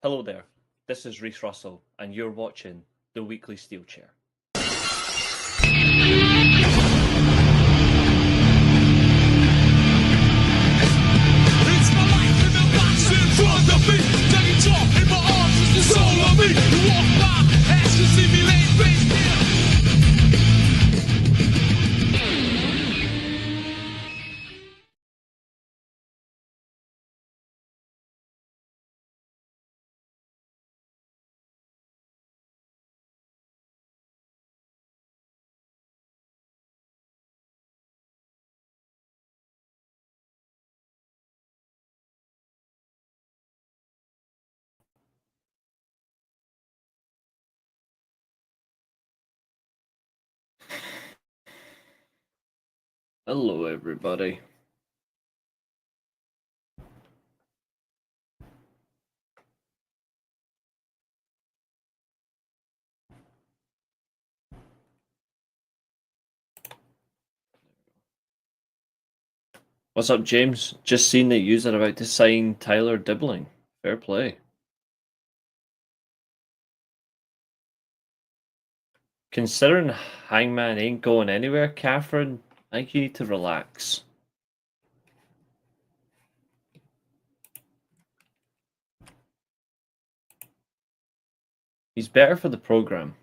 Hello there, this is Reece Russell, and you're watching the Weekly Steelchair. It's my life in the box in front of me. Taking talk in my arms is the soul of me. You walk by, ask to see me laying face down. Hello everybody. What's up, James? Just seen that yous are about to sign Tyler Dibbling. Fair play. Considering Hangman ain't going anywhere, Catherine, I think you need to relax. He's better for the program.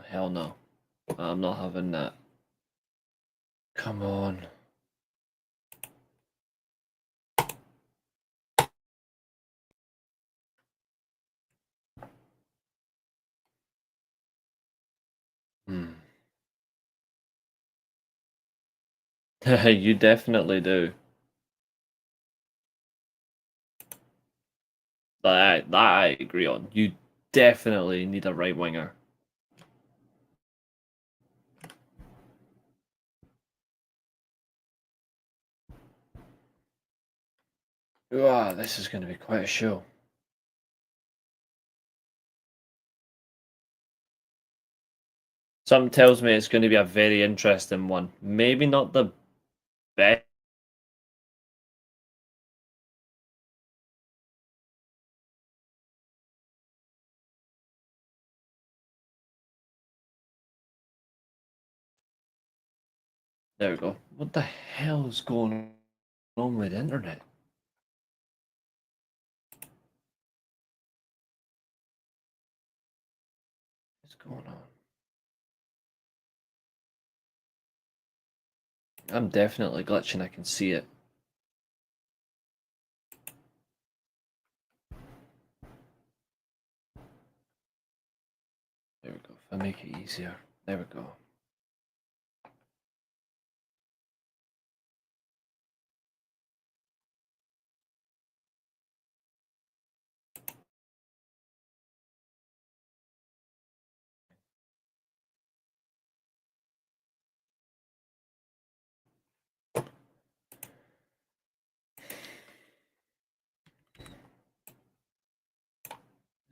Hell no. I'm not having that. Come on. You definitely do. That I agree on. You definitely need a right winger. Wow, this is going to be quite a show. Something tells me it's going to be a very interesting one. Maybe not the best. There we go. What the hell is going on with the internet? What's going on? I'm definitely glitching, I can see it. There we go. If I make it easier. There we go.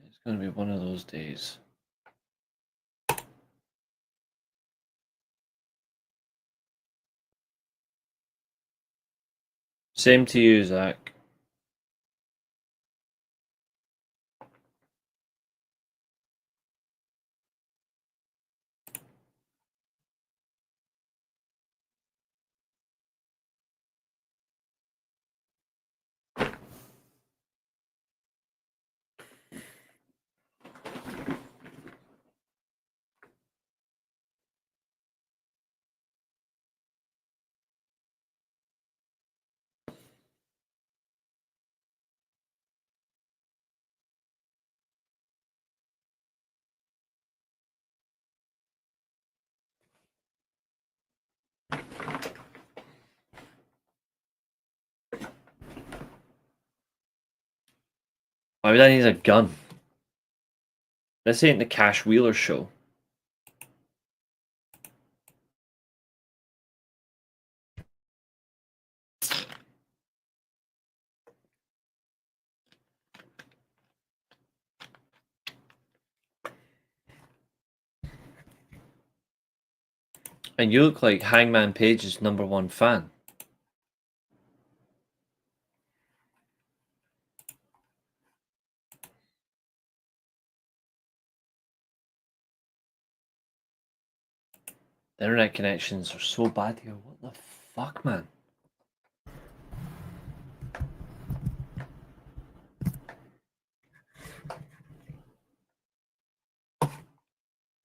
It's going to be one of those days. Same to you, Zach. Why would I need a gun? This ain't the Cash Wheeler show. And you look like Hangman Page's #1 fan. The internet connections are so bad here. What the fuck, man?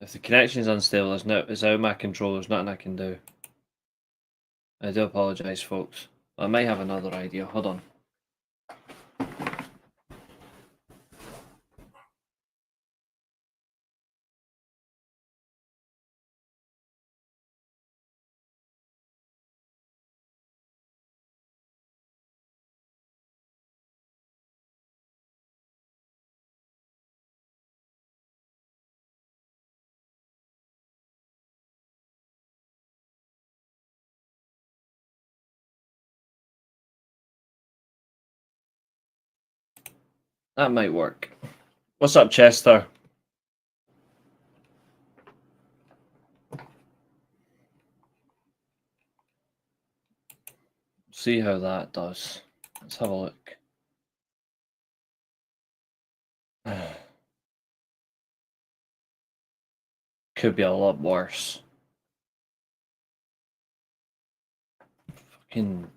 If the connection is unstable, it's out of my control. There's nothing I can do. I do apologise, folks. I might have another idea. Hold on. That might work. What's up, Chester? See how that does. Let's have a look. Could be a lot worse. Fucking.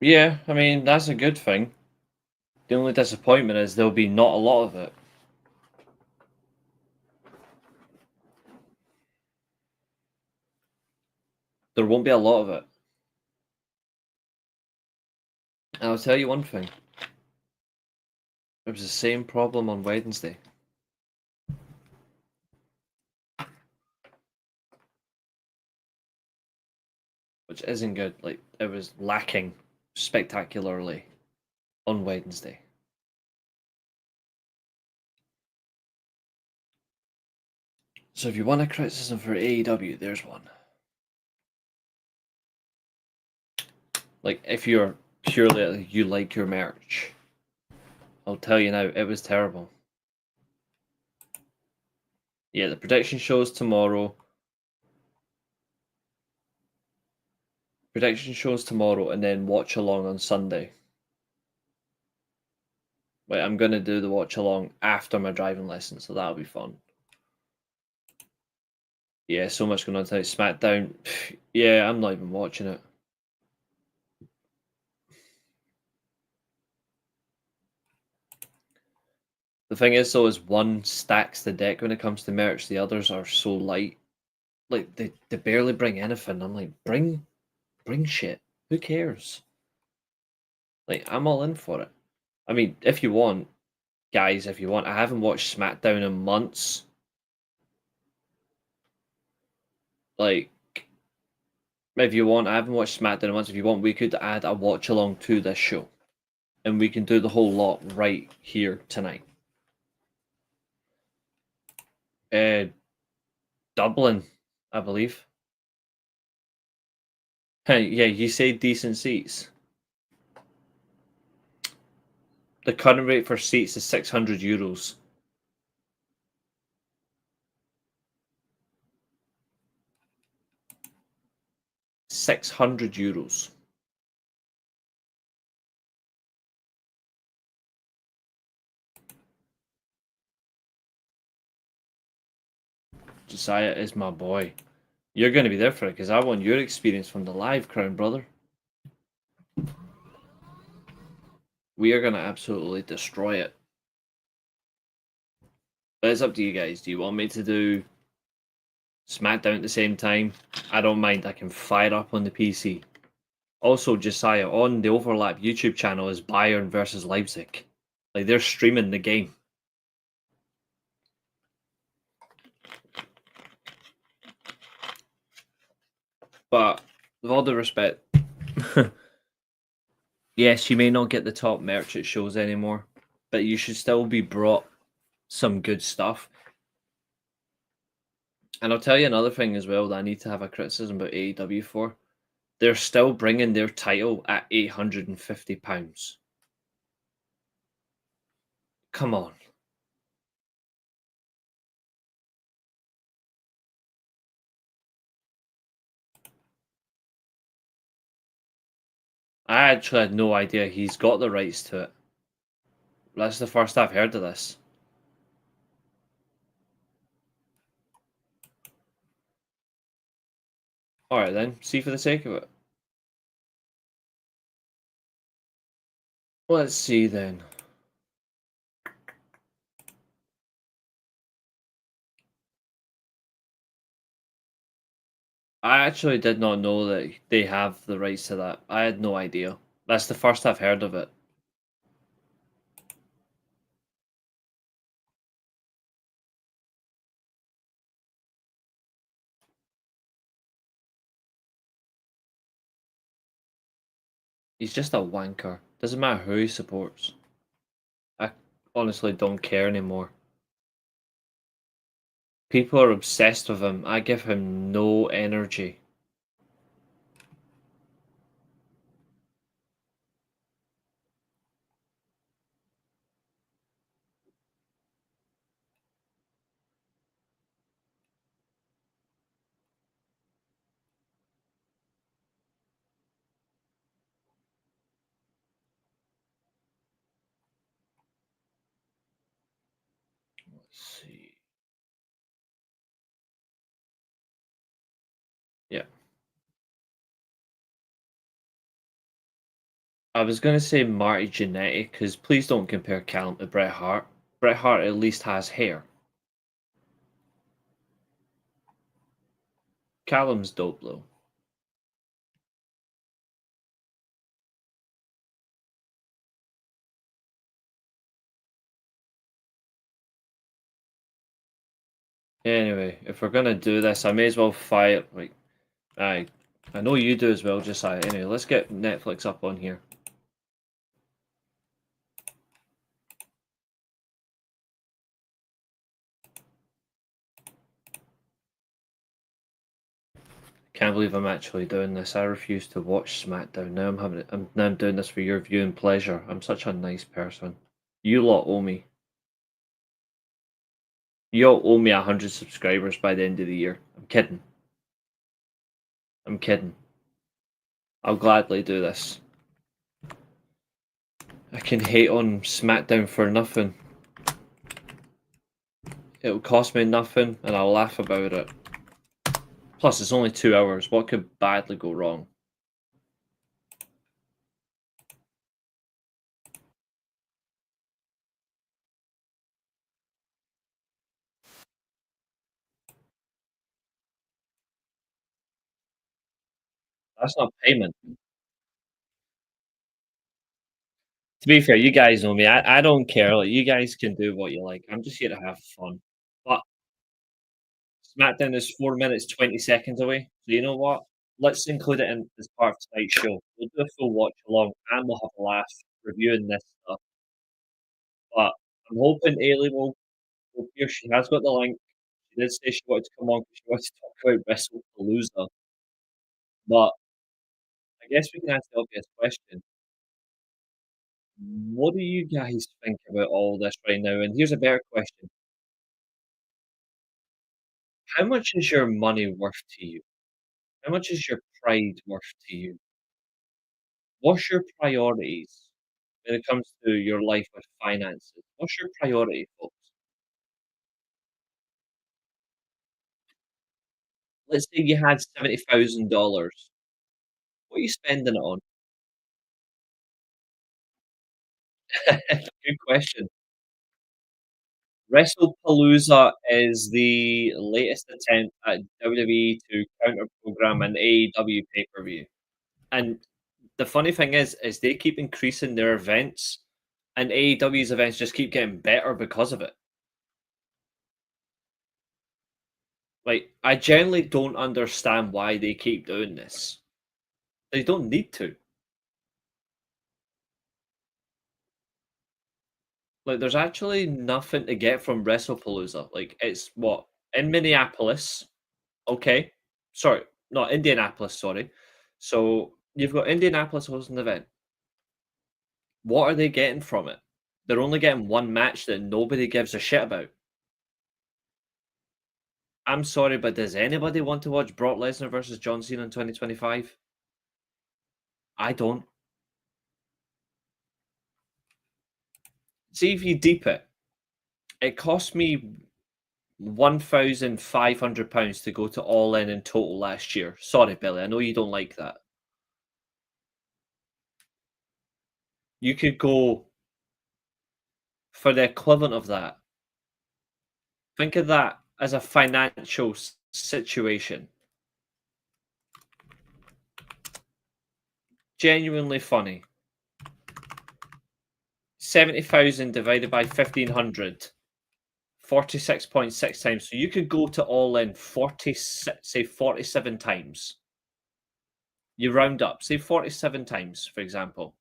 Yeah, I mean, that's a good thing. The only disappointment is there'll be not a lot of it. There won't be a lot of it. And I'll tell you one thing. It was the same problem on Wednesday. Which isn't good. Like, it was lacking spectacularly on Wednesday. So if you want a criticism for AEW, there's one. Like, if you're purely, you like your merch, I'll tell you now, it was terrible. Yeah, the prediction show's tomorrow. Prediction shows tomorrow, and then watch along on Sunday. Wait, I'm gonna do the watch along after my driving lesson, so that'll be fun. Yeah, so much going on tonight. SmackDown. Yeah, I'm not even watching it. The thing is, though, is one stacks the deck when it comes to merch. The others are so light. Like, they barely bring anything. I'm like, bring shit. Who cares? Like, I'm all in for it. I mean, if you want, guys, if you want, I haven't watched SmackDown in months. Like, if you want, I haven't watched SmackDown in months. If you want, we could add a watch along to this show. And we can do the whole lot right here tonight. Dublin, I believe. Hey, yeah, you say decent seats. The current rate for seats is €600. €600. Josiah is my boy. You're going to be there for it because I want your experience from the live crowd, brother. We are going to absolutely destroy it. But it's up to you guys. Do you want me to do SmackDown at the same time? I don't mind. I can fire up on the PC. Also, Josiah, on the Overlap YouTube channel is Bayern versus Leipzig. Like, they're streaming the game. But, with all due respect, yes, you may not get the top merch at shows anymore, but you should still be brought some good stuff. And I'll tell you another thing as well that I need to have a criticism about AEW for. They're still bringing their title at £850. Come on. I actually had no idea he's got the rights to it. That's the first I've heard of this. Alright then, see for the sake of it. Let's see then. I actually did not know that they have the rights to that. I had no idea. That's the first I've heard of it. He's just a wanker. Doesn't matter who he supports. I honestly don't care anymore. People are obsessed with him. I give him no energy. Let's see. Yeah. I was gonna say Marty Jannetty, because please don't compare Callum to Bret Hart. Bret Hart at least has hair. Callum's dope though. Anyway, if we're gonna do this, I may as well fire. Like, I know you do as well, Josiah. Anyway, let's get Netflix up on here. Can't believe I'm actually doing this. I refuse to watch SmackDown. Now I'm doing this for your viewing pleasure. I'm such a nice person. You lot owe me. You all owe me 100 subscribers by the end of the year. I'm kidding. I'm kidding. I'll gladly do this. I can hate on SmackDown for nothing. It'll cost me nothing, and I'll laugh about it. Plus, it's only 2 hours. What could badly go wrong? That's not payment. To be fair, you guys know me. I don't care. Like, you guys can do what you like. I'm just here to have fun. But SmackDown is 4 minutes 20 seconds away. So you know what? Let's include it in as part of tonight's show. We'll do a full watch along and we'll have a laugh reviewing this stuff. But I'm hoping Ailey will here. She has got the link. She did say she wanted to come on because she wanted to talk about Wrestlepalooza. But I guess we can ask the obvious question. What do you guys think about all this right now? And here's a better question. How much is your money worth to you? How much is your pride worth to you? What's your priorities when it comes to your life with finances? What's your priority, folks? Let's say you had $70,000. What are you spending it on? Good question. Wrestlepalooza is the latest attempt at WWE to counter program an AEW pay-per-view. And the funny thing is they keep increasing their events, and AEW's events just keep getting better because of it. Like, I generally don't understand why they keep doing this. They don't need to. Like, there's actually nothing to get from Wrestlepalooza. Like, it's what? In Minneapolis, okay. Sorry, not Indianapolis, sorry. So you've got Indianapolis hosting the event. What are they getting from it? They're only getting one match that nobody gives a shit about. I'm sorry, but does anybody want to watch Brock Lesnar versus John Cena in 2025? I don't. See if you deep it. It cost me £1,500 to go to All In total last year. Sorry, Billy, I know you don't like that. You could go for the equivalent of that. Think of that as a financial situation. Genuinely funny. 70,000 divided by 1,500. 46.6 times. So you could go to All In 47 times. You round up, say 47 times, for example,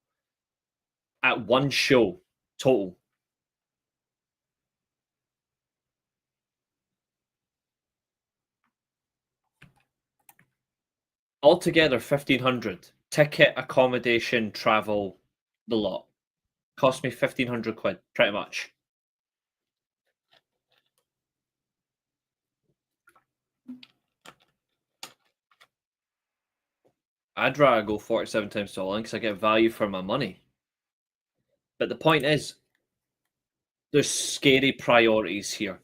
at one show total. Altogether, 1,500. Ticket, accommodation, travel, the lot. Cost me 1,500 quid, pretty much. I'd rather go 47 times to All In because I get value for my money. But the point is, there's scary priorities here.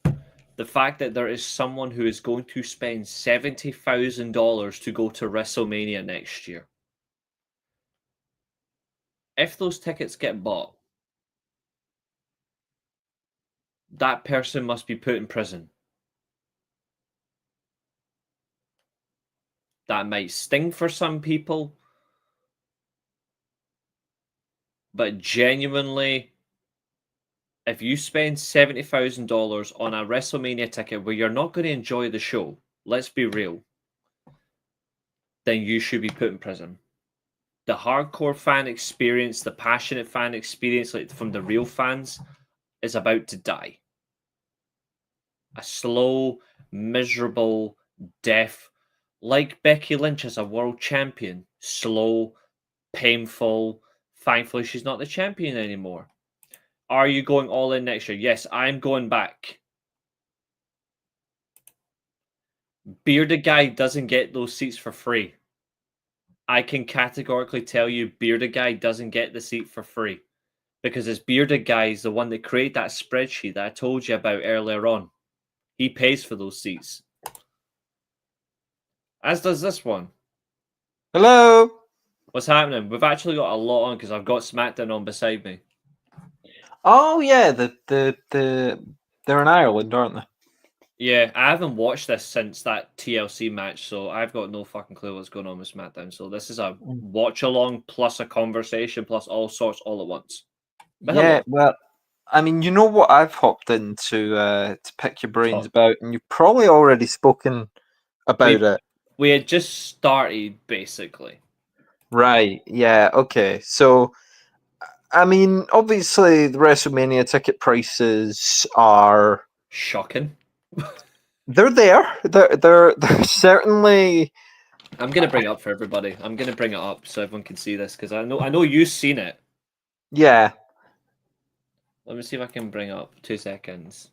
The fact that there is someone who is going to spend $70,000 to go to WrestleMania next year. If those tickets get bought, that person must be put in prison. That might sting for some people, but genuinely, if you spend $70,000 on a WrestleMania ticket where you're not going to enjoy the show, let's be real, then you should be put in prison. The hardcore fan experience, the passionate fan experience, like from the real fans, is about to die. A slow, miserable death, like Becky Lynch as a world champion. Slow, painful. Thankfully, she's not the champion anymore. Are you going All In next year? Yes, I'm going back. Bearded Guy doesn't get those seats for free. I can categorically tell you Bearded Guy doesn't get the seat for free. Because his Bearded Guy is the one that created that spreadsheet that I told you about earlier on. He pays for those seats. As does this one. Hello. What's happening? We've actually got a lot on because I've got SmackDown on beside me. Oh yeah, they're in Ireland, aren't they? Yeah, I haven't watched this since that TLC match, so I've got no fucking clue what's going on with SmackDown. So this is a watch along plus a conversation plus all sorts all at once. But yeah, hello. well, I mean, you know what I've hopped into to pick your brains about, and you've probably already spoken about it. We had just started, basically. Right, yeah, okay. So, I mean, obviously, the WrestleMania ticket prices are... shocking. They're there. They're certainly... I'm going to bring it up for everybody. I'm going to bring it up so everyone can see this, because I know you've seen it. Yeah. Let me see if I can bring up 2 seconds.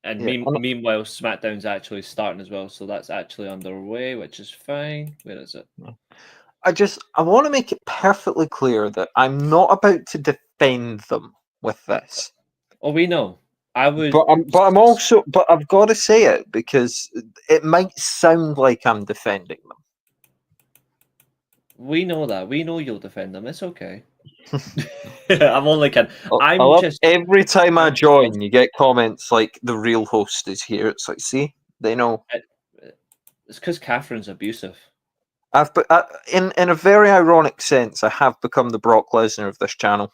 And Yeah. Meanwhile, SmackDown's actually starting as well, so that's actually underway, which is fine. Where is it? I want to make it perfectly clear that I'm not about to defend them with this. Oh, we know. I would, but I've got to say it because it might sound like I'm defending them. We know that. We know you'll defend them. It's okay. I'm only kidding. Every time I join, you get comments like the real host is here. It's like, see, they know. It's because Catherine's abusive. In a very ironic sense, I have become the Brock Lesnar of this channel.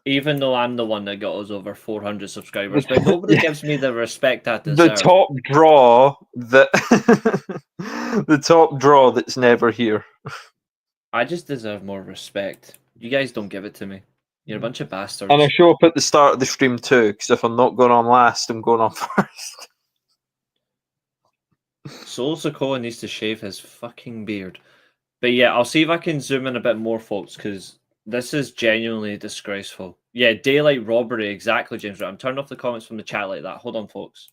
Even though I'm the one that got us over 400 subscribers, but nobody gives me the respect I deserve. The top draw the top draw that's never here. I just deserve more respect. You guys don't give it to me. You're a bunch of bastards. And I show up at the start of the stream too, because if I'm not going on last, I'm going on first. Soul Sokoa needs to shave his fucking beard. But yeah, I'll see if I can zoom in a bit more, folks, because this is genuinely disgraceful. Yeah, daylight robbery, exactly, James. Right. I'm turning off the comments from the chat like that. Hold on, folks.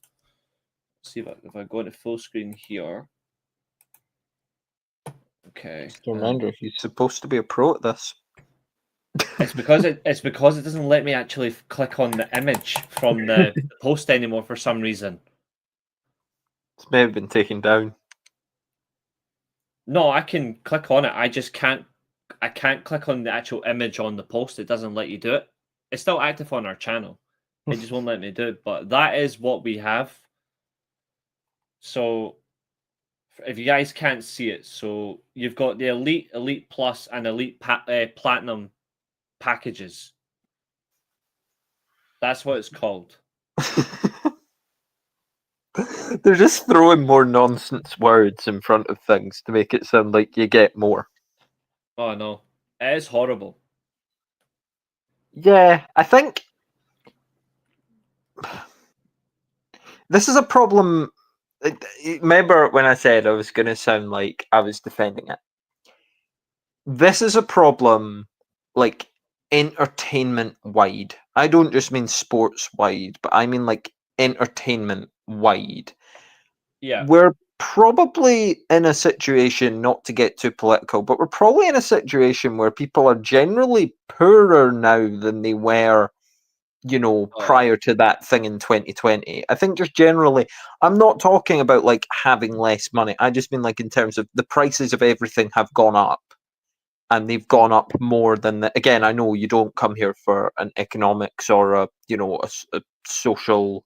Let's see if I go into full screen here. Okay. Just a reminder, he's supposed to be a pro at this. It's because it doesn't let me actually click on the image from the post anymore for some reason. It's may have been taken down. No, I can click on it. I just can't. I can't click on the actual image on the post. It doesn't let you do it. It's still active on our channel. It just won't let me do it. But that is what we have. So, if you guys can't see it, so you've got the Elite, Elite Plus, and Elite Platinum packages. That's what it's called. They're just throwing more nonsense words in front of things to make it sound like you get more. Oh no, it is horrible. Yeah, I think this is a problem. Remember when I said I was going to sound like I was defending it? This is a problem, like, entertainment wide. I don't just mean sports wide, but I mean like entertainment wide. Yeah. We're probably in a situation, not to get too political, but we're probably in a situation where people are generally poorer now than they were, you know, Oh, yeah. prior to that thing in 2020. I think just generally, I'm not talking about like having less money. I just mean like in terms of the prices of everything have gone up. And they've gone up more than the, again. I know you don't come here for an economics or a, you know, a social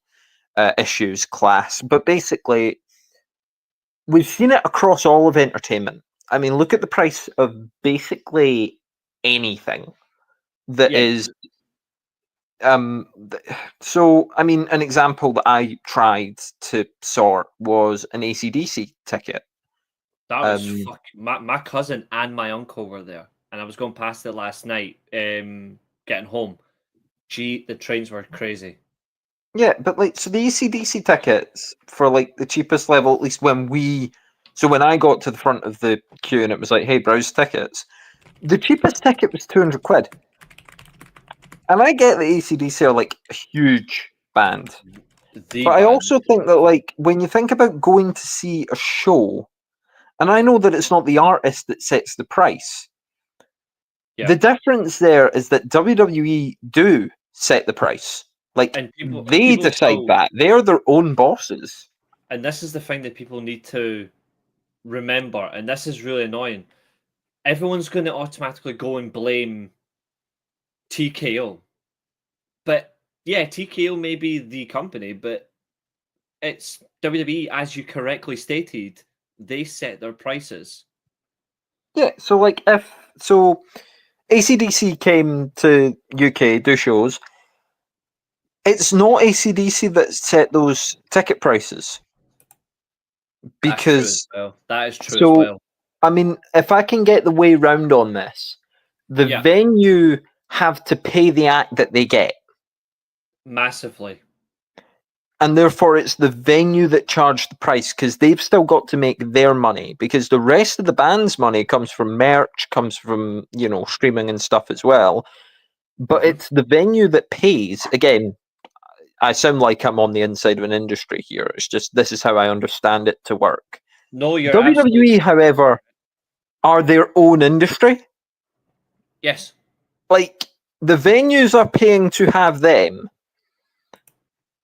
issues class, but basically we've seen it across all of entertainment. I mean, look at the price of basically anything that Yeah. is. So, I mean, an example that I tried to sort was an ACDC ticket. That was my cousin and my uncle were there, and I was going past it last night, getting home. Gee, the trains were crazy. Yeah, but like, so the ACDC tickets for like the cheapest level, at least when we, so when I got to the front of the queue and it was like, hey, browse tickets, the cheapest ticket was 200 quid. And I get that ACDC are like a huge band. The But I band. also think that, like, when you think about going to see a show, and I know that it's not the artist that sets the price, Yeah. the difference there is that WWE do set the price. Like, And people decide still, that. They're their own bosses. and this is the thing that people need to remember, and this is really annoying. Everyone's going to automatically go and blame TKO, but yeah, TKO may be the company, but it's WWE, as you correctly stated. They set their prices. Yeah, so like if so ACDC came to UK do shows, it's not ACDC that set those ticket prices. That's true as Because well. That is true as so well. I mean, if I can get the way round on this, the Yeah. venue have to pay the act that they get. Massively. And therefore it's the venue that charge the price because they've still got to make their money, because the rest of the band's money comes from merch, comes from, you know, streaming and stuff as well. But it's the venue that pays. Again, I sound like I'm on the inside of an industry here. It's just this is how I understand it to work. No, you're absolutely WWE, however, are their own industry. yes. Like, the venues are paying to have them.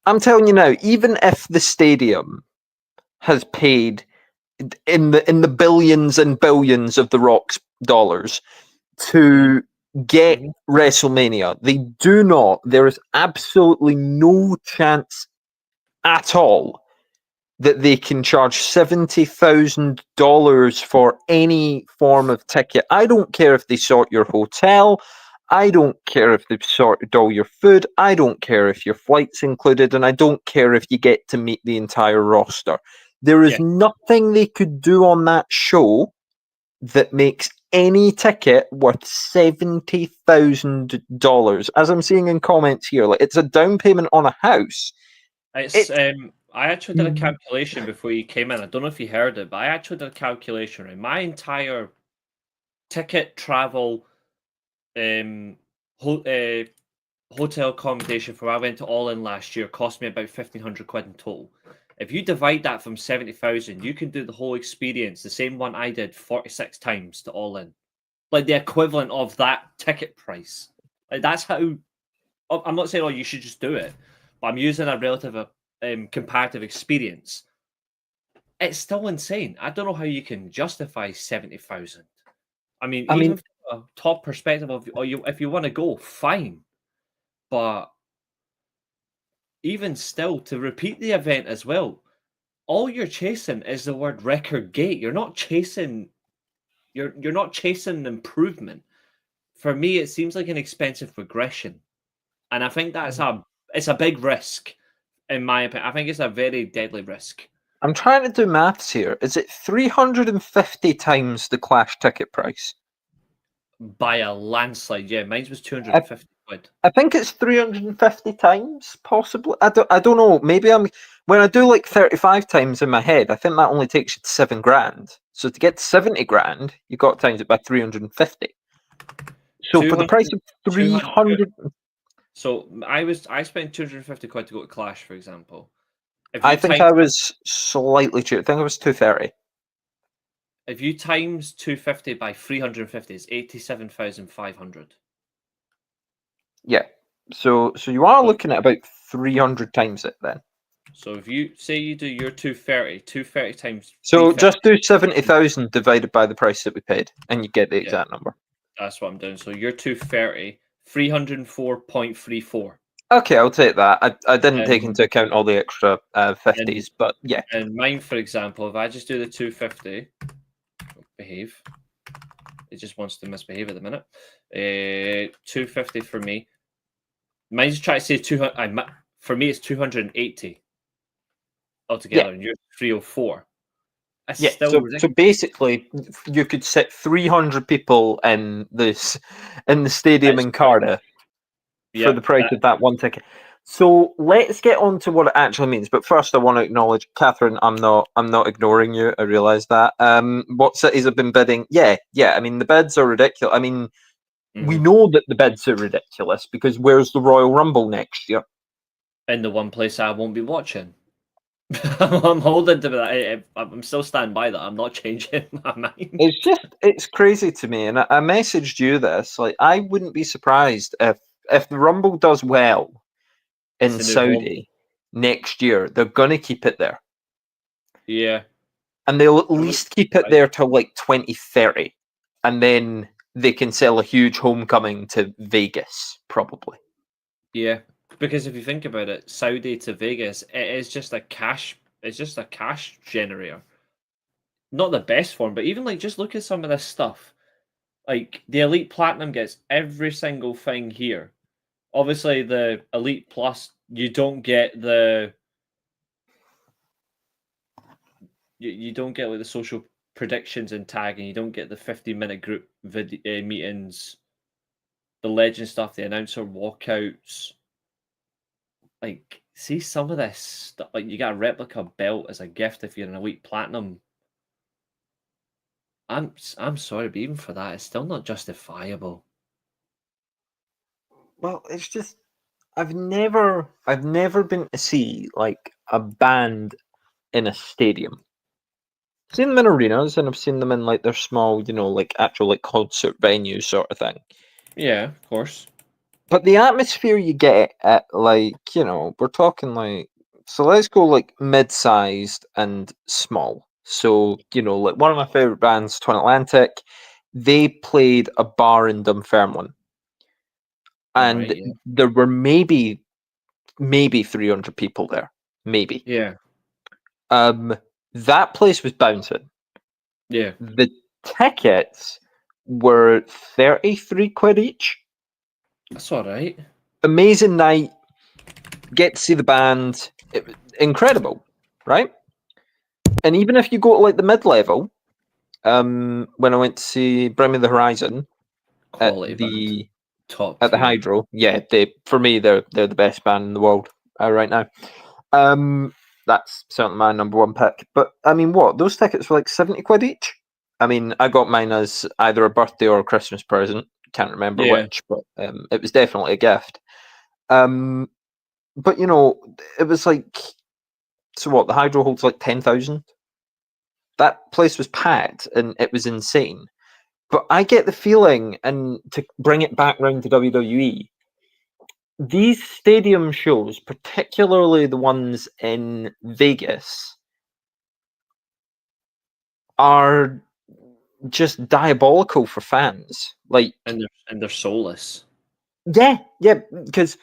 I'm telling you now, even if the stadium has paid in the billions and billions of the Rock's dollars to get WrestleMania, they do not. There is absolutely no chance at all that they can charge $70,000 for any form of ticket. I don't care if they sort your hotel. I don't care if they've sorted all your food. I don't care if your flight's included, and I don't care if you get to meet the entire roster. There is Yeah. nothing they could do on that show that makes any ticket worth $70,000. As I'm seeing in comments here, like, it's a down payment on a house. It's I actually did a calculation before you came in. I don't know if you heard it, but I actually did a calculation. Right? My entire ticket, travel, hotel accommodation for I went to All In last year cost me about 1,500 quid in total. If you divide that from 70,000, you can do the whole experience, the same one I did 46 times to All In, like the equivalent of that ticket price. Like that's how. I'm not saying you should just do it, but I'm using a relative comparative experience. it's still insane. I don't know how you can justify 70,000. I mean, I even mean, from a top perspective of, if you want to go, fine. But even still, to repeat the event as well, all you're chasing is the word record gate. You're not chasing. You're not chasing improvement. For me, it seems like an expensive progression, and I think it's a big risk, in my opinion. I think it's a very deadly risk. I'm trying to do maths here. Is it 350 times the Clash ticket price? By a landslide, yeah. Mine was I, £250. I think it's 350 times, possibly. I don't know. Maybe when I do like 35 times in my head, I think that only takes you to £7,000. So to get 70 grand, you got times it by 350. So for the 200, price of 200. 300, So I spent £250 to go to Clash, for example. If I you think times I was slightly cheap. I think it was 230. if you times 250 by 350, it's 87,500. Yeah. So you are So, looking at about 300 times it then. so if you say you do your 230 times So 350, just do 70,000 divided by the price that we paid, and you get the yeah, exact number. that's what I'm doing. So your 230, 304.34. Okay, I'll take that. I didn't take And into account all the extra and 50s, but yeah. and mine, for example, if I just do the 250, behave. It just wants to misbehave at the minute. 250 for me. Mine's trying to say 200. For me, it's 280 Yeah. altogether, and you're 304. That's Yeah, still so ridiculous. basically, you could sit 300 people in the stadium That's in correct. Cardiff for Yeah, the price of that one ticket. So let's get on to what it actually means. But first, I want to acknowledge, Catherine, I'm not ignoring you. I realise that. What cities have been bidding? Yeah. I mean, the bids are ridiculous. I mean, we know that the bids are ridiculous because where's the Royal Rumble next year? in the one place I won't be watching. I'm holding to that. I'm still standing by that. I'm not changing my mind. It's crazy to me, and I messaged you this. Like, I wouldn't be surprised if the Rumble does well It's in the new home. Saudi next year. They're gonna keep it there, Yeah. and they'll at I would- least keep it I- there till like 2030, and then they can sell a huge homecoming to Vegas, probably. Yeah. Because if you think about it, Saudi to Vegas, it is just a cash. It's just a cash generator. Not the best form, but even like just look at some of this stuff. Like the Elite Platinum gets every single thing here. Obviously, the Elite Plus, you don't get you don't get like the social predictions and tagging. You don't get the 50-minute group meetings, the legend stuff, the announcer walkouts. Like, see some of this stuff. Like, you got a replica belt as a gift if you're an Elite Platinum. I'm sorry, but even for that, it's still not justifiable. Well, it's just I've never been to see like a band in a stadium. I've seen them in arenas, and I've seen them in like their small, like actual like concert venues sort of thing. Yeah, of course. But the atmosphere you get at like, we're talking like, so let's go like mid-sized and small. So, like one of my favorite bands, Twin Atlantic, they played a bar in Dunfermline, All and right. Yeah. there were maybe 300 people there, maybe. Yeah. That place was bouncing. Yeah. The tickets were 33 quid each. That's all right. Amazing night. Get to see the band. Incredible, right? And even if you go to like the mid-level, when I went to see Bring Me the Horizon at Quality band. the Top at the tier. Hydro, yeah, for me they're the best band in the world right now. That's certainly my number one pick. But I mean, what, those tickets were like 70 quid each? I mean, I got mine as either a birthday or a Christmas present. Can't remember Yeah. which, but it was definitely a gift. But it was like, so what? The Hydro holds like 10,000. That place was packed, and it was insane. But I get the feeling, and to bring it back round to WWE, these stadium shows, particularly the ones in Vegas, are just diabolical for fans. Like, and they're soulless. yeah, because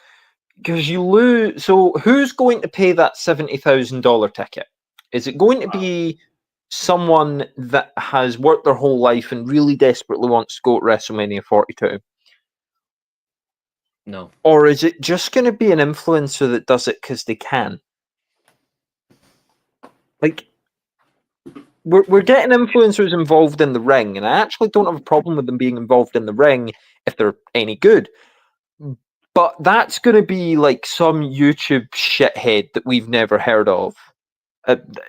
you lose. So who's going to pay that $70,000 ticket? Is it going to be someone that has worked their whole life and really desperately wants to go to WrestleMania 42? No. Or is it just going to be an influencer that does it because they can? Like, we're getting influencers involved in the ring, and I actually don't have a problem with them being involved in the ring if they're any good. But that's going to be like some YouTube shithead that we've never heard of,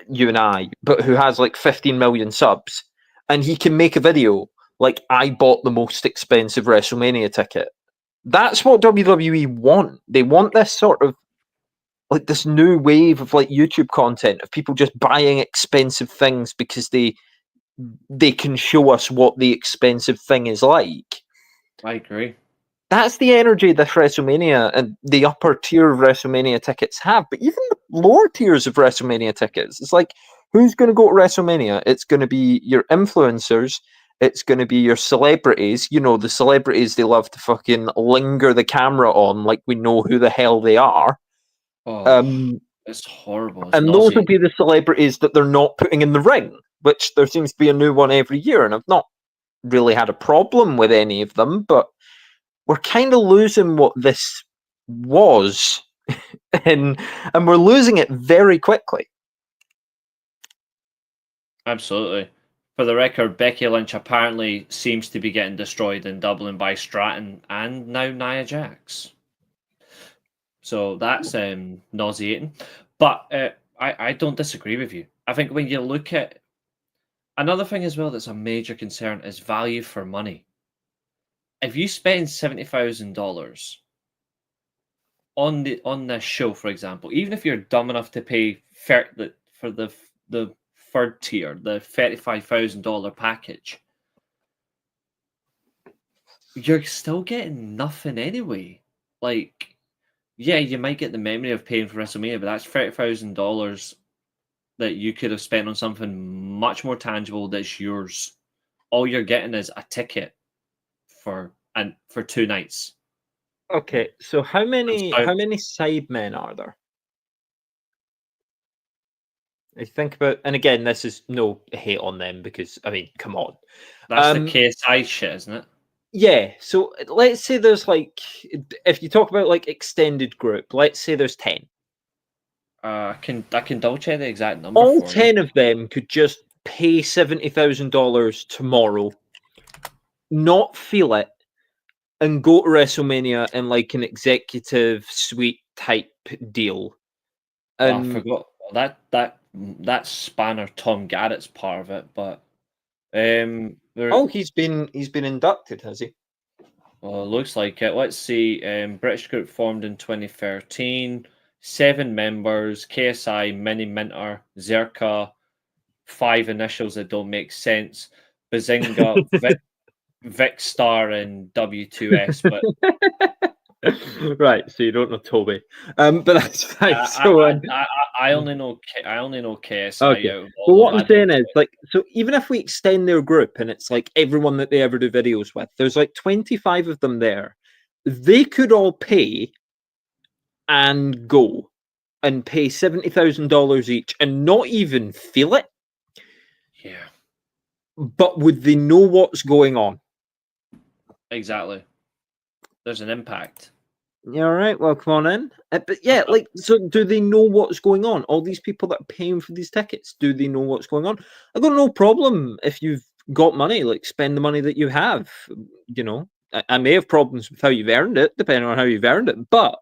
you and I, but who has like 15 million subs, and he can make a video like, I bought the most expensive WrestleMania ticket. That's what WWE want. They want this sort of like this new wave of like YouTube content of people just buying expensive things because they can show us what the expensive thing is like. I agree. That's the energy this WrestleMania and the upper tier of WrestleMania tickets have. But even the lower tiers of WrestleMania tickets, it's like, who's going to go to WrestleMania? It's going to be your influencers. It's going to be your celebrities. You know, the celebrities they love to fucking linger the camera on like we know who the hell they are. It's horrible. It's And those will nauseating. be the celebrities that they're not putting in the ring, which there seems to be a new one every year. And I've not really had a problem with any of them, but we're kind of losing what this was, and we're losing it very quickly. Absolutely. For the record, Becky Lynch apparently seems to be getting destroyed in Dublin by Stratton and now Nia Jax. So that's nauseating. But I don't disagree with you. I think when you look at another thing as well that's a major concern is value for money. If you spend $70,000 on this show, for example, even if you're dumb enough to pay for the third tier, the $35,000 package, you're still getting nothing anyway. Like, yeah, you might get the memory of paying for WrestleMania, but that's $30,000 that you could have spent on something much more tangible that's yours. All you're getting is a ticket for 2 nights. Okay, so how many sidemen are there? I think about, and again, this is no hate on them because I mean, come on, That's the KSI shit, isn't it? Yeah, so let's say there's like, if you talk about like extended group, let's say there's 10. I can double check the exact number. All for 10 you. of them could just pay $70,000 tomorrow, not feel it, and go to WrestleMania in like an executive suite type deal. Well, I forgot that spanner Tom Garrett's part of it, but he's been inducted, has he? Well, it looks like it. Let's see. British group formed in 2013. 7 members: KSI, Mini Minter, Zerka. 5 initials that don't make sense: Bazinga, Vic Star, and W2S. But right, so you don't know Toby, but that's fine. I only know KSI. Okay. But what I'm saying is, like, so even if we extend their group and it's like everyone that they ever do videos with, there's like 25 of them there. They could all pay and go and pay $70,000 each and not even feel it. Yeah. But would they know what's going on? Exactly. There's an impact. Yeah, all right. Well, come on in. But yeah, like, so do they know what's going on? All these people that are paying for these tickets, do they know what's going on? I've got no problem if you've got money, like, spend the money that you have. You know, I may have problems with how you've earned it, depending on how you've earned it, but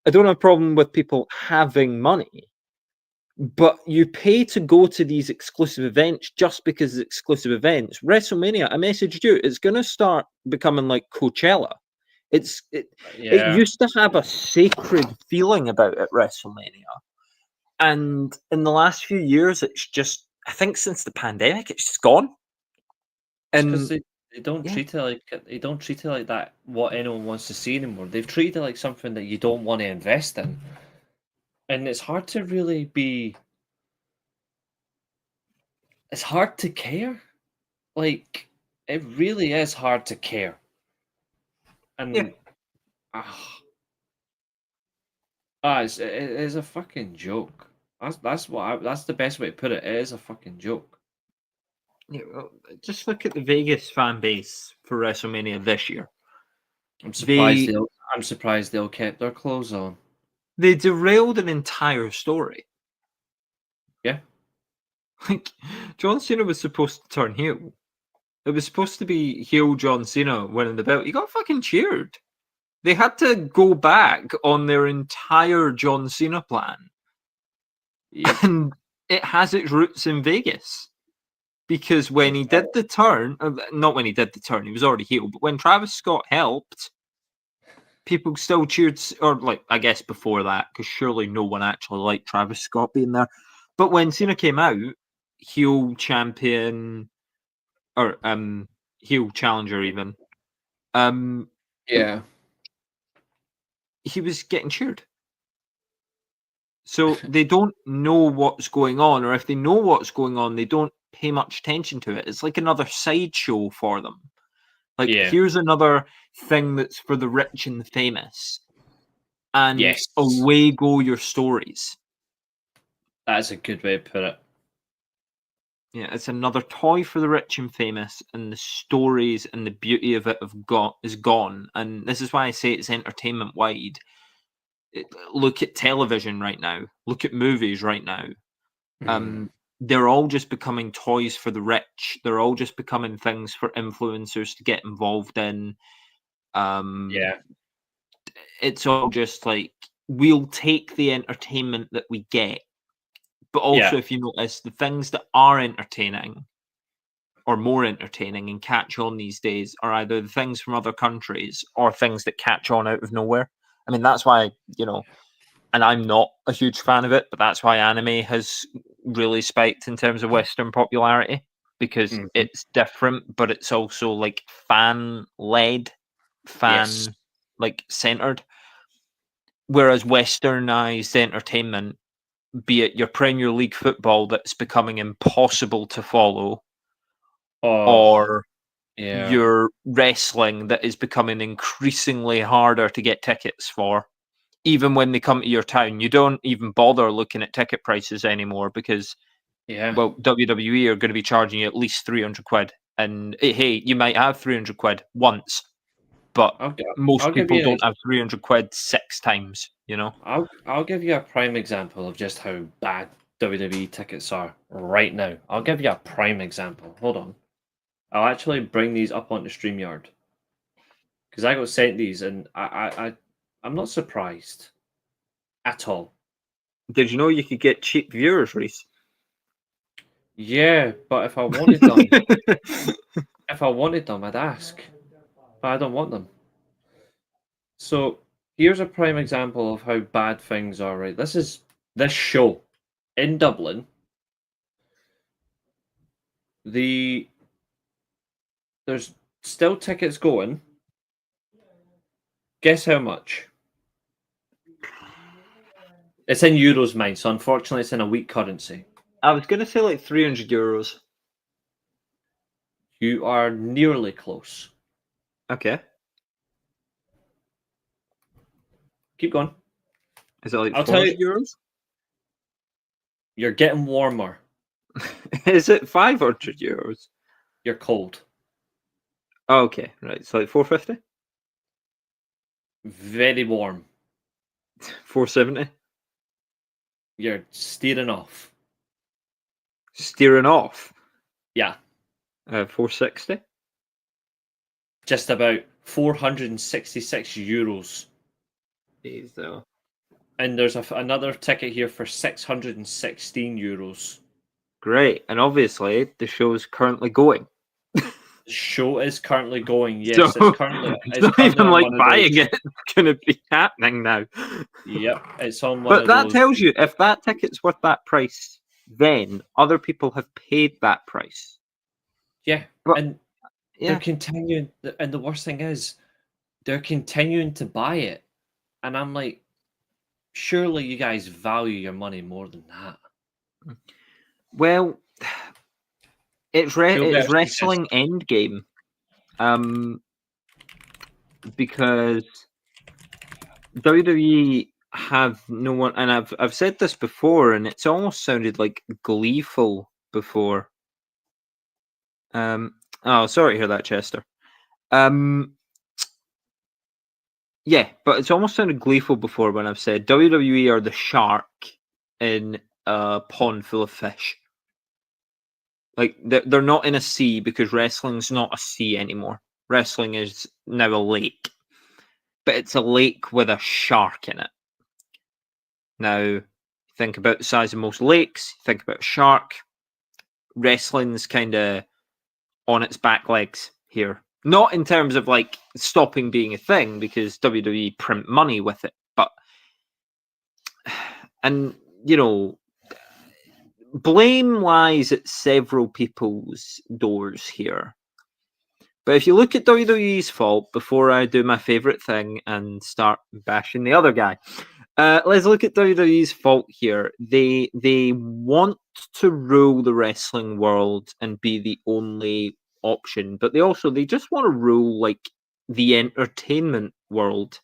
I don't have a problem with people having money. But you pay to go to these exclusive events just because it's exclusive events. WrestleMania, I messaged you, it's going to start becoming like Coachella. It used to have a sacred feeling about it, WrestleMania. And in the last few years, it's just, I think since the pandemic, it's just gone. And because they don't treat it like that, what anyone wants to see anymore. They've treated it like something that you don't want to invest in. And it's hard to really be it's hard to care. Like, it really is hard to care. And it is a fucking joke. That's the best way to put it. It is a fucking joke. Yeah, well, just look at the Vegas fan base for WrestleMania this year. I'm surprised they all kept their clothes on. They derailed an entire story. Yeah. Like, John Cena was supposed to turn heel. It was supposed to be heel John Cena winning the belt. He got fucking cheered. They had to go back on their entire John Cena plan. Yep. And it has its roots in Vegas. Because when he did the turn, not when he did the turn, he was already heel, but when Travis Scott helped, people still cheered, or like, I guess before that, because surely no one actually liked Travis Scott being there. But when Cena came out, heel champion, or heel challenger even, Yeah. he was getting cheered. So they don't know what's going on, or if they know what's going on, they don't pay much attention to it. It's like another sideshow for them. Like, here's another thing that's for the rich and the famous. And away go your stories. That's a good way to put it. Yeah, it's another toy for the rich and famous, and the stories and the beauty of it is gone. And this is why I say it's entertainment wide. Look at television right now. Look at movies right now. They're all just becoming toys for the rich. They're all just becoming things for influencers to get involved in. It's all just like, we'll take the entertainment that we get. But also, if you notice, the things that are entertaining or more entertaining and catch on these days are either the things from other countries or things that catch on out of nowhere. I mean, that's why, and I'm not a huge fan of it, but that's why anime has really spiked in terms of Western popularity, because it's different, but it's also like fan-led, like centered. Whereas Westernized entertainment, be it your Premier League football that's becoming impossible to follow, or your wrestling that is becoming increasingly harder to get tickets for. Even when they come to your town, you don't even bother looking at ticket prices anymore because, well, WWE are going to be charging you at least 300 quid. And hey, you might have 300 quid once, but most people don't have 300 quid 6 times, I'll give you a prime example of just how bad WWE tickets are right now. I'll give you a prime example. Hold on. I'll actually bring these up onto StreamYard, because I got sent these and I'm not surprised at all. Did you know you could get cheap viewers, Reece? Yeah, but if I wanted them, I'd ask. But I don't want them. So here's a prime example of how bad things are, right? This is this show in Dublin. There's still tickets going. Guess how much? It's in euros, mine, so unfortunately it's in a weak currency. I was going to say like 300 euros. You are nearly close. Okay. Keep going. Is it like I'll 400 euros? You're getting warmer. Is it 500 euros? You're cold. Oh, okay, right. So like 450? Very warm. 470? You're steering off. Steering off? Yeah. 460? Just about 466 euros. Jeez, though. And there's another ticket here for 616 euros. Great. And obviously, the show's currently going. The show is currently going, yes. So, it's currently not even like buying it. It's going to be happening now. Yep, it's on one But that tells you, if that ticket's worth that price, then other people have paid that price. Yeah, and they're continuing, and the worst thing is, they're continuing to buy it. And I'm like, surely you guys value your money more than that. Well, It's Feel it's better wrestling endgame. Because WWE have no one, and I've said this before, and it's almost sounded like gleeful before. Oh, sorry to hear that, Chester. Yeah, but it's almost sounded gleeful before when I've said WWE are the shark in a pond full of fish. Like they're not in a sea because wrestling's not a sea anymore. Wrestling is now a lake, but it's a lake with a shark in it. Now, think about the size of most lakes. Think about a shark. Wrestling's kind of on its back legs here. Not in terms of like stopping being a thing because WWE print money with it, but and you know, blame lies at several people's doors here. But if you look at WWE's fault, before I do my favorite thing and start bashing the other guy, let's look at WWE's fault here. They want to rule the wrestling world and be the only option, but they just want to rule like the entertainment world.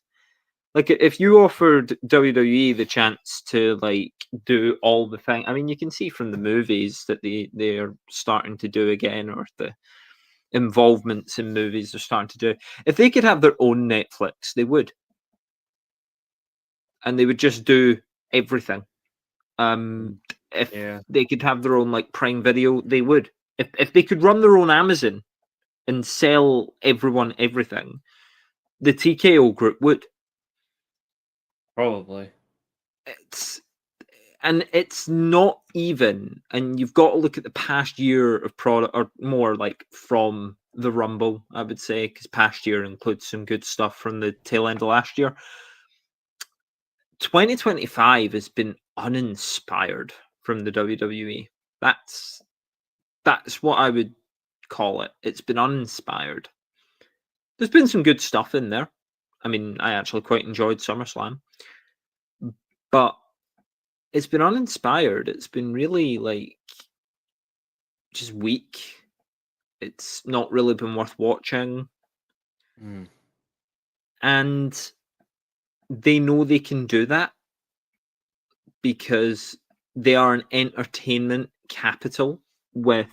Like if you offered WWE the chance to like do all the thing, I mean, you can see from the movies that they're starting to do again, or the involvements in movies they're starting to do. If they could have their own Netflix, they would, and they would just do everything. If they could have their own like Prime Video, they would. If they could run their own Amazon and sell everyone everything, the TKO group would. Probably. It's not even, and you've got to look at the past year of product, or more like from the Rumble, I would say, because past year includes some good stuff from the tail end of last year. 2025 has been uninspired from the WWE. That's what I would call it. It's been uninspired. There's been some good stuff in there. I mean, I actually quite enjoyed SummerSlam, but it's been uninspired. It's been really like just weak. It's not really been worth watching. And they know they can do that because they are an entertainment capital with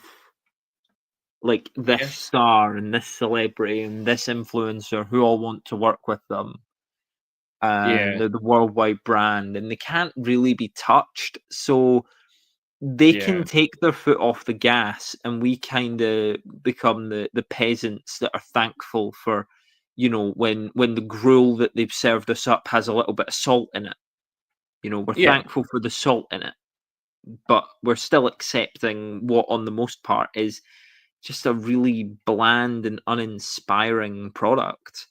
like this star and this celebrity and this influencer who all want to work with them. And they're the worldwide brand, and they can't really be touched. So they can take their foot off the gas, and we kind of become the peasants that are thankful for, you know, when the gruel that they've served us up has a little bit of salt in it. You know, we're thankful for the salt in it, but we're still accepting what, on the most part, is just a really bland and uninspiring product.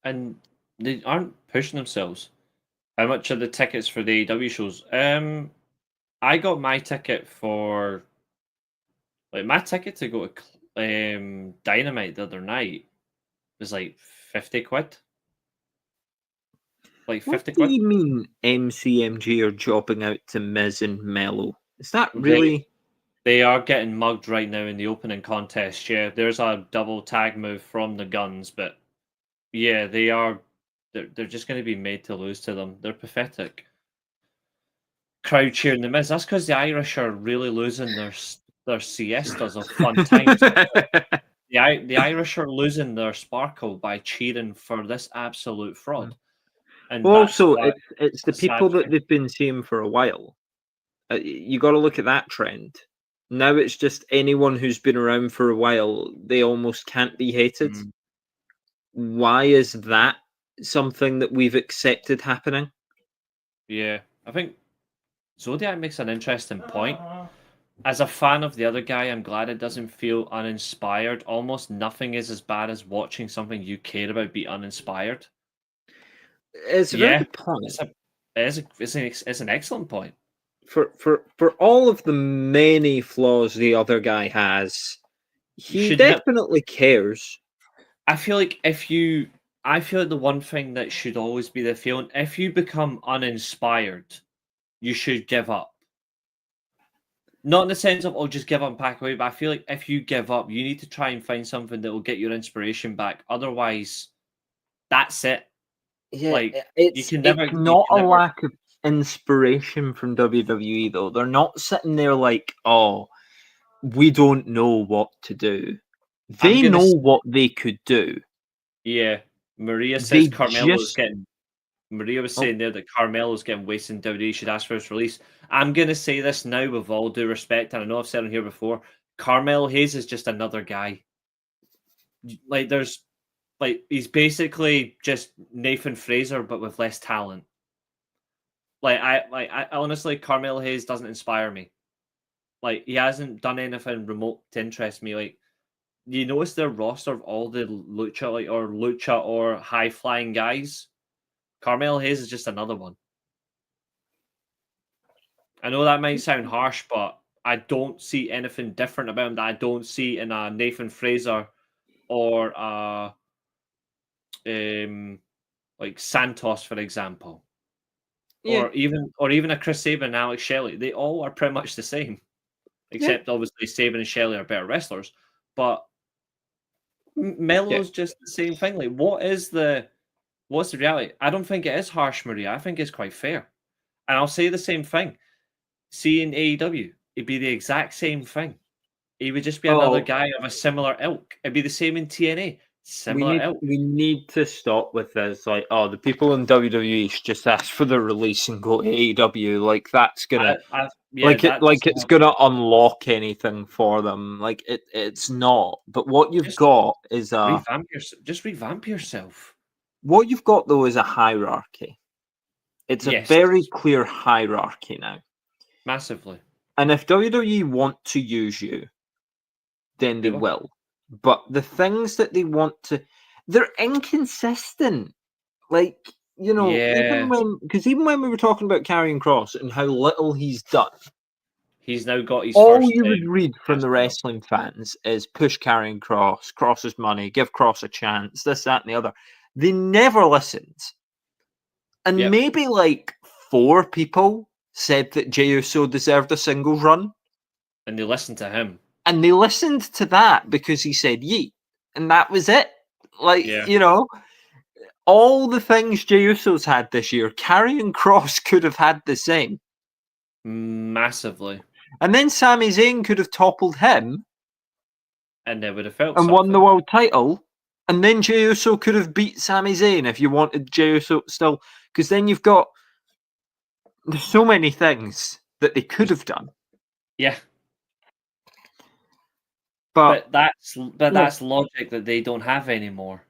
And they aren't pushing themselves. How much are the tickets for the AEW shows? I got my ticket for my ticket to go to Dynamite the other night was like 50 quid. Like 50 What quid. do you mean MCMG are jobbing out to Miz and Mello? Is that really? They are getting mugged right now in the opening contest. Yeah, there's a double tag move from the Guns, but yeah, they are. They're just going to be made to lose to them. They're pathetic. Crowd cheering the Miz. That's because the Irish are really losing their siestas of fun times. The Irish are losing their sparkle by cheering for this absolute fraud. And well, also, it's the people that they've been seeing for a while. You got to look at that trend. Now it's just anyone who's been around for a while, they almost can't be hated. Why is that something that we've accepted happening? Yeah, I think Zodiac makes an interesting point. As a fan of the other guy, I'm glad it doesn't feel uninspired. Almost nothing is as bad as watching something you care about be uninspired. It's a very good point. It's an excellent point. For all of the many flaws the other guy has, he definitely cares. I feel like the one thing that should always be the feeling, if you become uninspired, you should give up. Not in the sense of, just give up and pack away, but I feel like if you give up, you need to try and find something that will get your inspiration back. Otherwise, that's it. Yeah, Like, it's you can not a never. lack of inspiration from WWE though. They're not sitting there like, oh, we don't know what to do. I'm They gonna. know what they could do. Yeah, Maria says They Carmelo's just getting. Maria was oh saying there that Carmelo's getting wasted in WWE. Should ask for his release. I'm gonna say this now with all due respect, and I know I've said it here before. Carmelo Hayes is just another guy. Like, he's basically just Nathan Fraser, but with less talent. I honestly, Carmelo Hayes doesn't inspire me. Like, he hasn't done anything remote to interest me. Like, you notice their roster of all the lucha or high flying guys. Carmelo Hayes is just another one. I know that might sound harsh, but I don't see anything different about him that I don't see in a Nathan Fraser or like Santos, for example, yeah, or even a Chris Sabin and Alex Shelley. They all are pretty much the same, yeah, except obviously Sabin and Shelley are better wrestlers. But yeah. Melo's just the same thing. Like, what's the reality? I don't think it is harsh, Maria. I think it's quite fair. And I'll say the same thing. Seeing AEW, it'd be the exact same thing. He would just be another Oh, guy of a similar ilk. It'd be the same in TNA. Similar ilk. we need to stop with this. Like, oh, the people in WWE should just ask for the release and go to AEW. Like that's gonna Yeah, that like doesn't it's happen. gonna unlock anything for them. Like it's not. But what you've Just got is just revamp yourself. what you've got though is a hierarchy. It's a Yes, very clear hierarchy now. massively. And if WWE want to use you, then they They will. will. But the things that they want to, they're inconsistent. Like, you know, Yeah, even when we were talking about Karrion Cross and how little he's done, he's now got his all first you would read from match the coming up. wrestling fans is push Karrion Cross, Cross's money, give Cross a chance, this, that, and the other. They never listened. And Yep, maybe like 4 people said that Jey Uso deserved a singles run. and they listen to him. And they listened to that because he said yeet. And that was it. Like, Yeah, you know, all the things Jey Uso's had this year, Karrion Cross could have had the same. massively, And then Sami Zayn could have toppled him and they would have felt and won the something. world title. And then Jey Uso could have beat Sami Zayn if you wanted Jey Uso still. Because then you've got, there's so many things that they could have done. Yeah, But that's logic that they don't have anymore,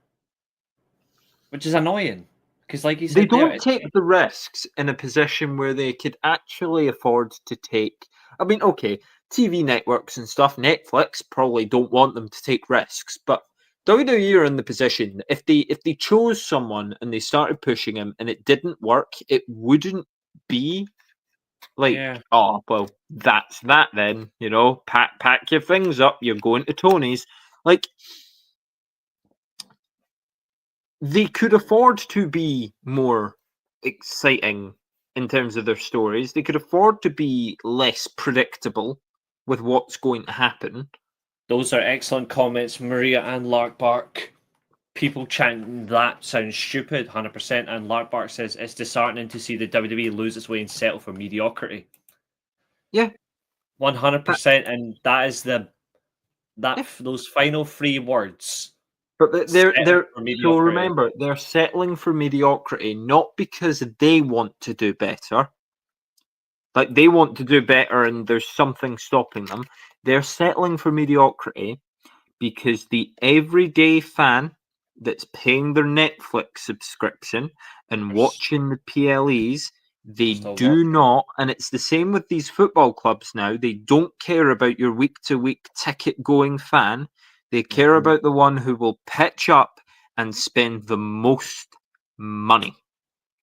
which is annoying. Because, like you they said there, don't take the risks in a position where they could actually afford to take. I mean, okay, TV networks and stuff, Netflix probably don't want them to take risks, but WWE are in the position that if they chose someone and they started pushing him and it didn't work, it wouldn't be like, yeah, oh well, that's that then. You know, pack your things up. You're going to Tony's. Like, they could afford to be more exciting in terms of their stories. They could afford to be less predictable with what's going to happen. those are excellent comments, Maria and Larkbark. People chanting that sounds stupid, 100%. And Larkbark says it's disheartening to see the WWE lose its way and settle for mediocrity. Yeah, 100%. And that is yeah. those final 3 words. But Settle they're for so mediocrity. remember they're settling for mediocrity not because they want to do better. Like they want to do better and there's something stopping them. They're settling for mediocrity because the everyday fan that's paying their Netflix subscription and watching the PLEs, They're they still do watching. not, and it's the same with these football clubs now, they don't care about your week to week ticket going fan. They care Mhm. about the one who will pitch up and spend the most money.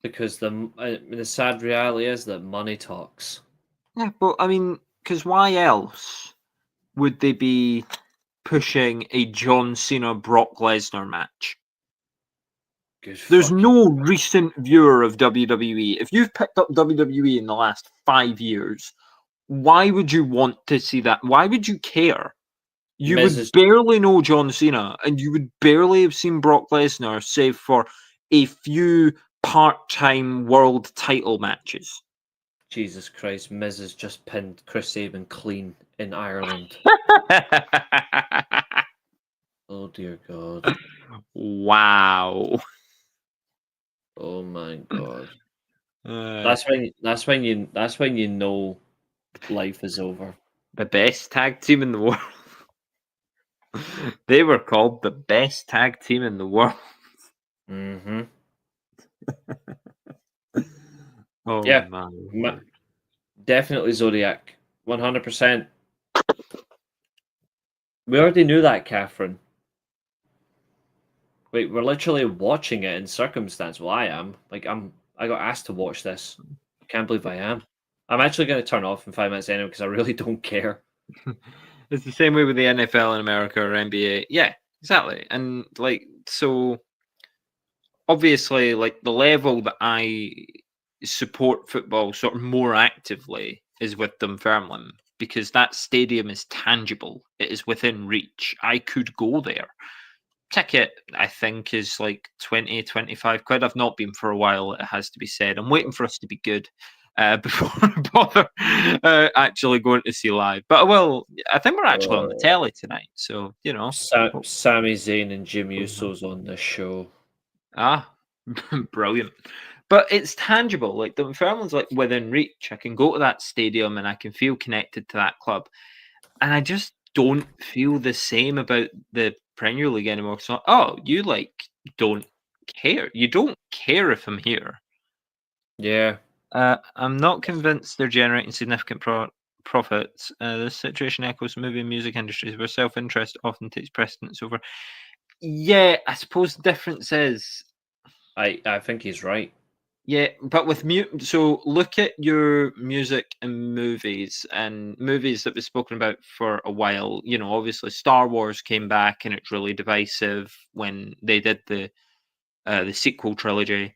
Because the sad reality is that money talks. Yeah, but I mean, because why else would they be pushing a John Cena Brock Lesnar match? Good There's fucking. no recent viewer of WWE. If you've picked up WWE in the last 5 years, Why would you want to see that? Why would you care? You would Miz barely know John Cena, and you would barely have seen Brock Lesnar, save for a few part-time world title matches. Jesus Christ, Miz has just pinned Chris Sabin clean in Ireland. Oh dear God. Wow. Oh my God. Uh, That's when you know life is over. the best tag team in the world. They were called the best tag team in the world. Mm-hmm. Oh Yeah. my Ma- word. Definitely Zodiac. 100%. We already knew that, Catherine. Wait, we're literally watching it in circumstance. Well, I am. I got asked to watch this. Can't believe I am. I'm actually going to turn off in 5 minutes anyway because I really don't care. It's the same way with the NFL in America or NBA. Yeah, exactly. And like, so obviously, like the level that I support football sort of more actively is with Dunfermline because that stadium is tangible. It is within reach. I could go there. Ticket, I think, is like 20, 25 quid. I've not been for a while, it has to be said. I'm waiting for us to be good before I bother actually going to see live. But I think we're actually on the telly tonight. So, you know. Sami Zayn and Jim Uso's on this show. Ah, brilliant. But it's tangible. Like the Dunfermline's like within reach. I can go to that stadium and I can feel connected to that club. And I just don't feel the same about the Premier League anymore. So, you like don't care. You don't care if I'm here. Yeah. I'm not convinced they're generating significant profits. This situation echoes the movie and music industries where self-interest often takes precedence over. Yeah, I suppose the difference is I think he's right. yeah, but with so look at your music and movies that we've spoken about for a while. You know, obviously Star Wars came back and it's really divisive when they did the sequel trilogy.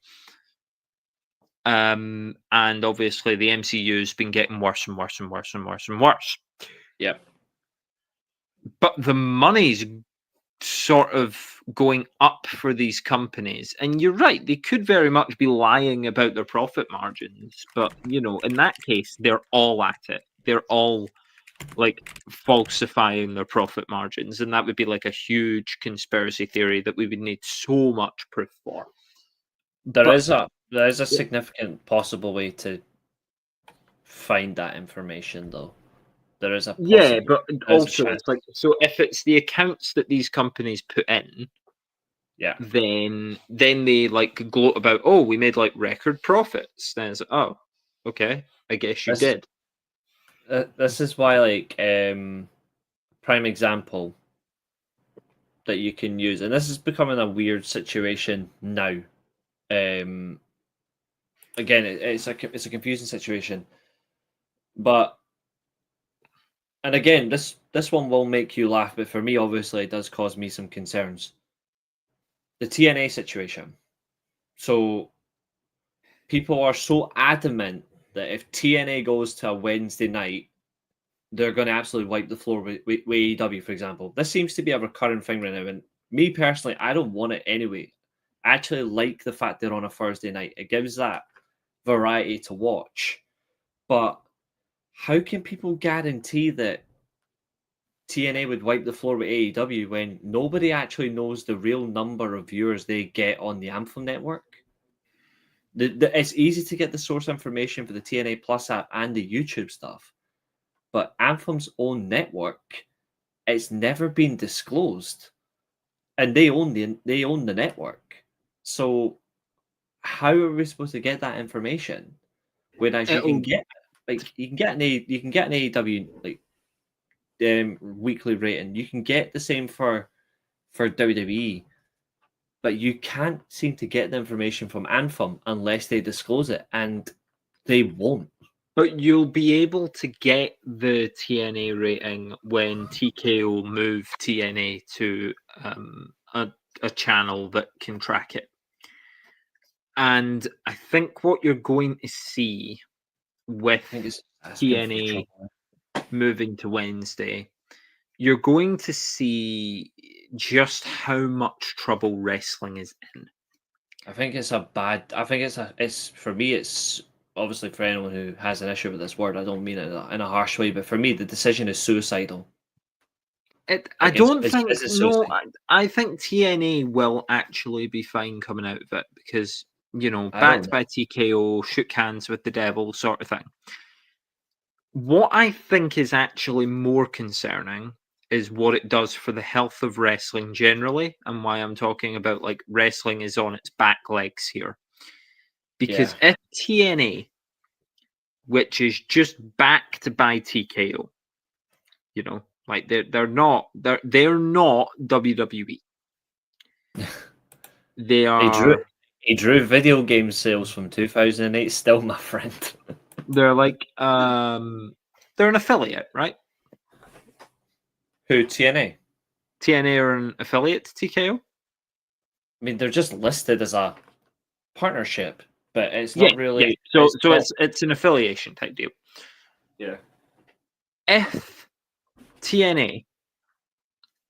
And obviously the MCU's been getting worse and worse and worse and worse and worse. Yep. But the money's sort of going up for these companies, and you're right, they could very much be lying about their profit margins, but you know, in that case they're all at it. They're all like falsifying their profit margins, and that would be like a huge conspiracy theory that we would need so much proof for. There But is a significant possible way to find that information though. There is a yeah, possible but there's a also chance. it's like, so if it's the accounts that these companies put in, Yeah. then they like gloat about, oh, we made like record profits. Then it's like, oh, okay, I guess you This did. this is why prime example that you can use, and this is becoming a weird situation now. Again, it's a confusing situation, but and again, this one will make you laugh, but for me, obviously, it does cause me some concerns. The TNA situation. So people are so adamant that if TNA goes to a Wednesday night, they're going to absolutely wipe the floor with AEW, for example. This seems to be a recurring thing right now. And me personally, I don't want it anyway. I actually like the fact they're on a Thursday night. It gives that variety to watch. But how can people guarantee that TNA would wipe the floor with AEW when nobody actually knows the real number of viewers they get on the Anthem network? It's easy to get the source information for the TNA Plus app and the YouTube stuff, but Anthem's own network, it's never been disclosed, and they own the network. So how are we supposed to get that information? Whereas you can get an AEW weekly rating, you can get the same for WWE, but you can't seem to get the information from Anthem unless they disclose it, and they won't. But you'll be able to get the TNA rating when TKO move TNA to a channel that can track it. And I think what you're going to see with I think it's asking for TNA trouble. moving to Wednesday, you're going to see just how much trouble wrestling is in. I think it's a bad. I think it's for me. It's obviously for anyone who has an issue with this word. I don't mean it in a harsh way, but for me, the decision is suicidal. I Like, don't think it's no. suicide. I think TNA will actually be fine coming out of it because I don't backed know. by TKO, shook hands with the devil, sort of thing. What I think is actually more concerning is what it does for the health of wrestling generally, and why I'm talking about like wrestling is on its back legs here. Because Yeah. if TNA, which is just backed by TKO, like they're not WWE. They He drew are he drew video game sales from 2008. Still, my friend. they're like they're an affiliate, right? Who, TNA? TNA are an affiliate to TKO. I mean, they're just listed as a partnership, but it's Yeah, not really. So It's not. it's an affiliation type deal. Yeah. If TNA,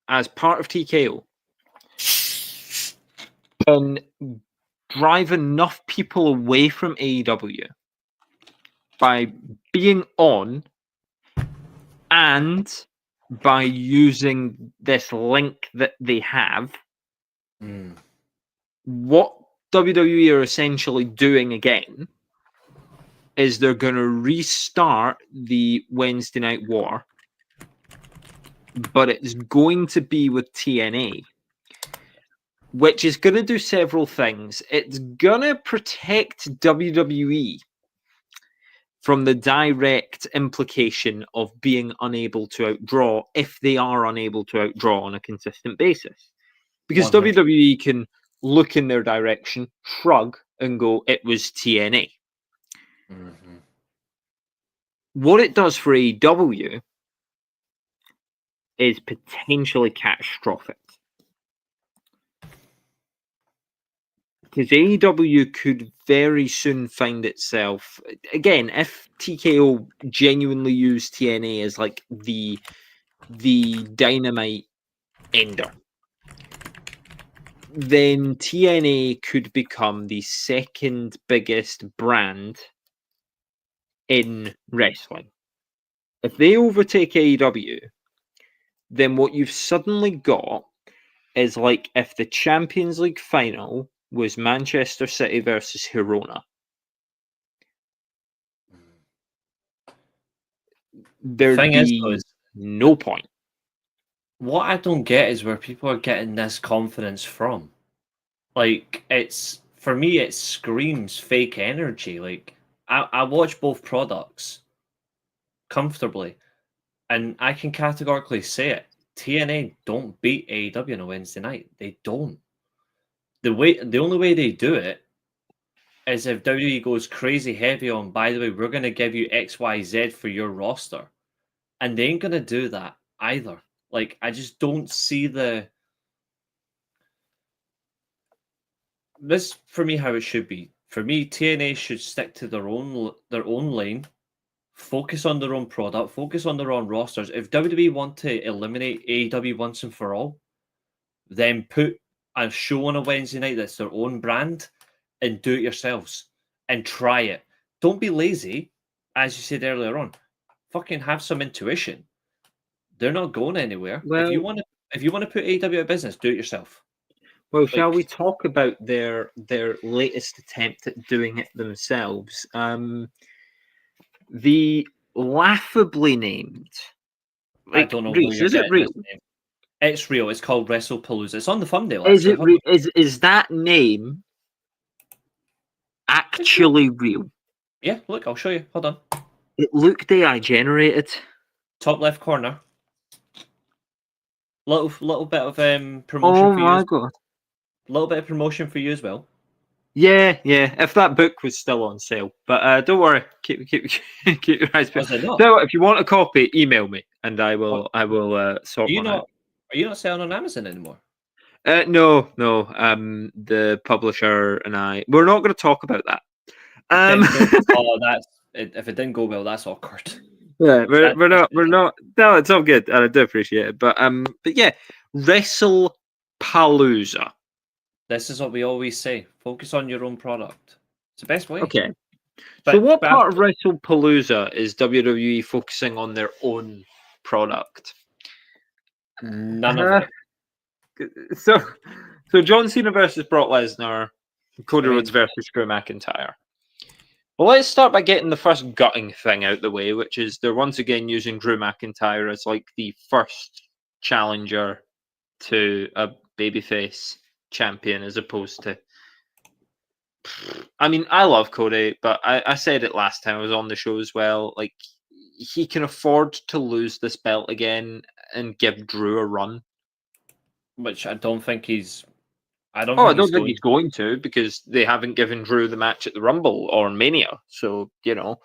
as part of TKO, can drive enough people away from AEW by being on and by using this link that they have, Mm. what WWE are essentially doing again is they're going to restart the Wednesday Night War, but it's going to be with TNA, which is going to do several things. It's going to protect WWE from the direct implication of being unable to outdraw if they are unable to outdraw on a consistent basis. Because 100. WWE can look in their direction, shrug, and go, it was TNA. Mm-hmm. What it does for AEW is potentially catastrophic. Because AEW could very soon find itself, again, if TKO genuinely used TNA as like the Dynamite ender, then TNA could become the second biggest brand in wrestling. If they overtake AEW, then what you've suddenly got is like if the Champions League final was Manchester City versus Girona. There'd Thing is, though, be is no point. what I don't get is where people are getting this confidence from. Like, it's for me, it screams fake energy. Like, I watch both products comfortably, and I can categorically say it. TNA don't beat AEW on a Wednesday night. They don't. The only way they do it is if WWE goes crazy heavy on, by the way, we're going to give you XYZ for your roster. And they ain't going to do that either. Like, I just don't see this for me how it should be. For me, TNA should stick to their own lane, focus on their own product, focus on their own rosters. If WWE want to eliminate AEW once and for all, then put a show on a Wednesday night that's their own brand and do it yourselves and try it. Don't be lazy, as you said earlier on. Fucking have some intuition. They're not going anywhere. Well, if you want to put AEW out of business, do it yourself. Well, shall Like, we talk about their latest attempt at doing it themselves? The laughably named. I don't know where Reece, you're is it getting real? this name. It's real. It's called Wrestlepalooza. It's on the thumbnail. Is Actually, it real? Is that name actually real? Yeah, look, I'll show you. Hold on. It looked AI generated. Top left corner. Little bit of promotion Oh for you. my god! Little bit of promotion for you as well. Yeah. If that book was still on sale, but don't worry, keep your eyes peeled. Was it not? So if you want a copy, email me and I will sort Are you one not? out. Are you not selling on Amazon anymore? No. The publisher and we're not going to talk about that. Oh, that's if it didn't go well, that's awkward. Yeah, That's we're not. No, it's all good, and I do appreciate it. But yeah, Wrestlepalooza. This is what we always say: focus on your own product. It's the best way. Okay. So But, what but part of Wrestlepalooza is WWE focusing on their own product? none of it. So John Cena versus Brock Lesnar, Cody I mean- Rhodes versus Drew McIntyre. Well, let's start by getting the first gutting thing out the way, which is they're once again using Drew McIntyre as like the first challenger to a babyface champion, as opposed to. I mean, I love Cody, but I said it last time I was on the show as well. Like, he can afford to lose this belt again and give Drew a run. Which I don't think he's. I don't Oh, I think don't he's think going. he's going to, because they haven't given Drew the match at the Rumble or Mania. So, you know.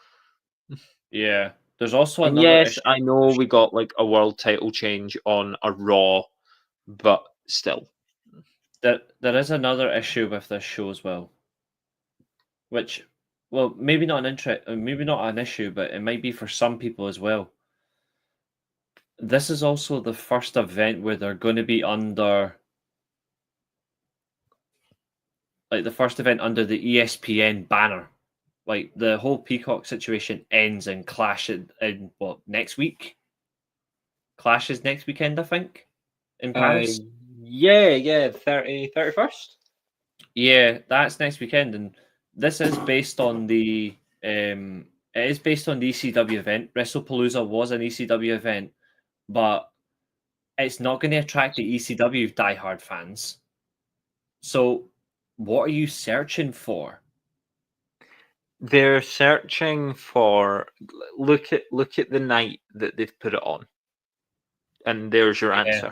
Yeah. There's also And another yes, issue. I know we got like a world title change on a Raw, but still. There is another issue with this show as well. Which, well, maybe not an issue, but it might be for some people as well. This is also the first event where they're going to be under, like, the first event under the ESPN banner. Like, the whole Peacock situation ends and Clash in what, next week? Clash is next weekend, I think, in Paris. Yeah, 31st. Yeah, that's next weekend, and this is based on the it is based on the ECW event. Wrestlepalooza was an ECW event, but it's not going to attract the ECW diehard fans. So, what are you searching for? They're searching for look at the night that they've put it on. And there's your answer.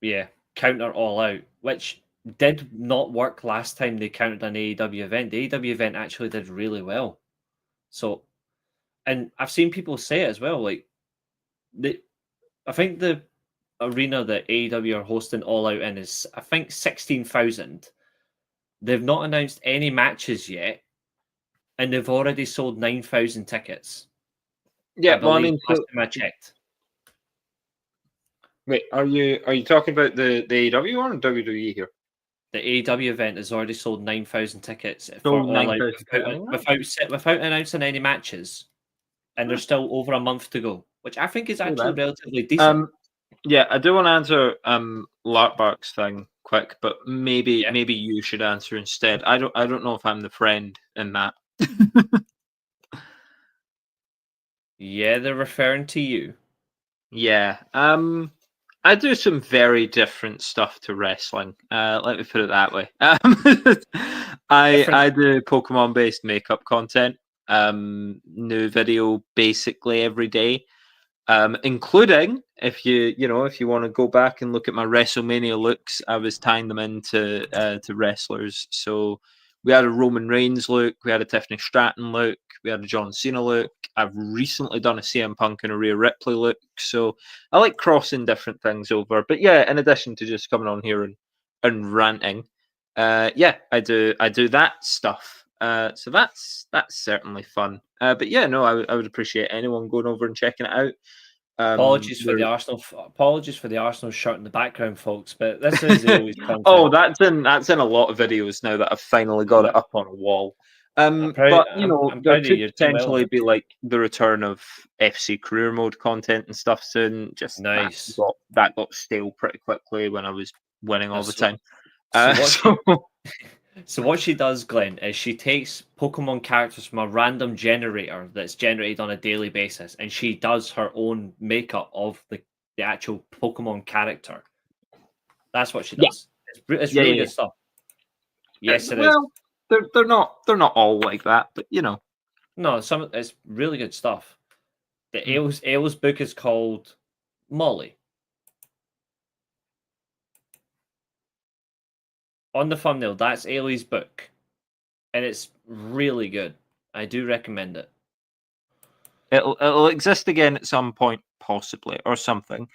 Yeah, counter All Out, which did not work last time they countered an AEW event. The AEW event actually did really well. So, and I've seen people say it as well. Like, I think the arena that AEW are hosting All Out in is, I think, 16,000. They've not announced any matches yet, and they've already sold 9,000 tickets. Yeah, I believe last so, time I checked. wait, are you talking about the AEW one or WWE here? The AEW event has already sold 9,000 tickets for Sold All Out 9,000. without announcing any matches, and there's still over a month to go, which I think is actually relatively decent. Yeah, I do want to answer Larkbark's thing quick, but maybe you should answer instead. I don't know if I'm the friend in that. Yeah, they're referring to you. Yeah. I do some very different stuff to wrestling. Let me put it that way. I do Pokemon based makeup content. New video basically every day. Including if you want to go back and look at my WrestleMania looks, I was tying them into to wrestlers. So we had a Roman Reigns look, we had a Tiffany Stratton look, we had a John Cena look. I've recently done a CM Punk and a Rhea Ripley look. So I like crossing different things over. But yeah, in addition to just coming on here and ranting, yeah, I do that stuff. So that's certainly fun. But yeah, no, I would appreciate anyone going over and checking it out. Apologies for the Arsenal shirt in the background, folks. But this is always content. Oh, that's in a lot of videos now that I've finally got it up on a wall. But you know, there could potentially be like the return of FC Career Mode content and stuff soon. Just nice. That got stale pretty quickly when I was winning all the time. So what she does, Glenn, is she takes Pokemon characters from a random generator that's generated on a daily basis, and she does her own makeup of the actual Pokemon character. That's what she does. Yeah. It's really good stuff. Yes, it is. They're not all like that, but you know. No, it's really good stuff. The Ailes book is called Molly. On the thumbnail, that's Ailey's book, and it's really good. I do recommend it. It'll exist again at some point, possibly, or something.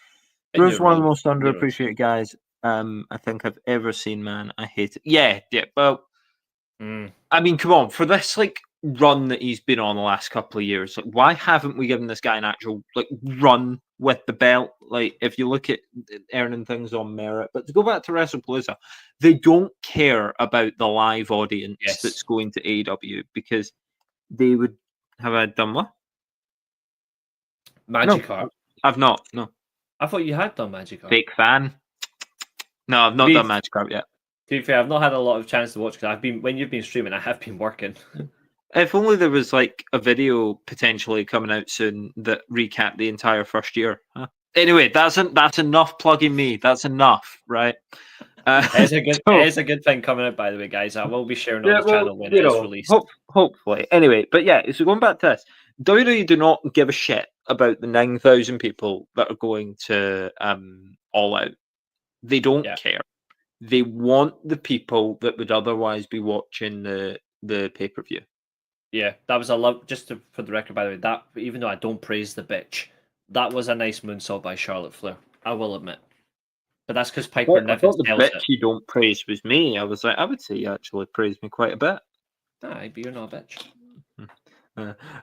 Drew's one of the most underappreciated guys I think I've ever seen, man. I hate it. Yeah. Well, I mean, come on, for this like run that he's been on the last couple of years. Like, why haven't we given this guy an actual like run with the belt? Like, if you look at earning things on merit, but to go back to Wrestlepalooza, they don't care about the live audience Yes. that's going to AEW because they would have I done what? Magikarp. I've not. No, I thought you had done Magikarp. fake fan. No, I've not Be- done Magikarp yet. To be fair, I've not had a lot of chance to watch because when you've been streaming, I have been working. If only there was like a video potentially coming out soon that recapped the entire first year. Huh? Anyway, that's enough plugging me. That's enough, right? It is a good thing coming out, by the way, guys. I will be sharing on the channel when it is released. Hopefully. Anyway, but yeah, so going back to this, WWE do not give a shit about the 9,000 people that are going to All Out. They don't care. They want the people that would otherwise be watching the pay-per-view. Yeah, that was a love. For the record, by the way, that even though I don't praise the bitch, that was a nice moonsault by Charlotte Flair. I will admit, but that's because Piper I Niven thought the sells bitch it. you don't praise was me. I was like, I would say you actually praised me quite a bit. Aye, but you're not a bitch.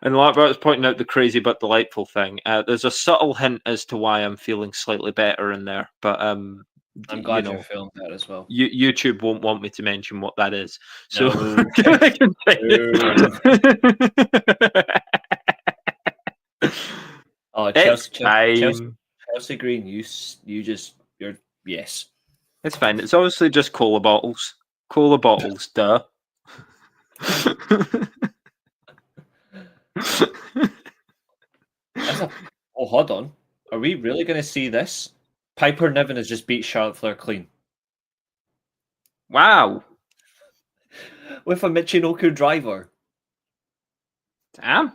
And like I was pointing out the crazy but delightful thing. There's a subtle hint as to why I'm feeling slightly better in there, but I'm glad you're feeling better as well. YouTube won't want me to mention what that is. So No. I can say Oh, Chelsea Green, you're yes. It's fine. It's obviously just cola bottles. Cola bottles, duh. Oh, hold on. Are we really going to see this? Piper Niven has just beat Charlotte Flair clean. Wow. With a Michinoku driver. Damn.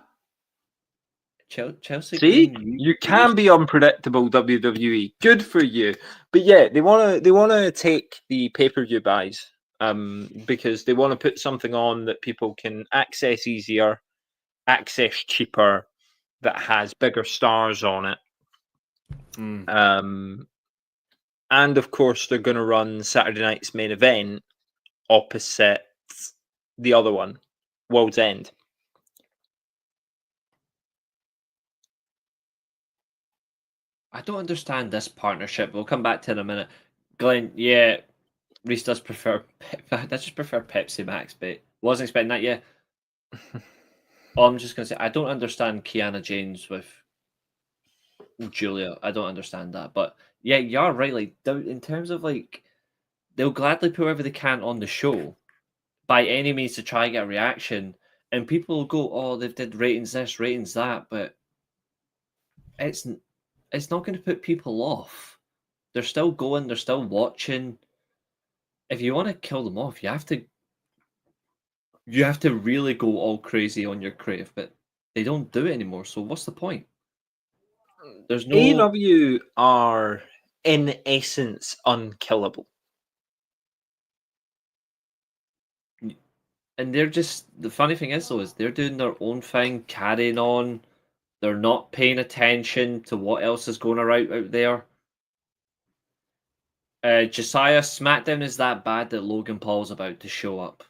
Chelsea See, Green, you can be unpredictable, WWE. Good for you. But yeah, they wanna take the pay-per-view buys because they want to put something on that people can access easier, access cheaper, that has bigger stars on it. And of course, they're going to run Saturday night's main event opposite the other one, World's End. I don't understand this partnership. We'll come back to it in a minute. Glenn, yeah, Reece does prefer. I just prefer Pepsi Max, but wasn't expecting that yet. I'm just gonna say I don't understand Kiana James with Julia. I don't understand that, but yeah, you're right. Like in terms of like, they'll gladly put whoever they can on the show by any means to try and get a reaction, and people will go, "Oh, they've did ratings this, ratings that," but it's not going to put people off. They're still going. They're still watching. If you want to kill them off, you have to really go all crazy on your creative, but they don't do it anymore. So what's the point? There's no AEW are in essence unkillable. And they're just the funny thing is though is they're doing their own thing, carrying on. They're not paying attention to what else is going around out there. Josiah, SmackDown is that bad that Logan Paul's about to show up.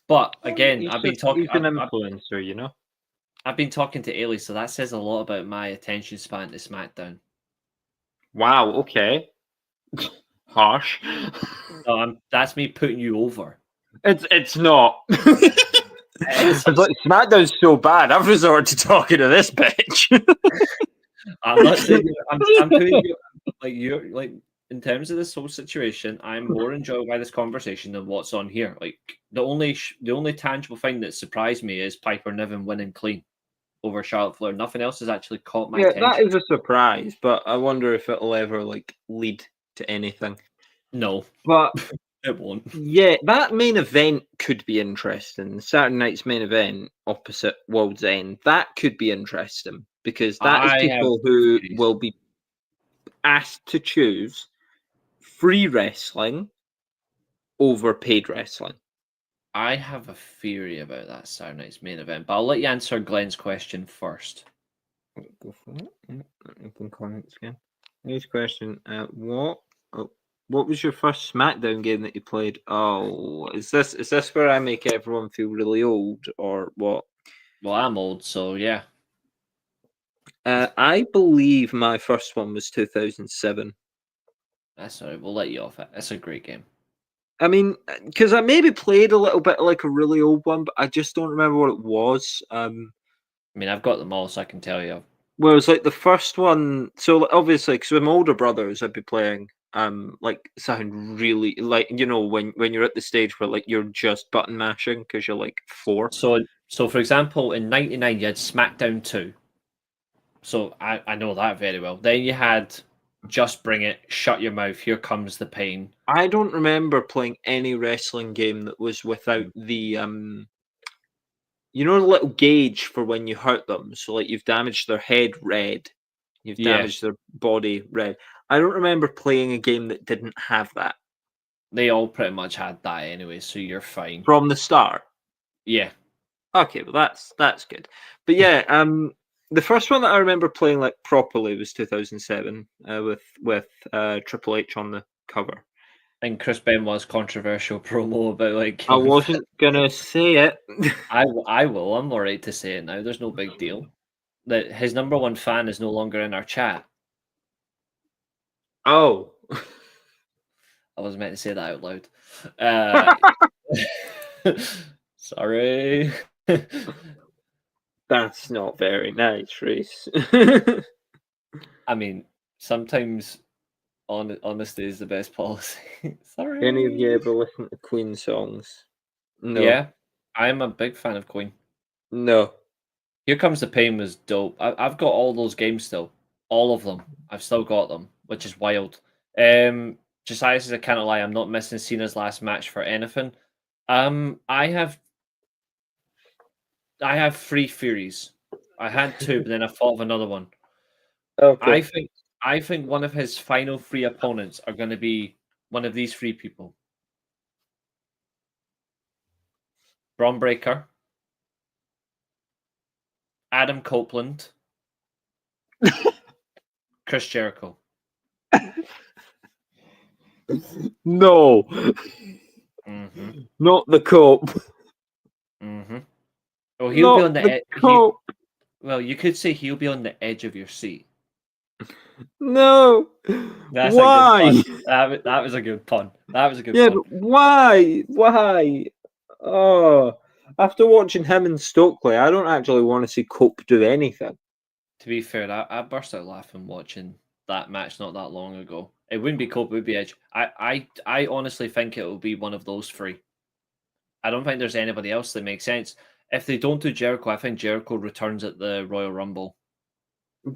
But again, I've been talking. He's an influencer, you know. I've been talking to Ailey, so that says a lot about my attention span to SmackDown. Wow. Okay. Harsh. No, that's me putting you over. It's not. It's like SmackDown's so bad. I've resorted to talking to this bitch. I'm not saying I'm putting you like you're like in terms of this whole situation. I'm more enjoyed by this conversation than what's on here. Like the only tangible thing that surprised me is Piper Niven winning clean over Charlotte Flair. Nothing else has actually caught my attention. That is a surprise, but I wonder if it'll ever like lead to anything. No, but it won't. Yeah, that main event could be interesting. Saturday night's main event opposite World's End. That could be interesting because that is people who will be asked to choose free wrestling over paid wrestling. I have a theory about that Saturday night's main event, but I'll let you answer Glenn's question first. Go for it. Open comments again. Next question. What? Oh, What was your first SmackDown game that you played? Oh, is this where I make everyone feel really old or what? Well, I'm old, so yeah. I believe my first one was 2007. That's all right. We'll let you off it. That's a great game. I mean, because I maybe played a little bit like a really old one, but I just don't remember what it was. I mean, I've got them all, so I can tell you. Well, it was like the first one. So like, obviously, because with my older brothers, I'd be playing like sound really like when you're at the stage where like you're just button mashing because you're like 4. So for example, in '99, you had SmackDown 2. So I know that very well. Then you had Just Bring It, Shut Your Mouth, Here Comes the Pain. I don't remember playing any wrestling game that was without the the little gauge for when you hurt them. So like you've damaged their head red, you've Yeah. damaged their body red. I don't remember playing a game that didn't have that They all pretty much had that anyway, so you're fine. from the start. Yeah. Okay, well that's good. But yeah, the first one that I remember playing like properly was 2007 with Triple H on the cover. And Chris Benoit's controversial promo about like I wasn't gonna say it. I will. I'm alright to say it now. There's no big deal. That his number one fan is no longer in our chat. Oh. I wasn't meant to say that out loud. Sorry. That's not very nice, Reece. I mean, sometimes honesty is the best policy. Sorry. Any of you ever listen to Queen songs? No. Yeah, I'm a big fan of Queen. No. Here Comes the Pain was dope. I've got all those games still. All of them. I've still got them, which is wild. Josiah says I can't lie, I'm not missing Cena's last match for anything. I have 3 theories. I had 2, but then I thought of another one. Okay. I think one of his final 3 opponents are going to be one of these 3 people: Braun Breaker, Adam Copeland, Chris Jericho. No. Mm-hmm. Not the Cope. Mm-hmm. Well, he'll be on the edge. Cope. Well, you could say he'll be on the edge of your seat. No. That's why? A good pun. That was a good pun. That was a good Yeah, pun. but why? Why? Oh, after watching him and Stokely, I don't actually want to see Cope do anything. To be fair, I burst out laughing watching that match not that long ago. It wouldn't be Cope, it would be Edge. I honestly think it will be one of those 3. I don't think there's anybody else that makes sense. If they don't do Jericho, I think Jericho returns at the Royal Rumble.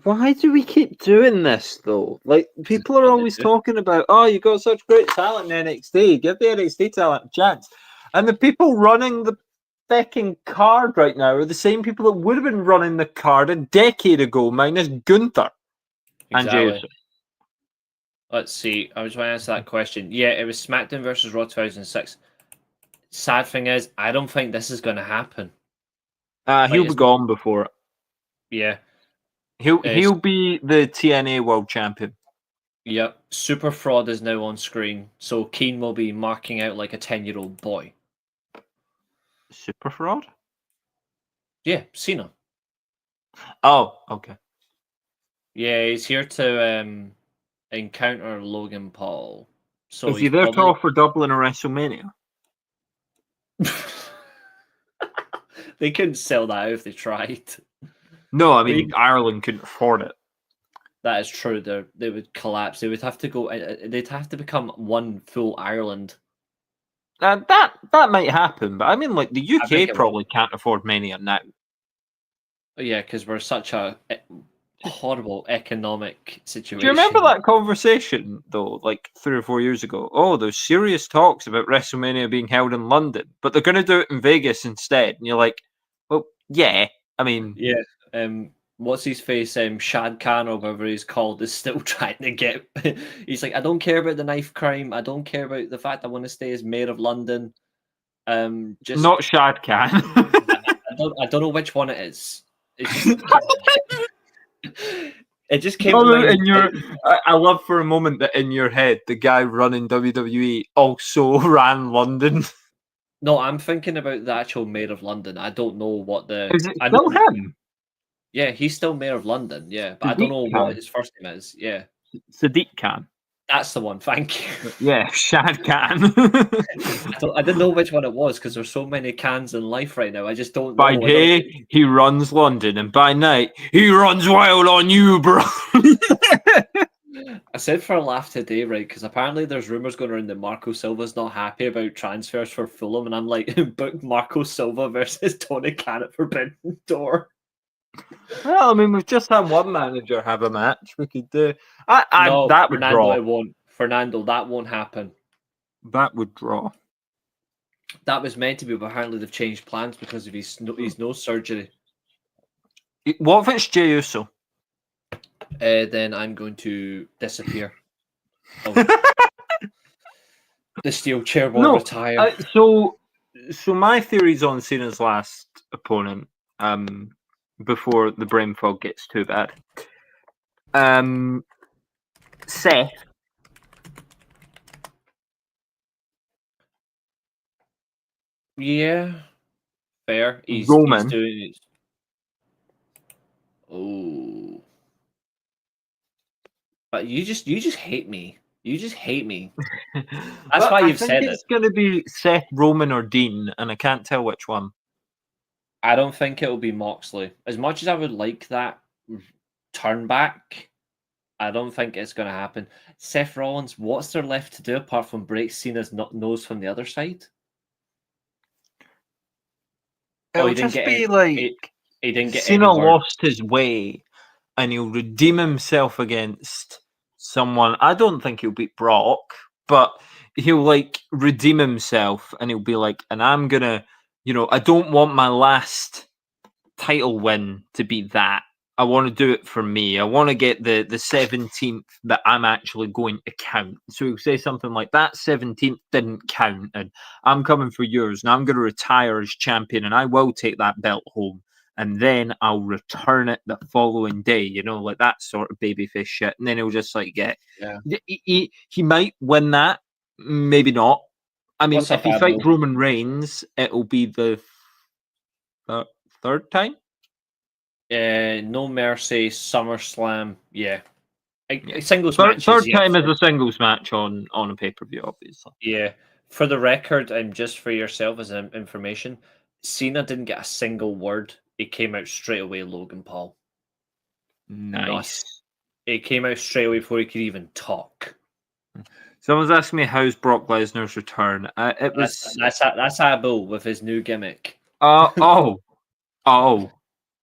Why do we keep doing this though? Like people are always talking about, oh, you got such great talent in NXT. Give the NXT talent a chance. And the people running the fucking card right now are the same people that would have been running the card a decade ago, minus Gunther and Jason. Let's see. I was trying to answer that question. Yeah, it was SmackDown versus Raw 2006. Sad thing is, I don't think this is going to happen. He'll be gone before it. Yeah. He'll be the TNA World Champion. Yep. Super Fraud is now on screen, so Keen will be marking out like a 10-year-old boy. Super Fraud? Yeah, CENA. Oh, okay. Yeah, he's here to encounter Logan Paul. So is he there to offer Dublin a WrestleMania? They couldn't sell that out if they tried. No, I mean Ireland couldn't afford it. That is true. They would collapse. They would have to go. They'd have to become one full Ireland. That might happen, but I mean, like the UK probably can't afford Mania now. Yeah, because we're such a horrible economic situation. Do you remember that conversation though, like 3 or 4 years ago? Oh, there's serious talks about WrestleMania being held in London, but they're going to do it in Vegas instead. And you're like, well, yeah. I mean, yeah. What's his face? Shad Khan or whatever he's called is still trying to get. He's like, I don't care about the knife crime. I don't care about the fact I want to stay as mayor of London. Just not Shad Khan. I don't know which one it is. It's just, It just came to mind. in your, I love for a moment that in your head, the guy running WWE also ran London. No, I'm thinking about the actual mayor of London. I don't know what the. Is it I still know. him? Yeah, he's still mayor of London. Yeah, but I don't Sadiq know Khan. what his first name is. Yeah, Sadiq Khan. that's the one. Thank you. Yeah, Shad Khan. I didn't know which one it was because there's so many cans in life right now. I just don't By know. day, he runs London, and by night, he runs wild on you, bro. I said for a laugh today, right? Because apparently there's rumors going around that Marco Silva's not happy about transfers for Fulham, and I'm like, book Marco Silva versus Tony Khan at Forbidden Door. Well, I mean, we've just had one manager have a match. We could do. No, That would Fernando, draw. it won't. Fernando, that won't happen. That would draw. That was meant to be, but apparently they've changed plans because of his nose surgery. What if it's Jey Uso? Then I'm going to disappear. The Steelchair will retire. So my theories on Cena's last opponent, before the brain fog gets too bad. Seth. Yeah, fair. He's Roman. doing. Oh, but you just hate me. You just hate me. That's why you've said it. It's going to be Seth, Roman, or Dean, and I can't tell which one. I don't think it will be Moxley. As much as I would like that turn back, I don't think it's going to happen. Seth Rollins, what's there left to do apart from break Cena's nose from the other side? It'll just be like he didn't get Cena any word. lost his way, and he'll redeem himself against someone. I don't think he'll beat Brock, but he'll like redeem himself, and he'll be like, and I'm gonna, I don't want my last title win to be that. I want to do it for me. I want to get the 17th that I'm actually going to count. So he'll say something like, that 17th didn't count, and I'm coming for yours, and I'm going to retire as champion, and I will take that belt home, and then I'll return it the following day, like that sort of babyface shit. And then he'll just like get... Yeah. He might win that, maybe not. I mean, What's up, if he fights Roman Reigns, it'll be the third time? No Mercy, SummerSlam, yeah. Singles matches. Third time is a singles match on a pay-per-view, obviously. Yeah. For the record, and just for yourself as information, Cena didn't get a single word. He came out straight away, Logan Paul. Nice. He came out straight away before he could even talk. Someone's asking me how's Brock Lesnar's return. It was that's Abu with his new gimmick. Oh.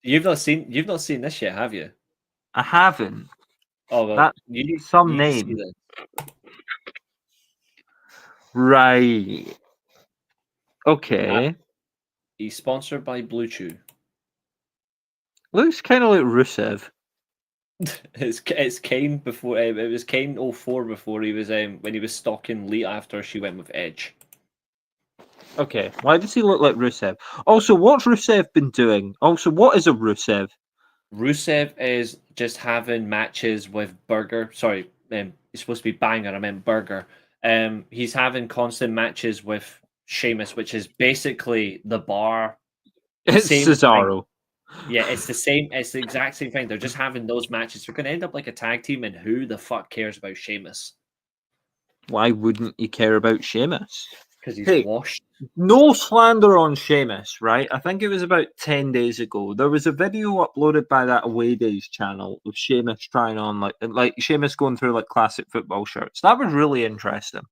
You've not seen this yet, have you? I haven't. Oh well, That's you need some to see name. this. Right. Okay. He's sponsored by Blue Chew. Looks kind of like Rusev. It's Kane before it was Kane 04 before he was when he was stalking Lita after she went with Edge. Okay, why does he look like Rusev? Also, what's Rusev been doing? Also, what is a Rusev? Rusev is just having matches with Burger. Sorry, it's supposed to be Banger. I meant Burger. He's having constant matches with Sheamus, which is basically the Bar. It's Cesaro. Thing. Yeah, it's the same. It's the exact same thing. They're just having those matches. They're going to end up like a tag team, and who the fuck cares about Sheamus? Why wouldn't you care about Sheamus? Because he's washed. No slander on Sheamus, right? I think it was about 10 days ago. There was a video uploaded by that Away Days channel of Sheamus trying on like Sheamus going through like classic football shirts. That was really interesting.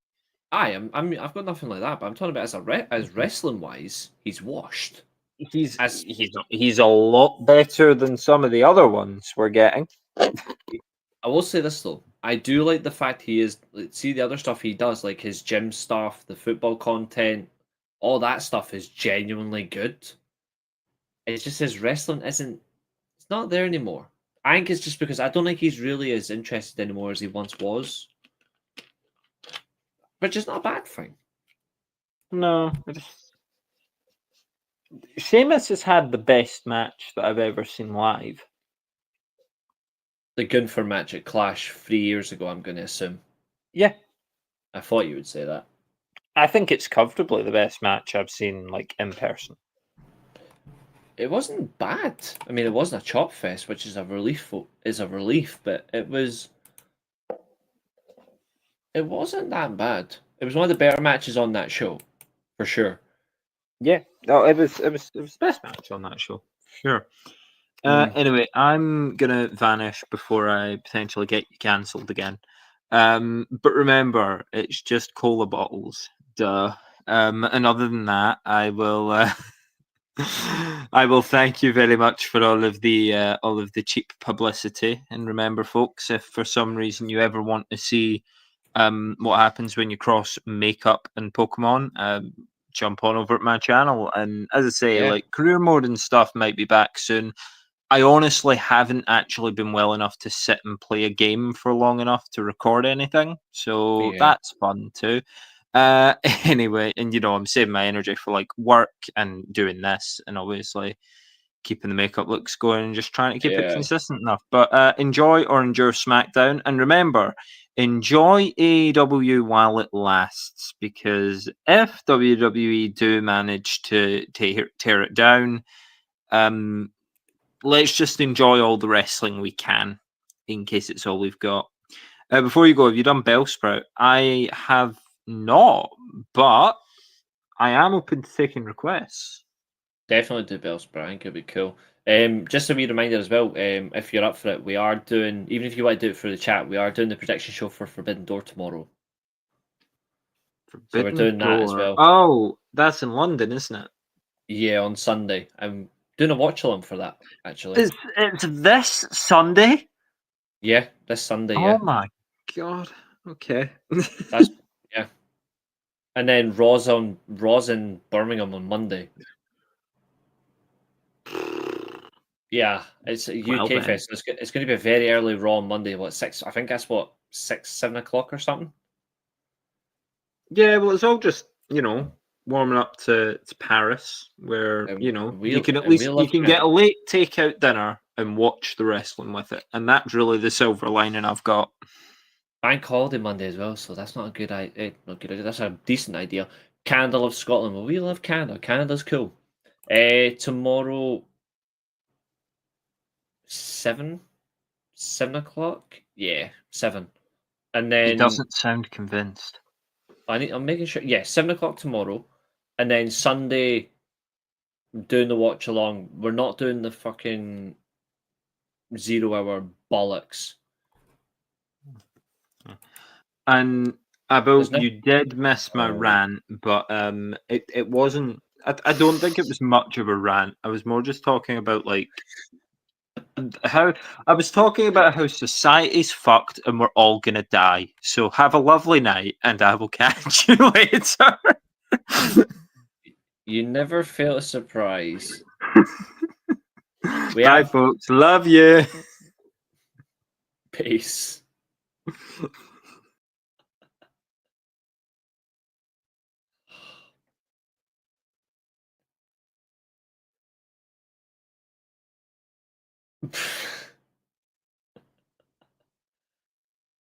I've got nothing like that, but I'm talking about as wrestling wise, he's washed. He's a lot better than some of the other ones we're getting. I will say this though, I do like the fact he is. See the other stuff he does, like his gym stuff, the football content, all that stuff is genuinely good. It's just his wrestling isn't. It's not there anymore. I think it's just because I don't think he's really as interested anymore as he once was. But just not a bad thing. No. Sheamus has had the best match that I've ever seen live. The Gunther match at Clash 3 years ago, I'm going to assume. Yeah, I thought you would say that. I think it's comfortably the best match I've seen like in person. It wasn't bad. I mean, it wasn't a chop fest, which is a relief. But it wasn't that bad. It was one of the better matches on that show, for sure. Yeah, no, it was the best match on that show. Sure. Anyway, I'm gonna vanish before I potentially get you cancelled again. But remember, it's just cola bottles. Duh. And other than that, I will. I will thank you very much for all of the cheap publicity. And remember, folks, if for some reason you ever want to see what happens when you cross makeup and Pokemon, jump on over at my channel. And as I say, Yeah. like career mode and stuff might be back soon. I honestly haven't actually been well enough to sit and play a game for long enough to record anything, so Yeah. that's fun too. Anyway, and I'm saving my energy for like work and doing this, and obviously keeping the makeup looks going and just trying to keep it Yeah. consistent enough. But enjoy or endure SmackDown, and remember, enjoy AEW while it lasts, because if WWE do manage to tear it down, let's just enjoy all the wrestling we can, in case it's all we've got. Before you go, have you done Bellsprout? I have not, but I am open to taking requests. Definitely do Bellsprout. I think it'd be cool. Just a wee reminder as well, if you're up for it, we are doing, even if you want to do it through the chat, we are doing the prediction show for Forbidden Door tomorrow. So we're doing that as well. Oh, that's in London, isn't it? Yeah, on Sunday. I'm doing a watch along for that, actually. It's this Sunday? Yeah, this Sunday, Oh yeah. my god. Okay. That's yeah. And then Raw's in Birmingham on Monday. Yeah, it's a Well UK then. fest. It's going to be a very early Raw on Monday. What, 6? I think that's what, 6, 7 o'clock or something. Yeah, well, it's all just warming up to Paris, where And you can at and least we'll you love can get a late takeout dinner and watch the wrestling with it, and that's really the silver lining I've got. Bank holiday Monday as well, so that's not a good idea. Not good idea. That's a decent idea. Canada loves Scotland. Well, we love Canada. Canada's cool. Tomorrow, 7 o'clock. Yeah, 7. And He then doesn't sound convinced. I'm making sure. Yeah, 7 o'clock tomorrow, and then Sunday, doing the watch along. We're not doing the fucking 0 hour bollocks. And There's about no. you did miss my Oh. rant, but it wasn't. I don't think it was much of a rant. I was more just talking about like how I was talking about how society's fucked and we're all gonna die. So have a lovely night, and I will catch you later. You never fail to surprise. Bye, folks. Love you. Peace.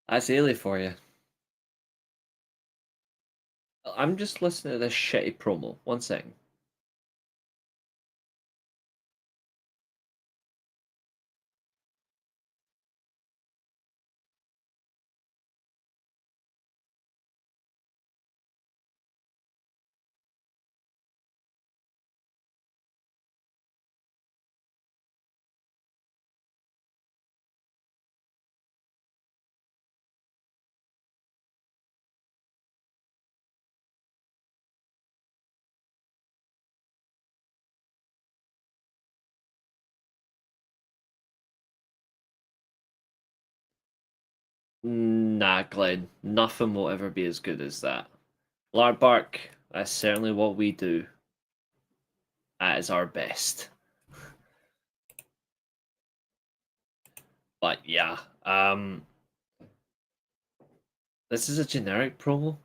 That's Ailey for you. I'm just listening to this shitty promo. One second. Nah, Glenn. Nothing will ever be as good as that. Lard Bark, that's certainly what we do. That is our best. But yeah, this is a generic promo.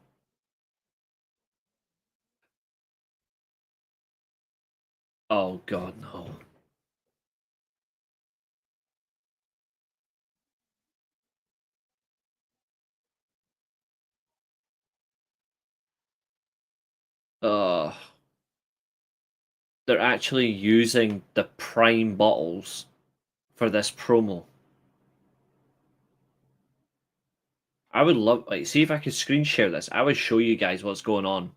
Oh god, no. they're actually using the Prime bottles for this promo. I would love, like, see if I could screen share this. I would show you guys what's going on,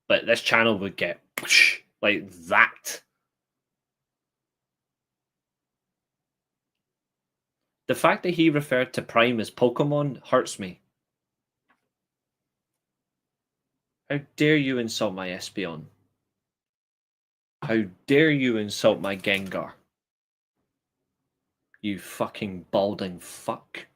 but this channel would get like that. The fact that he referred to Prime as Pokemon hurts me. How dare you insult my Espeon? How dare you insult my Gengar? You fucking balding fuck.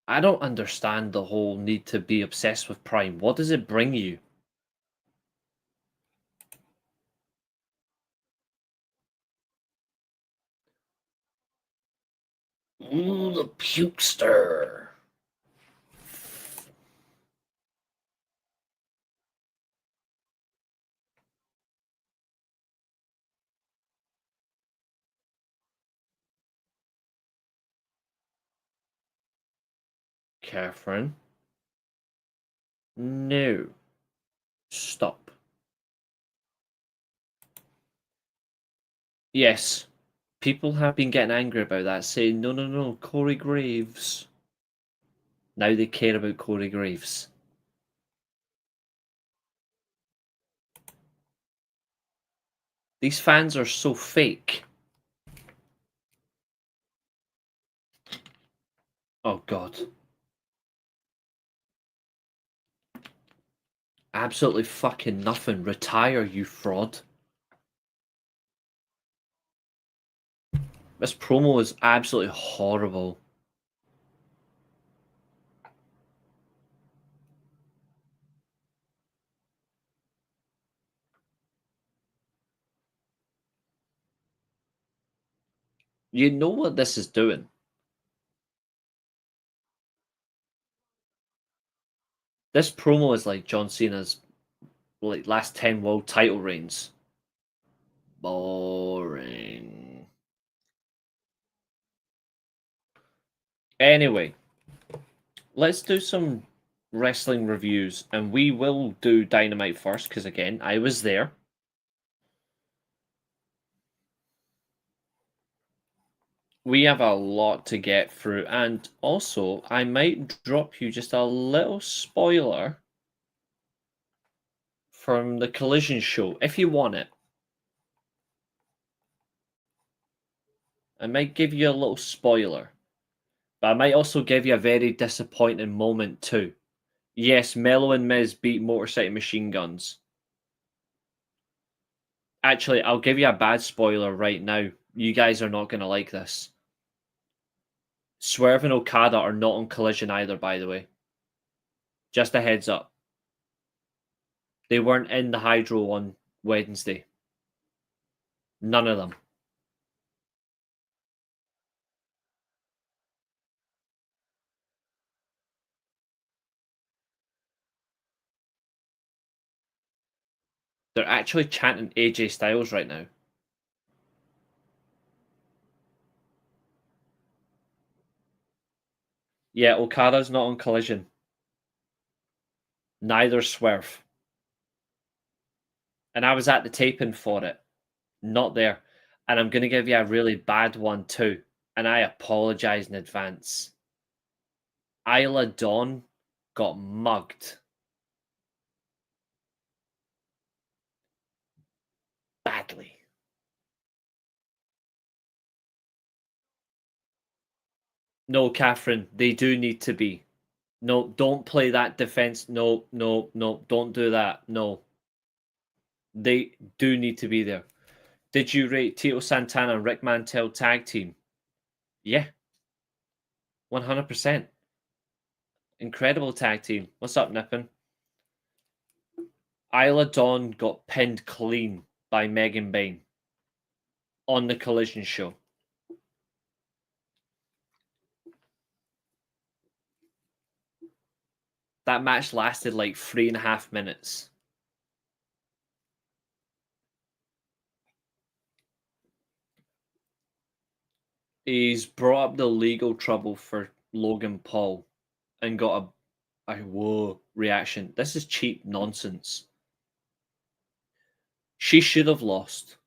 I don't understand the whole need to be obsessed with Prime. What does it bring you? Ooh, the pukester. Catherine. No. Stop. Yes. People have been getting angry about that, saying, no, no, no, Corey Graves. Now they care about Corey Graves. These fans are so fake. Oh, God. Absolutely fucking nothing. Retire, you fraud. This promo is absolutely horrible. You know what this is doing. This promo is like John Cena's like last 10 world title reigns. Boring. Anyway, let's do some wrestling reviews, and we will do Dynamite first because again, I was there. We have a lot to get through, and also I might drop you just a little spoiler from the Collision show if you want it. I might give you a little spoiler, but I might also give you a very disappointing moment too. Yes, Mello and Miz beat Motorcycle Machine Guns. Actually, I'll give you a bad spoiler right now. You guys are not going to like this. Swerve and Okada are not on Collision either, by the way. Just a heads up. They weren't in the Hydro on Wednesday. None of them. They're actually chanting AJ Styles right now. Yeah, Okada's not on Collision. Neither Swerve. And I was at the taping for it. Not there. And I'm going to give you a really bad one too. And I apologize in advance. Isla Dawn got mugged. Badly. No, Catherine, they do need to be. No, don't play that defense. No, no, no, don't do that. No. They do need to be there. Did you rate Tito Santana and Rick Mantel tag team? Yeah. 100%. Incredible tag team. What's up, Nippon? Isla Dawn got pinned clean by Megan Bayne on the Collision show. That match lasted like 3.5 minutes. He's brought up the legal trouble for Logan Paul and got a whoa reaction. This is cheap nonsense. She should have lost.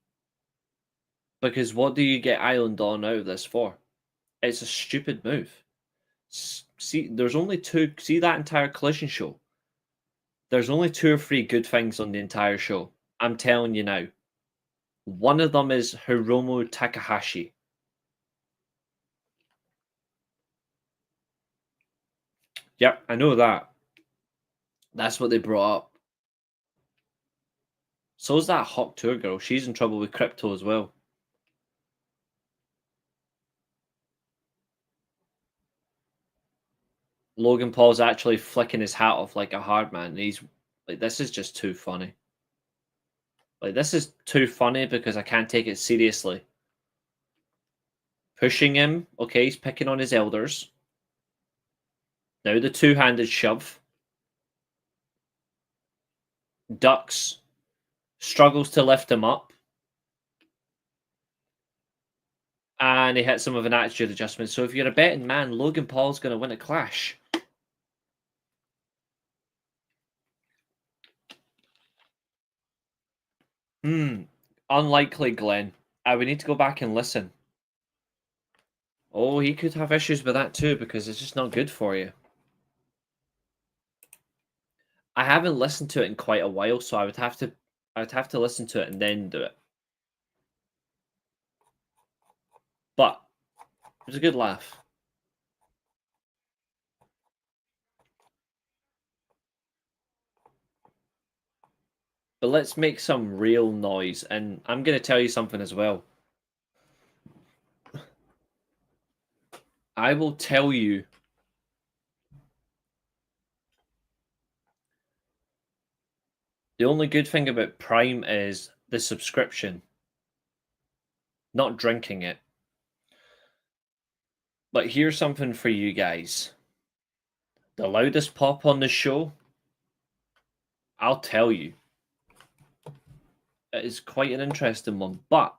Because what do you get Island on out of this for? It's a stupid move. See, there's only two. See that entire collision show? There's only 2 or 3 good things on the entire show. I'm telling you now. One of them is Hiromu Takahashi. Yep, I know that. That's what they brought up. So is that Hawk Tour girl. She's in trouble with crypto as well. Logan Paul's actually flicking his hat off like a hard man. He's like, this is just too funny. Like, this is too funny because I can't take it seriously. Pushing him. Okay, he's picking on his elders. Now the two-handed shove. Ducks. Struggles to lift him up. And he hits him with an attitude adjustment. So if you're a betting man, Logan Paul's going to win a Clash. Unlikely, Glenn. I would need to go back and listen. Oh, he could have issues with that too because it's just not good for you. I haven't listened to it in quite a while, so I'd have to listen to it and then do it. But it was a good laugh. But let's make some real noise, and I'm going to tell you something as well. I will tell you the only good thing about Prime is the subscription, not drinking it. But here's something for you guys. The loudest pop on the show, I'll tell you, it is quite an interesting one. But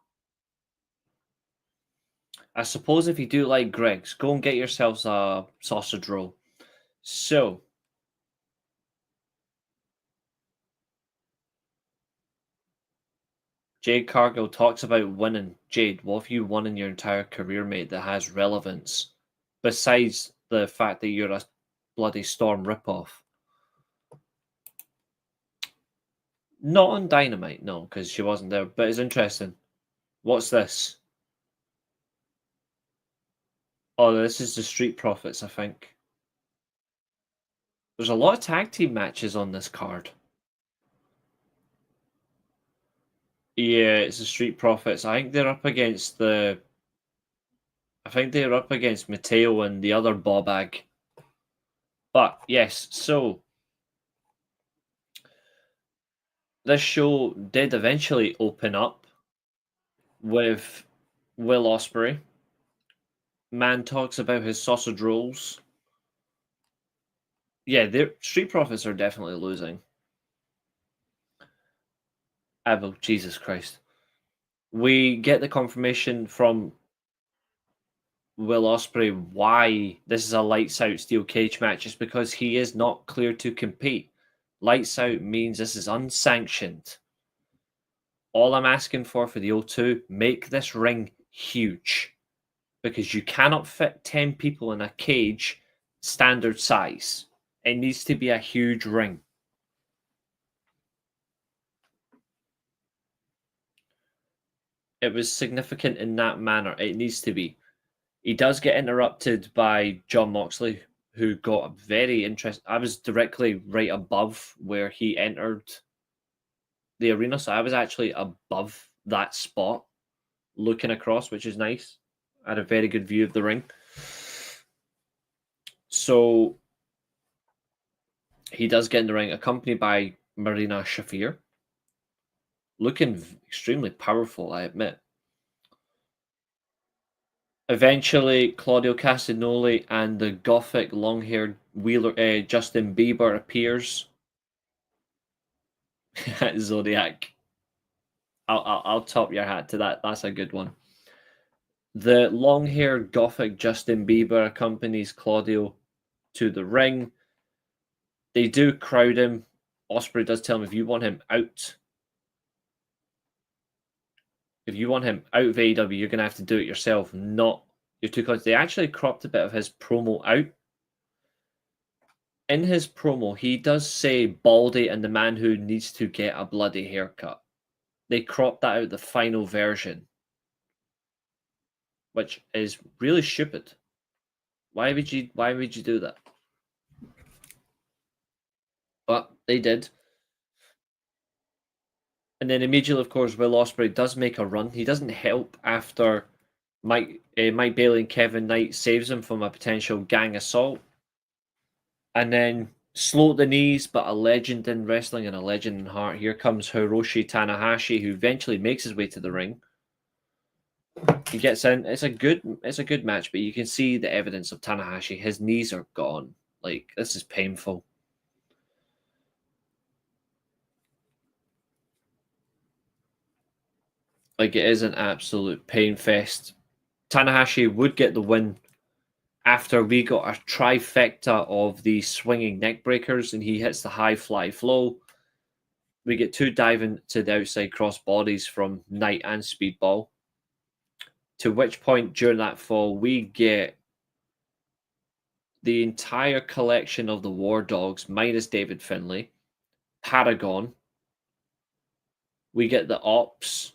I suppose if you do like Greg's, go and get yourselves a sausage roll. So, Jade Cargill talks about winning. Jade, what have you won in your entire career, mate, that has relevance? Besides the fact that you're a bloody Storm ripoff. Not on Dynamite, no, because she wasn't there. But it's interesting. What's this? Oh, this is the Street Profits, I think. There's a lot of tag team matches on this card. Yeah, it's the Street Profits. I think they're up against the... I think they're up against Mateo and the other Bobag. But, yes, so... This show did eventually open up with Will Ospreay. Man talks about his sausage rolls. Yeah, the Street Profits are definitely losing. Well, Jesus Christ. We get the confirmation from Will Ospreay why this is a lights out steel cage match. It's because he is not clear to compete. Lights out means this is unsanctioned. All I'm asking for the O2, make this ring huge. Because you cannot fit 10 people in a cage standard size. It needs to be a huge ring. It was significant in that manner. It needs to be. He does get interrupted by John Moxley, who got a very interesting... I was directly right above where he entered the arena, so I was actually above that spot, looking across, which is nice. I had a very good view of the ring. So he does get in the ring, accompanied by Marina Shafir. Looking extremely powerful, I admit. Eventually, Claudio Castagnoli and the gothic long-haired Wheeler, Justin Bieber appears. Zodiac. I'll top your hat to that. That's a good one. The long-haired gothic Justin Bieber accompanies Claudio to the ring. They do crowd him. Ospreay does tell him, if you want him out of AEW, you're going to have to do it yourself, not your two cousins. They actually cropped a bit of his promo out. In his promo, he does say Baldy and the man who needs to get a bloody haircut. They cropped that out, the final version, which is really stupid. Why would you do that? But they did. And then immediately, of course, Will Ospreay does make a run. He doesn't help after Mike Bailey and Kevin Knight saves him from a potential gang assault. And then slow at the knees, but a legend in wrestling and a legend in heart. Here comes Hiroshi Tanahashi, who eventually makes his way to the ring. He gets in. It's a good match, but you can see the evidence of Tanahashi. His knees are gone. Like, this is painful. Like, it is an absolute pain fest. Tanahashi would get the win after we got a trifecta of the swinging neck breakers and he hits the high fly flow. We get two diving to the outside cross bodies from Knight and Speedball. To which point during that fall, we get the entire collection of the War Dogs minus David Finlay, Paragon. We get the Ops,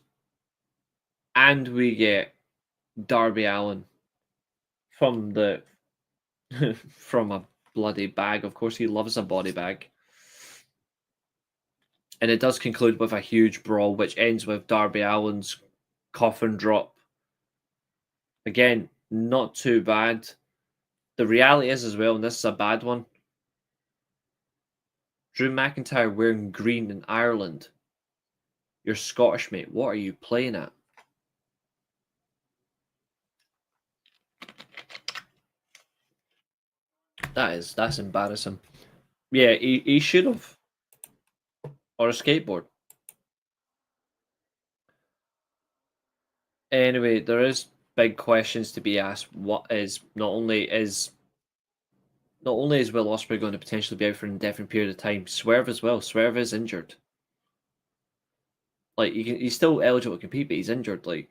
and we get Darby Allin from the from a bloody bag. Of course, he loves a body bag. And it does conclude with a huge brawl, which ends with Darby Allin's coffin drop. Again, not too bad. The reality is as well, and this is a bad one, Drew McIntyre wearing green in Ireland. You're Scottish, mate. What are you playing at? That's embarrassing. Yeah, he should have. Or a skateboard. Anyway, there is big questions to be asked. What is not only is Will Ospreay going to potentially be out for an indefinite period of time, Swerve as well. Swerve is injured. Like, he's still eligible to compete, but he's injured. Like,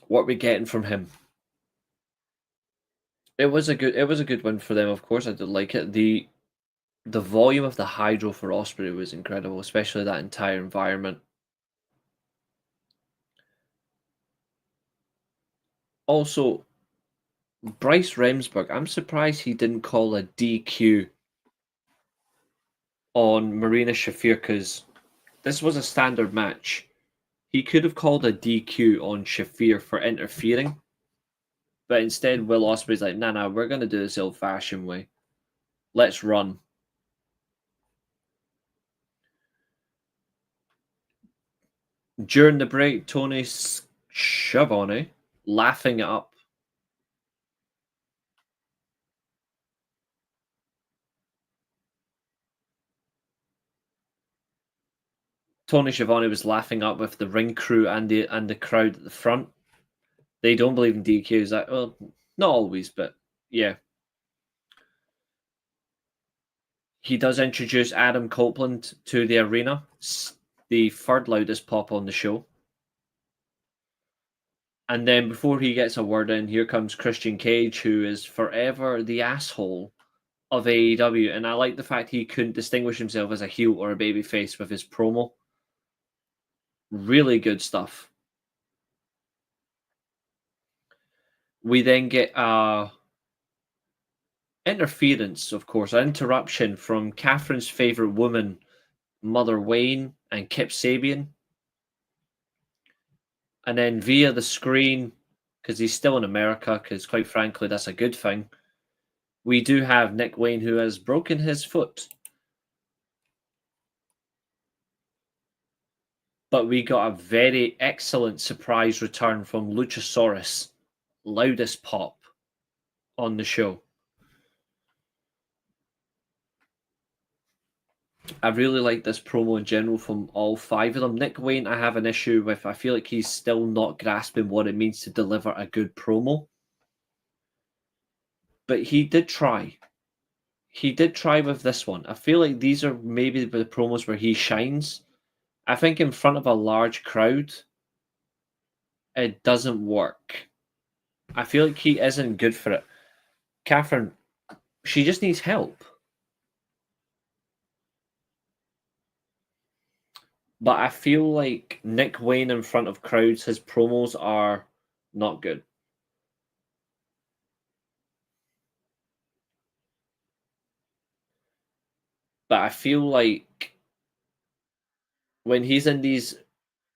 what are we getting from him? It was a good win for them, of course. I did like it. The volume of the hydro for Ospreay was incredible, especially that entire environment. Also, Bryce Remsburg, I'm surprised he didn't call a DQ on Marina Shafir, because this was a standard match. He could have called a DQ on Shafir for interfering, but instead Will Ospreay's like, nah, we're going to do this the old-fashioned way. Let's run. During the break, Tony Schiavone laughing it up. Tony Schiavone was laughing up with the ring crew and the crowd at the front. They don't believe in DQs. Well, not always, but yeah. He does introduce Adam Copeland to the arena, the third loudest pop on the show. And then before he gets a word in, here comes Christian Cage, who is forever the asshole of AEW. And I like the fact he couldn't distinguish himself as a heel or a babyface with his promo. Really good stuff. We then get interference, of course, an interruption from Catherine's favourite woman, Mother Wayne, and Kip Sabian. And then via the screen, because he's still in America, because quite frankly, that's a good thing, we do have Nick Wayne, who has broken his foot. But we got a very excellent surprise return from Luchasaurus, loudest pop on the show. I really like this promo in general from all 5 of them. Nick Wayne, I have an issue with. I feel like he's still not grasping what it means to deliver a good promo. But he did try. He did try with this one. I feel like these are maybe the promos where he shines. I think in front of a large crowd, it doesn't work. I feel like he isn't good for it. Catherine, she just needs help. But I feel like Nick Wayne in front of crowds, his promos are not good. But I feel like when he's in these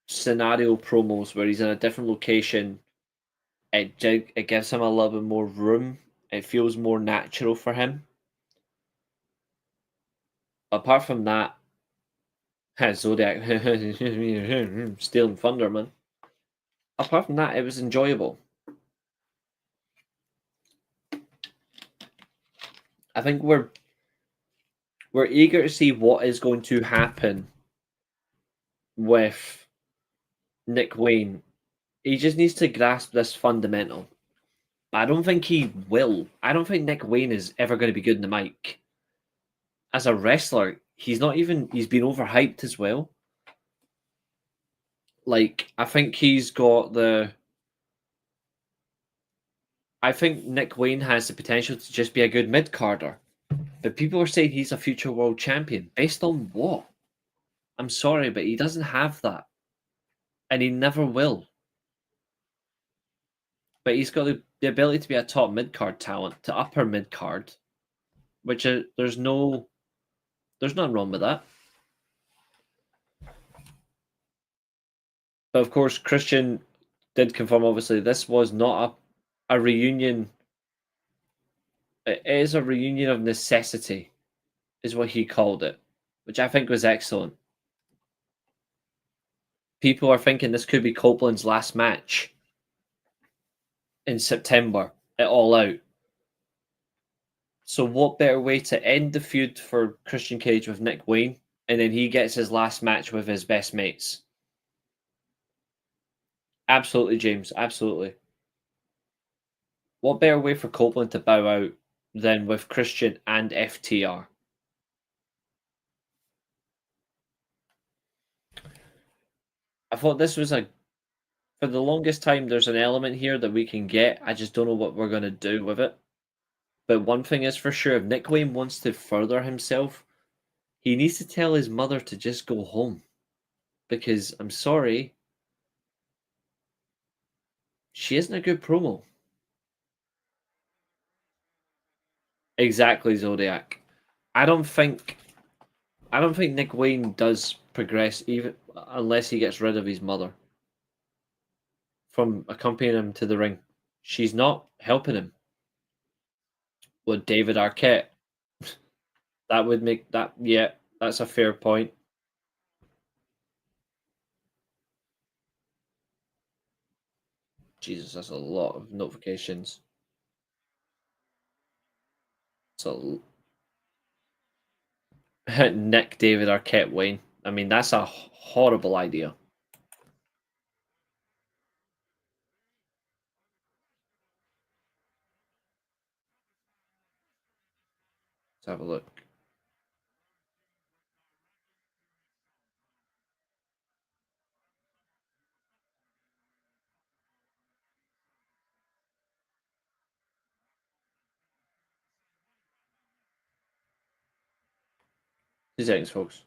scenario promos where he's in a different location, it gives him a little bit more room. It feels more natural for him. Apart from that, Zodiac stealing thunder, man. Apart from that, it was enjoyable. I think we're eager to see what is going to happen with Nick Wayne. He just needs to grasp this fundamental. I don't think he will. I don't think Nick Wayne is ever going to be good in the mic. As a wrestler, he's not even. He's been overhyped as well. Like, I think he's got the. I think Nick Wayne has the potential to just be a good mid carder. But people are saying he's a future world champion. Based on what? I'm sorry, but he doesn't have that. And he never will. But he's got the ability to be a top mid card talent, to upper mid card, which there's nothing wrong with that. But of course, Christian did confirm, obviously, this was not a reunion. It is a reunion of necessity, is what he called it, which I think was excellent. People are thinking this could be Copeland's last match in September at All Out. So what better way to end the feud for Christian Cage with Nick Wayne, and then he gets his last match with his best mates? Absolutely, James. Absolutely. What better way for Copeland to bow out than with Christian and FTR? I thought this was for the longest time, there's an element here that we can get. I just don't know what we're going to do with it. But one thing is for sure, if Nick Wayne wants to further himself, he needs to tell his mother to just go home. Because, I'm sorry, she isn't a good promo. Exactly, Zodiac. I don't think Nick Wayne does progress even unless he gets rid of his mother from accompanying him to the ring. She's not helping him. With David Arquette, that would make that. Yeah, that's a fair point. Jesus, that's a lot of notifications. So Nick David Arquette Wayne. I mean, that's a horrible idea. Let's have a look. Two seconds, folks.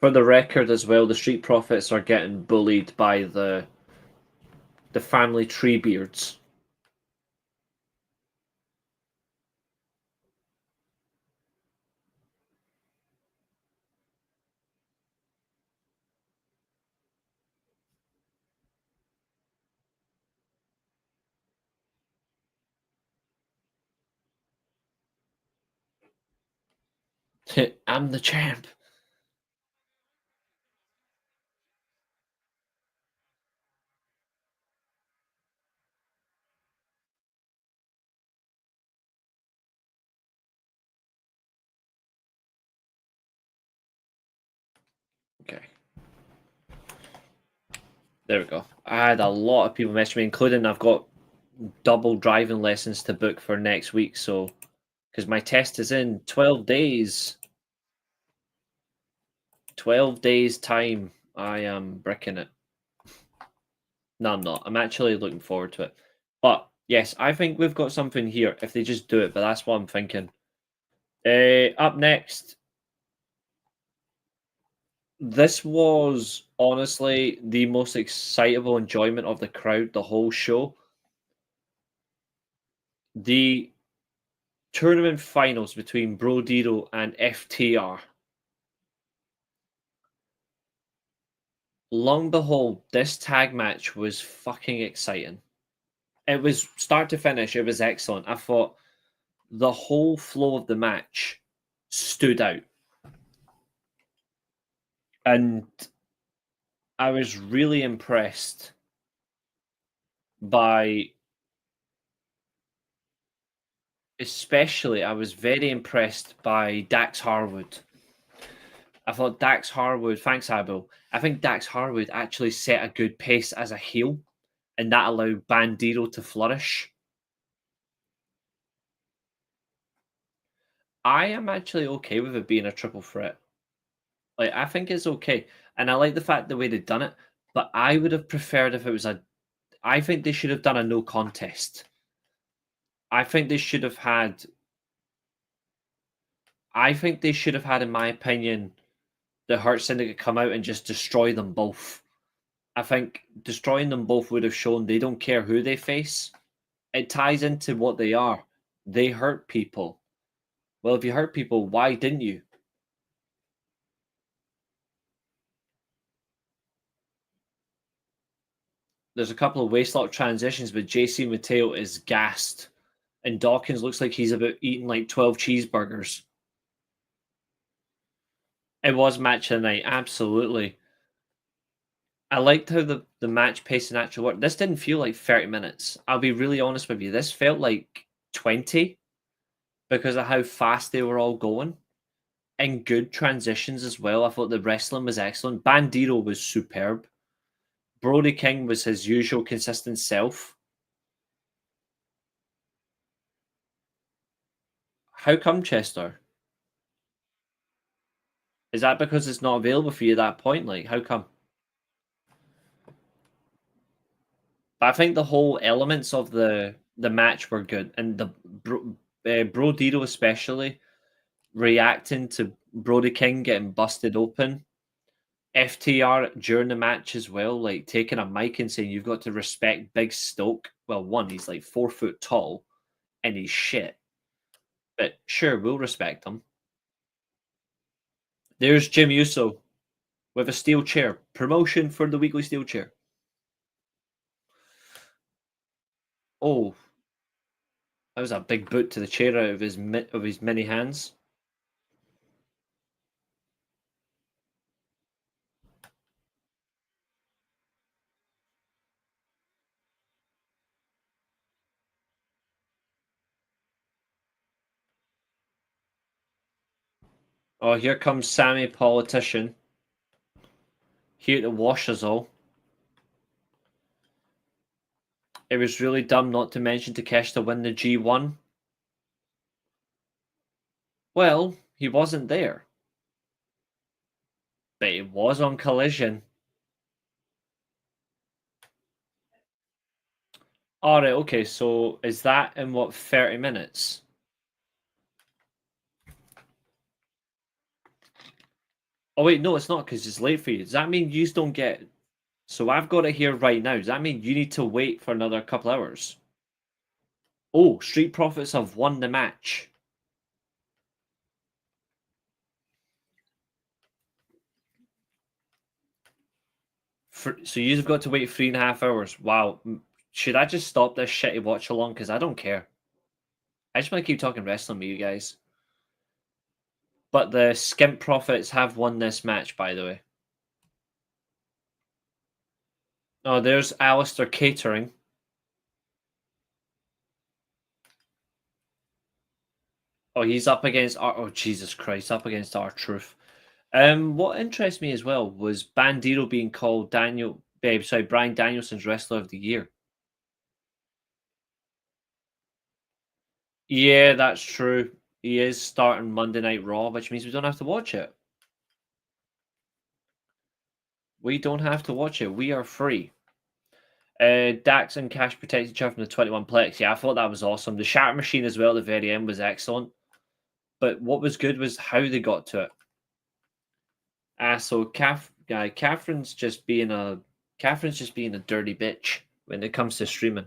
For the record, as well, the Street Profits are getting bullied by the family Treebeards. I'm the champ. Okay. There we go. I had a lot of people message me, including I've got double driving lessons to book for next week. So, because my test is in 12 days. 12 days' time. I am bricking it. No, I'm not. I'm actually looking forward to it. But yes, I think we've got something here if they just do it. But that's what I'm thinking. Up next, this was honestly the most excitable enjoyment of the crowd the whole show. The tournament finals between Brodito and FTR. Long behold, this tag match was fucking exciting. It was start to finish, it was excellent. I thought the whole flow of the match stood out. And I was really impressed by, especially, I was very impressed by Dax Harwood. I thought Dax Harwood, thanks, Abel. I think Dax Harwood actually set a good pace as a heel, and that allowed Bandito to flourish. I am actually okay with it being a triple threat. Like, I think it's okay. And I like the fact the way they've done it, but I would have preferred if it was a. I think they should have done a no contest. I think they should have had. I think they should have had, in my opinion, the Hurt Syndicate come out and just destroy them both. I think destroying them both would have shown they don't care who they face. It ties into what they are. They hurt people. Well, if you hurt people, why didn't you? There's a couple of waistlock transitions, but JC Mateo is gassed. And Dawkins looks like he's about eating like 12 cheeseburgers. It was match of the night, absolutely. I liked how the match pace and actual work. This didn't feel like 30 minutes. I'll be really honest with you. This felt like 20 because of how fast they were all going. And good transitions as well. I thought the wrestling was excellent. Bandito was superb. Brody King was his usual consistent self. How come, Chester? Is that because it's not available for you at that point? Like, how come? But I think the whole elements of the match were good, and the Brodito especially reacting to Brody King getting busted open. FTR during the match as well, like taking a mic and saying you've got to respect Big Stoke. Well, one, he's like 4 foot tall, and he's shit. But sure, we'll respect him. There's Jim Uso with a steel chair. Promotion for the weekly steel chair. Oh, that was a big boot to the chair out of his many hands. Oh, here comes Sammy Politician. Here to wash us all. It was really dumb not to mention Takeshita win the G1. Well, he wasn't there. But he was on Collision. Alright, okay, so is that in what, 30 minutes? Oh wait, no, it's not because it's late for you. Does that mean you don't get... So I've got it here right now. Does that mean you need to wait for another couple hours? Oh, Street Profits have won the match. So you've got to wait 3.5 hours. Wow. Should I just stop this shitty watch along? Because I don't care. I just want to keep talking wrestling with you guys. But the Skimp Profits have won this match, by the way. Oh, there's Alistair Catering. Oh, he's up against oh Jesus Christ, up against R-Truth. What interests me as well was Bandito being called Bryan Danielson's Wrestler of the Year. Yeah, that's true. He is starting Monday Night Raw, which means we don't have to watch it. We don't have to watch it. We are free. Dax and Cash protect each other from the 21 Plex. Yeah, I thought that was awesome. The Shatter Machine as well at the very end was excellent. But what was good was how they got to it. So Catherine's just being a dirty bitch when it comes to streaming.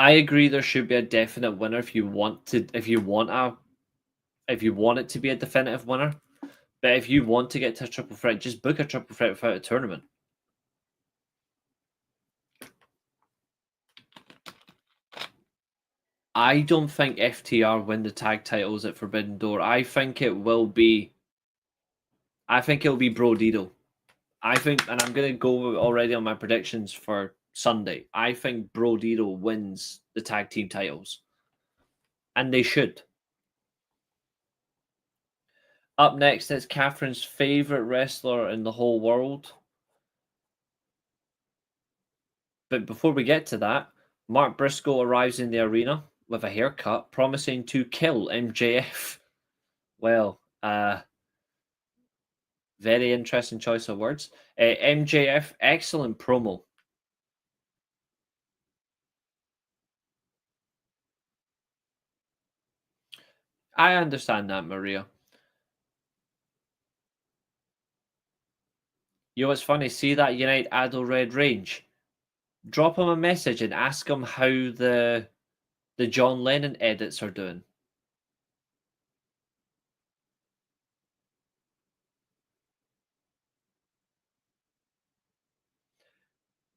I agree there should be a definite winner if you want it to be a definitive winner. But if you want to get to a triple threat, just book a triple threat without a tournament. I don't think FTR win the tag titles at Forbidden Door. I think it will be Bro Dido. And I'm gonna go already on my predictions for Sunday. I think Bro Dido wins the tag team titles. And they should. Up next, it's Catherine's favorite wrestler in the whole world. But before we get to that, Mark Briscoe arrives in the arena with a haircut, promising to kill MJF. Well, very interesting choice of words. MJF, excellent promo. I understand that, Maria. You know what's funny? See that Unite Adel Red Range? Drop him a message and ask him how the John Lennon edits are doing.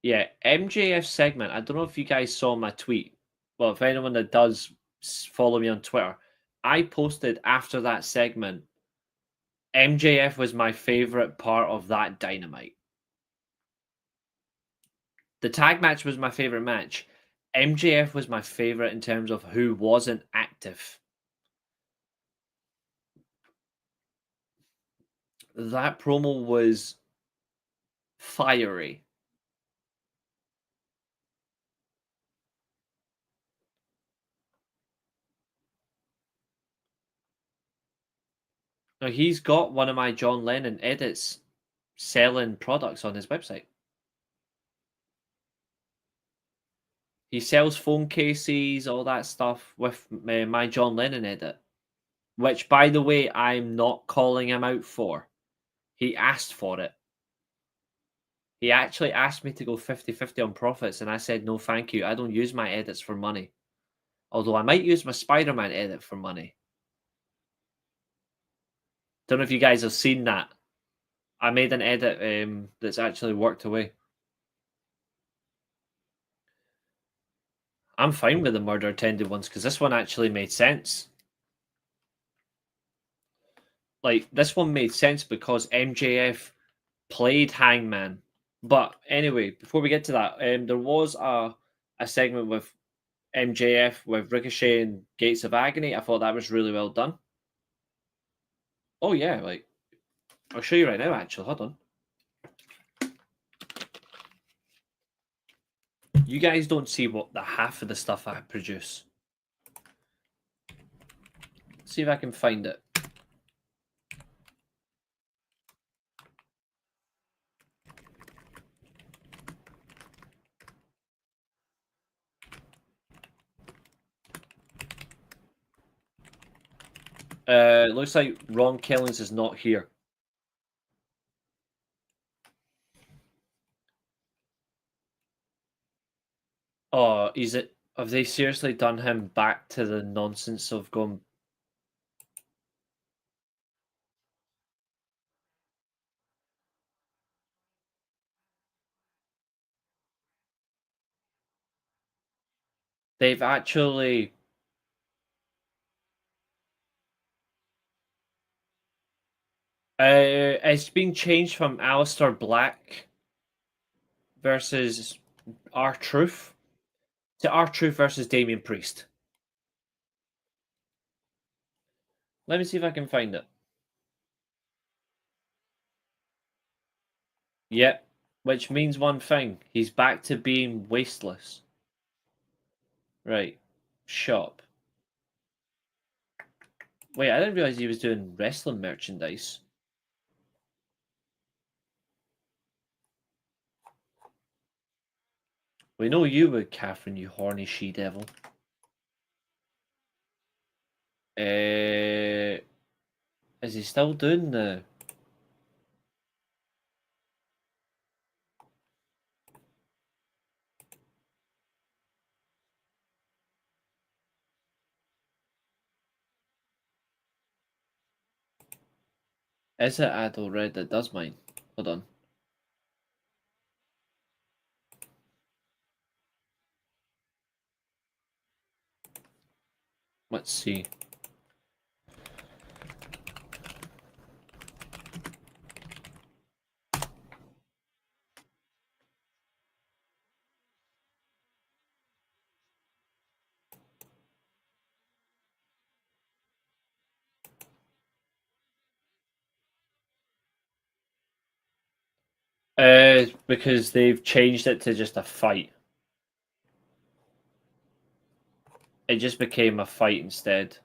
Yeah, MJF segment. I don't know if you guys saw my tweet. Well, if anyone that does follow me on Twitter, I posted after that segment, MJF was my favorite part of that Dynamite. The tag match was my favorite match. MJF was my favorite in terms of who wasn't active. That promo was fiery. Now, he's got one of my John Lennon edits selling products on his website. He sells phone cases, all that stuff with my John Lennon edit. Which, by the way, I'm not calling him out for. He asked for it. He actually asked me to go 50-50 on profits, and I said, no, thank you. I don't use my edits for money. Although I might use my Spider-Man edit for money. Don't know if you guys have seen that. I made an edit that's actually worked away. I'm fine with the murder attended ones because this one actually made sense. Like, this one made sense because MJF played Hangman. But anyway, before we get to that, there was a segment with MJF with Ricochet and Gates of Agony. I thought that was really well done. Oh yeah, like I'll show you right now. Actually, hold on. You guys don't see what the half of the stuff I produce. Let's see if I can find it. Looks like Ron Killings is not here. Oh, is it? Have they seriously done him back to the nonsense of going? They've actually It's been changed from Aleister Black versus R-Truth to R-Truth versus Damian Priest. Let me see if I can find it. Yep, which means one thing. He's back to being wasteless. Right. Shop. Wait, I didn't realize he was doing wrestling merchandise. We know you would, Catherine, you horny she-devil. Is he still doing the... Is it Adol Red that does mine? Hold on. Let's see. Because they've changed it to just a fight. It just became a fight instead.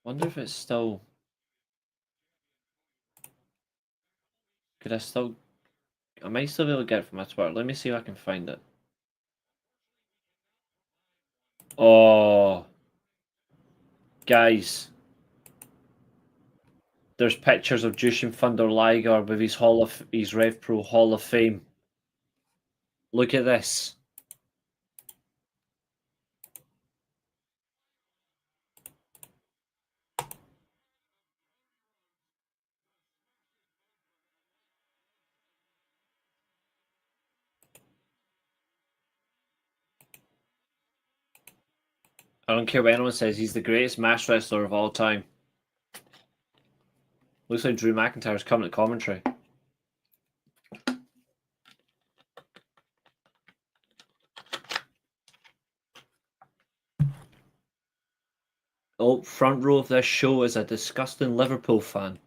Wonder if it's still... Could I still... I might still be able to get it from my Twitter. Let me see if I can find it. Oh... Guys. There's pictures of Jushin Thunder Liger with his Rev Pro Hall of Fame. Look at this. I don't care what anyone says, he's the greatest mass wrestler of all time. Looks like Drew McIntyre's coming to commentary. Oh, front row of this show is a disgusting Liverpool fan.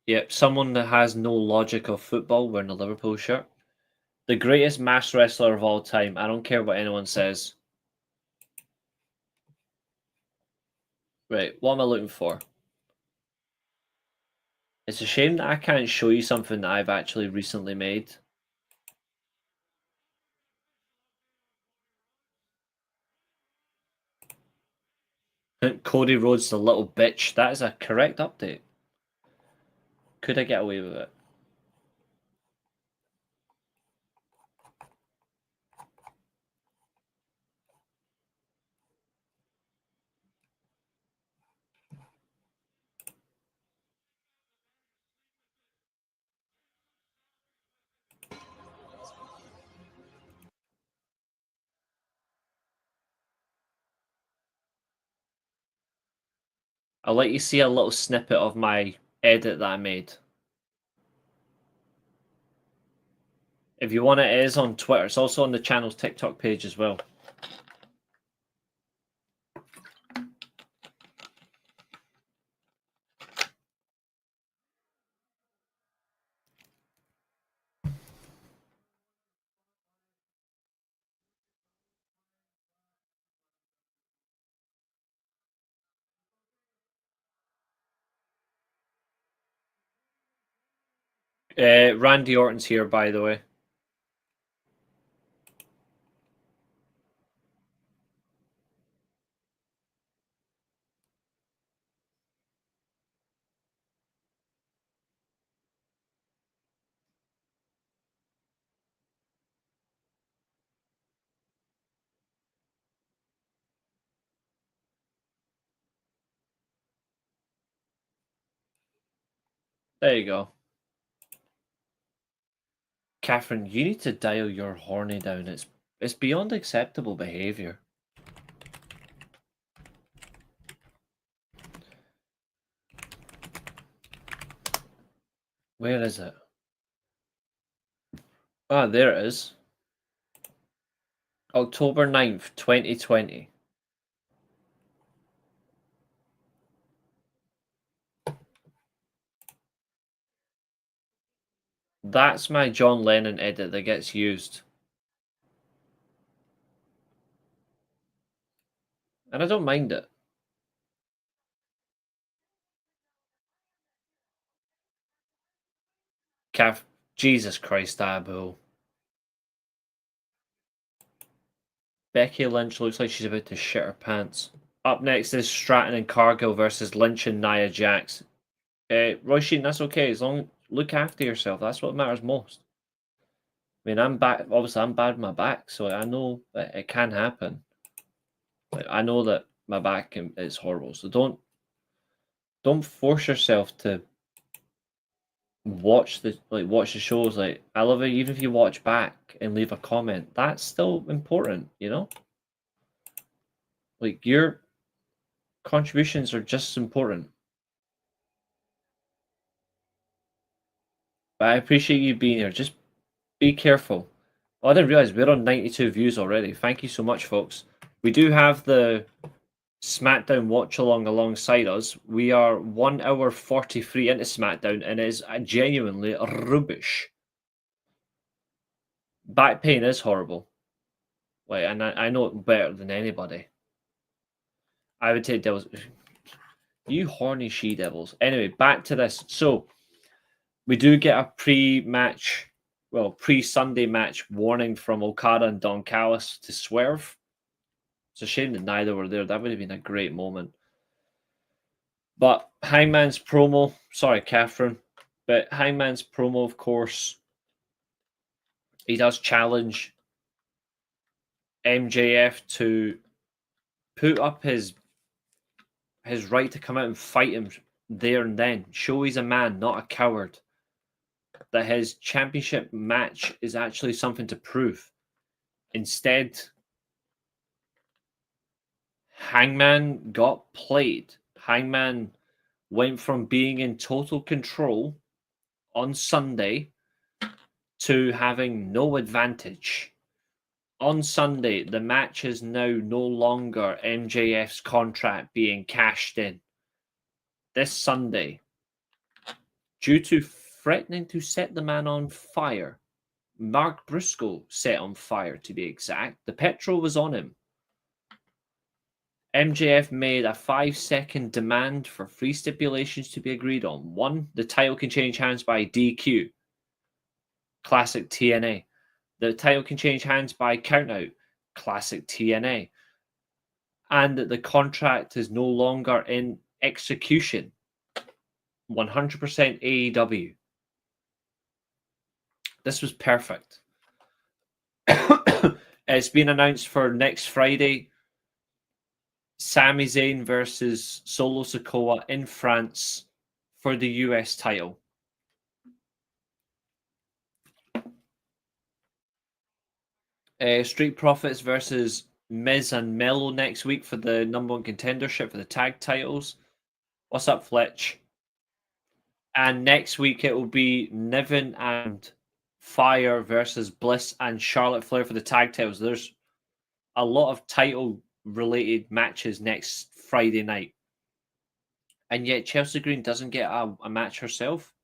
Yep, someone that has no logic of football wearing a Liverpool shirt. The greatest mass wrestler of all time. I don't care what anyone says. Right, what am I looking for? It's a shame that I can't show you something that I've actually recently made. Cody Rhodes the little bitch. That is a correct update. Could I get away with it? I'll let you see a little snippet of my edit that I made. If you want it, it is on Twitter. It's also on the channel's TikTok page as well. Randy Orton's here, by the way. There you go. Catherine, you need to dial your horny down. It's beyond acceptable behavior. Where is it? Ah, there it is. October 9th, 2020. That's my John Lennon edit that gets used. And I don't mind it. Jesus Christ, Abu. Becky Lynch looks like she's about to shit her pants. Up next is Stratton and Cargill versus Lynch and Nia Jax. Roy Sheen, that's okay. As long as look after yourself, that's what matters most. I mean, I'm back. Obviously, I'm bad with my back, so I know that it can happen. Like, I know that my back is horrible, so don't force yourself to watch the shows. Like, I love it. Even if you watch back and leave a comment, that's still important, you know. Like, your contributions are just as important. But I appreciate you being here. Just be careful. Oh, I didn't realize we're on 92 views already. Thank you so much, folks. We do have the SmackDown watch along alongside us. We are 1 hour 43 into SmackDown, and it is genuinely rubbish. Back pain is horrible. Like, and I know it better than anybody. I would take Devils. You horny she devils. Anyway, back to this. So we do get a pre-match, well, pre-Sunday match warning from Okada and Don Callis to Swerve. It's a shame that neither were there. That would have been a great moment. But Hangman's promo, sorry, Catherine, but Hangman's promo, of course, he does challenge MJF to put up his right to come out and fight him there and then. Show he's a man, not a coward. That his championship match is actually something to prove. Instead, Hangman got played. Hangman went from being in total control on Sunday to having no advantage. On Sunday, the match is now no longer MJF's contract being cashed in. This Sunday, due to threatening to set the man on fire, Mark Briscoe set on fire to be exact, the petrol was on him. MJF made a 5-second demand for 3 stipulations to be agreed on. 1, the title can change hands by DQ. Classic TNA. The title can change hands by countout. Classic TNA. And that the contract is no longer in execution. 100% AEW. This was perfect. It's been announced for next Friday. Sami Zayn versus Solo Sikoa in France for the US title. Street Profits versus Miz and Mello next week for the #1 contendership for the tag titles. What's up, Fletch? And next week it will be Niven and Fire versus Bliss and Charlotte Flair for the tag titles. There's a lot of title-related matches next Friday night. And yet Chelsea Green doesn't get a match herself.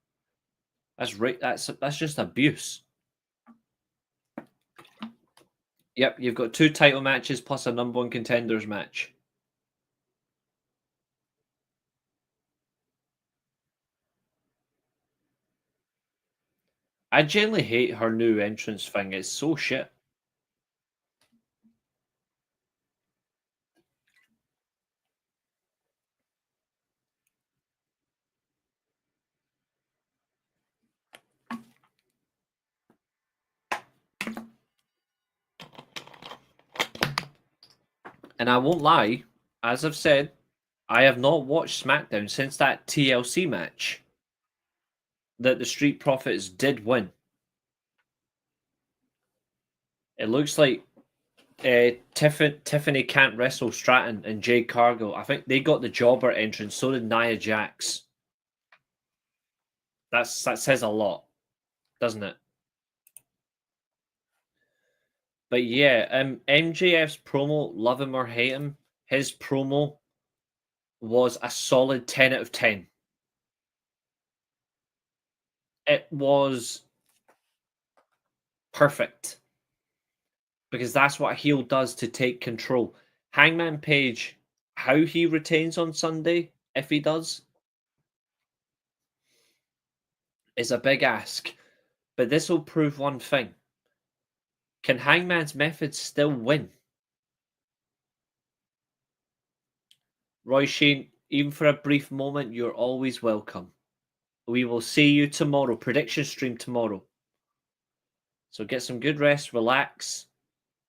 That's right. That's just abuse. Yep, you've got 2 title matches plus a #1 contenders match. I generally hate her new entrance thing. It's so shit. And I won't lie, as I've said, I have not watched SmackDown since that TLC match that the Street Profits did win. It looks like Tiffany can't wrestle Stratton and Jade Cargill. I think they got the jobber entrance. So did Nia Jax. That says a lot, doesn't it? But yeah, MJF's promo, love him or hate him, his promo was a solid 10 out of 10. It was perfect. Because that's what a heel does to take control. Hangman Page, how he retains on Sunday, if he does, is a big ask. But this will prove one thing. Can Hangman's methods still win? Roy Shane, even for a brief moment, you're always welcome. We will see you tomorrow. Prediction stream tomorrow. So get some good rest, relax,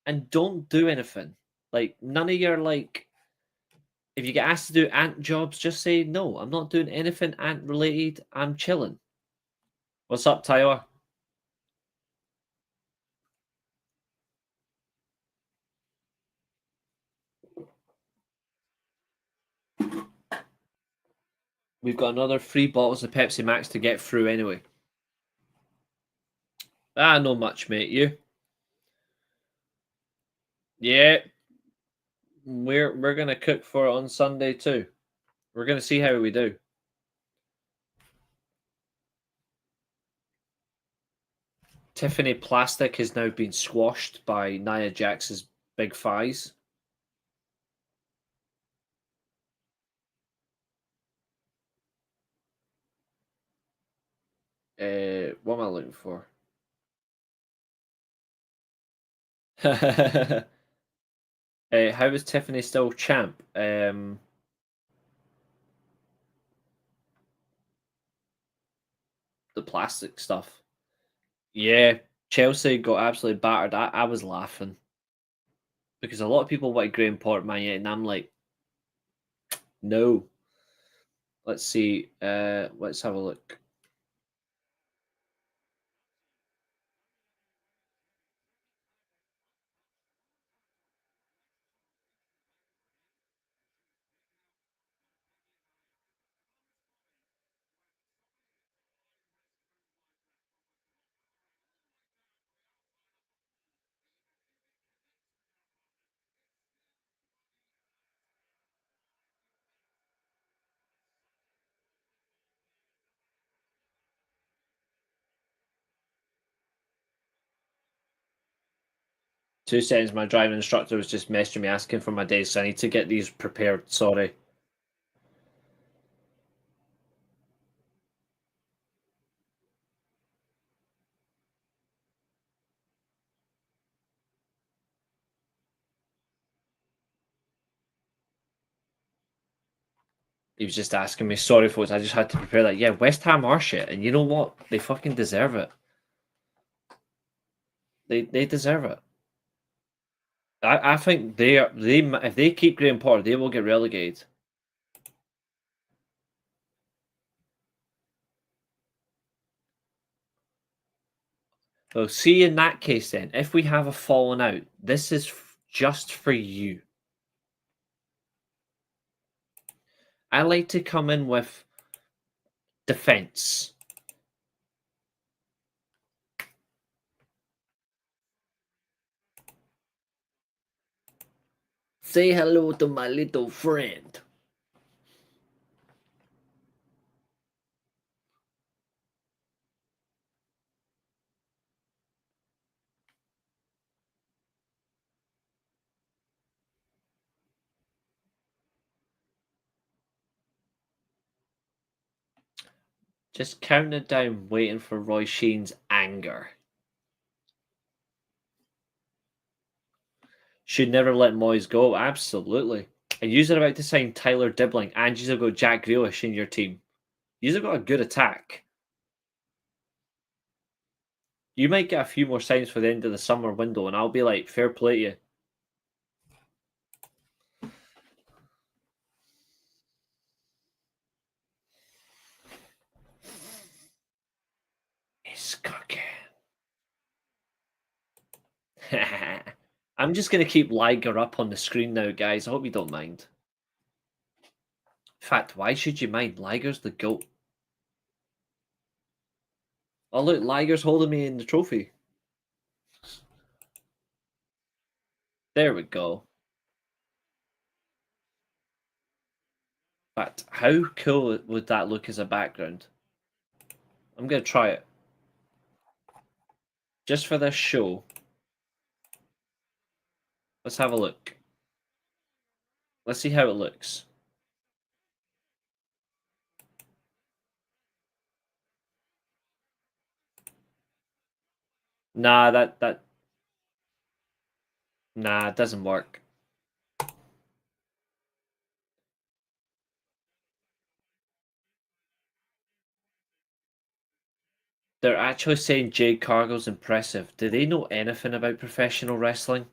and don't do anything. Like, none of your, like, if you get asked to do ant jobs, just say, no, I'm not doing anything ant related. I'm chilling. What's up, Taiwa? We've got another 3 bottles of Pepsi Max to get through anyway. Ah, no much, mate. You? Yeah. We're gonna cook for it on Sunday too. We're gonna see how we do. Tiffany Plastic has now been squashed by Nia Jax's big thighs. What am I looking for? How is Tiffany still champ? The plastic stuff. Yeah, Chelsea got absolutely battered. I was laughing because a lot of people want Graham Portman yet, and I'm like, no. Let's see. Let's have a look. Two seconds. My driving instructor was just messaging me asking for my days, so I need to get these prepared. Sorry. He was just asking me. Sorry, folks. I just had to prepare that. Yeah, West Ham are shit, and you know what? They fucking deserve it. They deserve it. I think they if they keep Graham Potter, they will get relegated. So see, in that case, then, if we have a falling out, this is just for you. I like to come in with defense. Say hello to my little friend. Just counting down, waiting for Roy Sheen's anger. Should never let Moyes go. Absolutely. And you're about to sign Tyler Dibbling, and you've got Jack Grealish in your team. You've got a good attack. You might get a few more signs for the end of the summer window, and I'll be like, fair play to you. It's cooking. I'm just going to keep Liger up on the screen now, guys. I hope you don't mind. In fact, why should you mind? Liger's the GOAT. Oh, look, Liger's holding me in the trophy. There we go. In fact, how cool would that look as a background? I'm going to try it. Just for this show. Let's have a look. Let's see how it looks. Nah, nah, it doesn't work. They're actually saying Jade Cargill's impressive. Do they know anything about professional wrestling?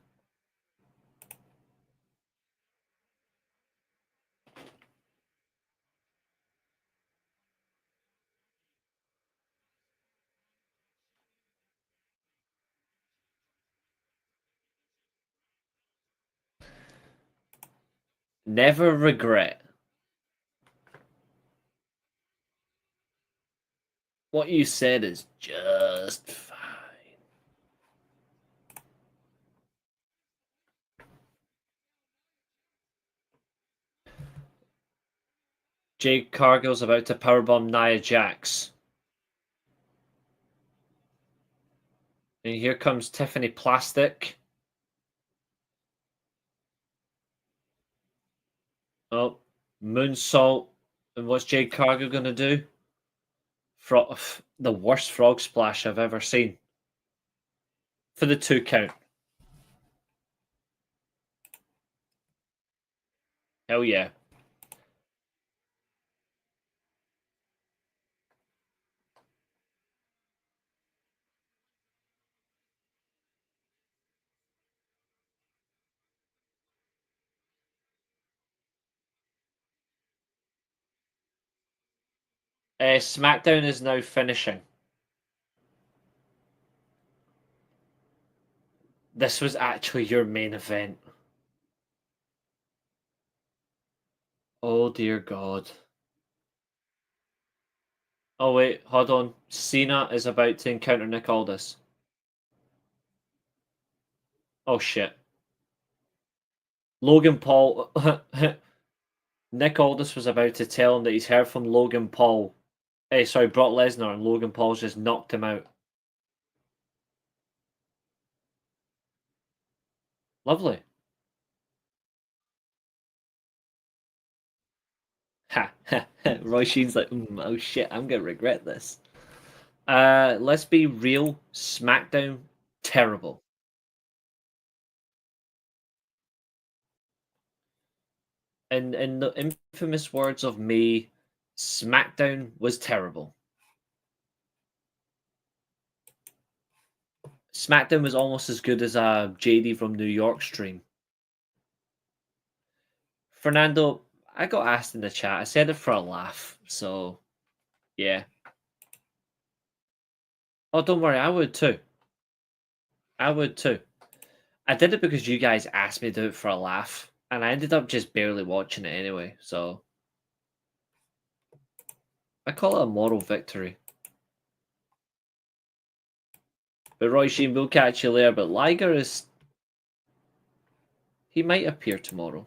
Never regret. What you said is just fine. Jade Cargill's about to powerbomb Nia Jax. And here comes Tiffany Plastic. Oh, moonsault. And what's Jade Cargill going to do? The worst frog splash I've ever seen. For the 2 count. Hell yeah. SmackDown is now finishing. This was actually your main event. Oh dear God. Oh wait, hold on. Cena is about to encounter Nick Aldis. Oh shit. Logan Paul. Nick Aldis was about to tell him that he's heard from Logan Paul. Sorry, Brock Lesnar, and Logan Paul's just knocked him out. Lovely. Ha ha. Roy Sheen's like, oh shit, I'm gonna regret this. Let's be real. SmackDown, terrible. And in the infamous words of me, SmackDown was terrible. SmackDown was almost as good as a JD from New York stream. Fernando, I got asked in the chat. I said it for a laugh, so yeah. Oh, don't worry, I would too. I would too. I did it because you guys asked me to do it for a laugh, and I ended up just barely watching it anyway, so I call it a moral victory. But Roy Sheen will catch you later, but Liger is... He might appear tomorrow.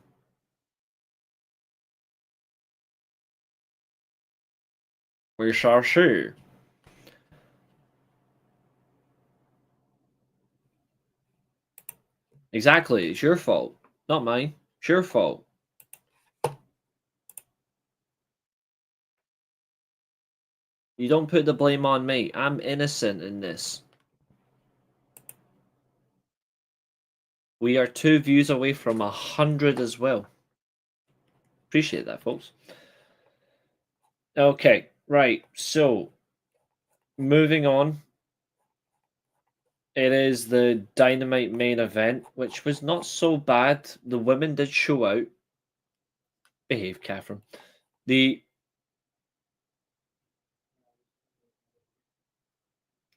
We shall see. Exactly, it's your fault, not mine. It's your fault. You don't put the blame on me. I'm innocent in this. We are 2 views away from 100 as well. Appreciate that, folks. Okay, right. So, moving on. It is the Dynamite main event, which was not so bad. The women did show out. Behave, Catherine.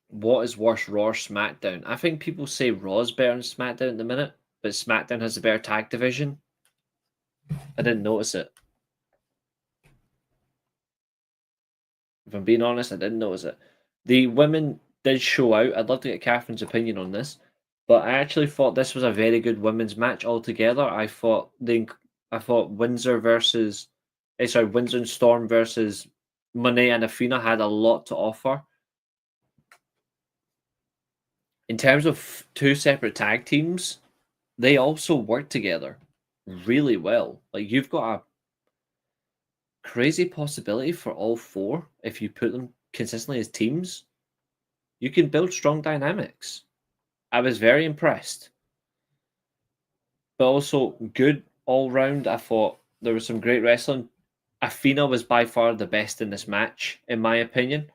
What is worse, Raw or SmackDown? I think people say Raw's better than SmackDown at the minute. but SmackDown has a better tag division. I didn't notice it. If I'm being honest, I didn't notice it. The women did show out. I'd love to get Catherine's opinion on this, but I actually thought this was a very good women's match altogether. I thought Windsor and Storm versus Monet and Athena had a lot to offer. In terms of two separate tag teams, they also work together really well. Like, you've got a crazy possibility for all four if you put them consistently as teams. You can build strong dynamics. I was very impressed. But also good all round. I thought there was some great wrestling. Athena was by far the best in this match, in my opinion.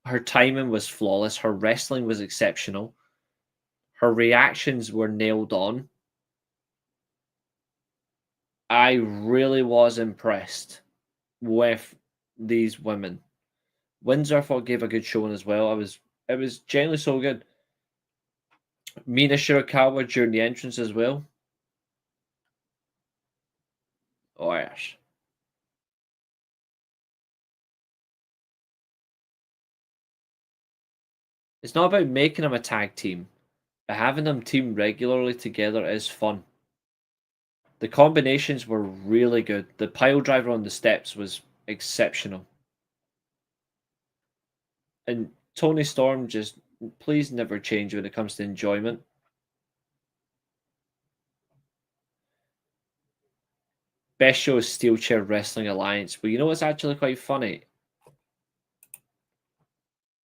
Her timing was flawless. Her wrestling was exceptional. Her reactions were nailed on. I really was impressed with these women. Windsor, I thought, gave a good showing as well. It was genuinely so good. Mina Shirakawa during the entrance as well. Oh, yes. It's not about making them a tag team, but having them team regularly together is fun. The combinations were really good. The pile driver on the steps was exceptional. And Tony Storm, just please never change when it comes to enjoyment. Best show is Steelchair Wrestling Alliance. But you know what's actually quite funny?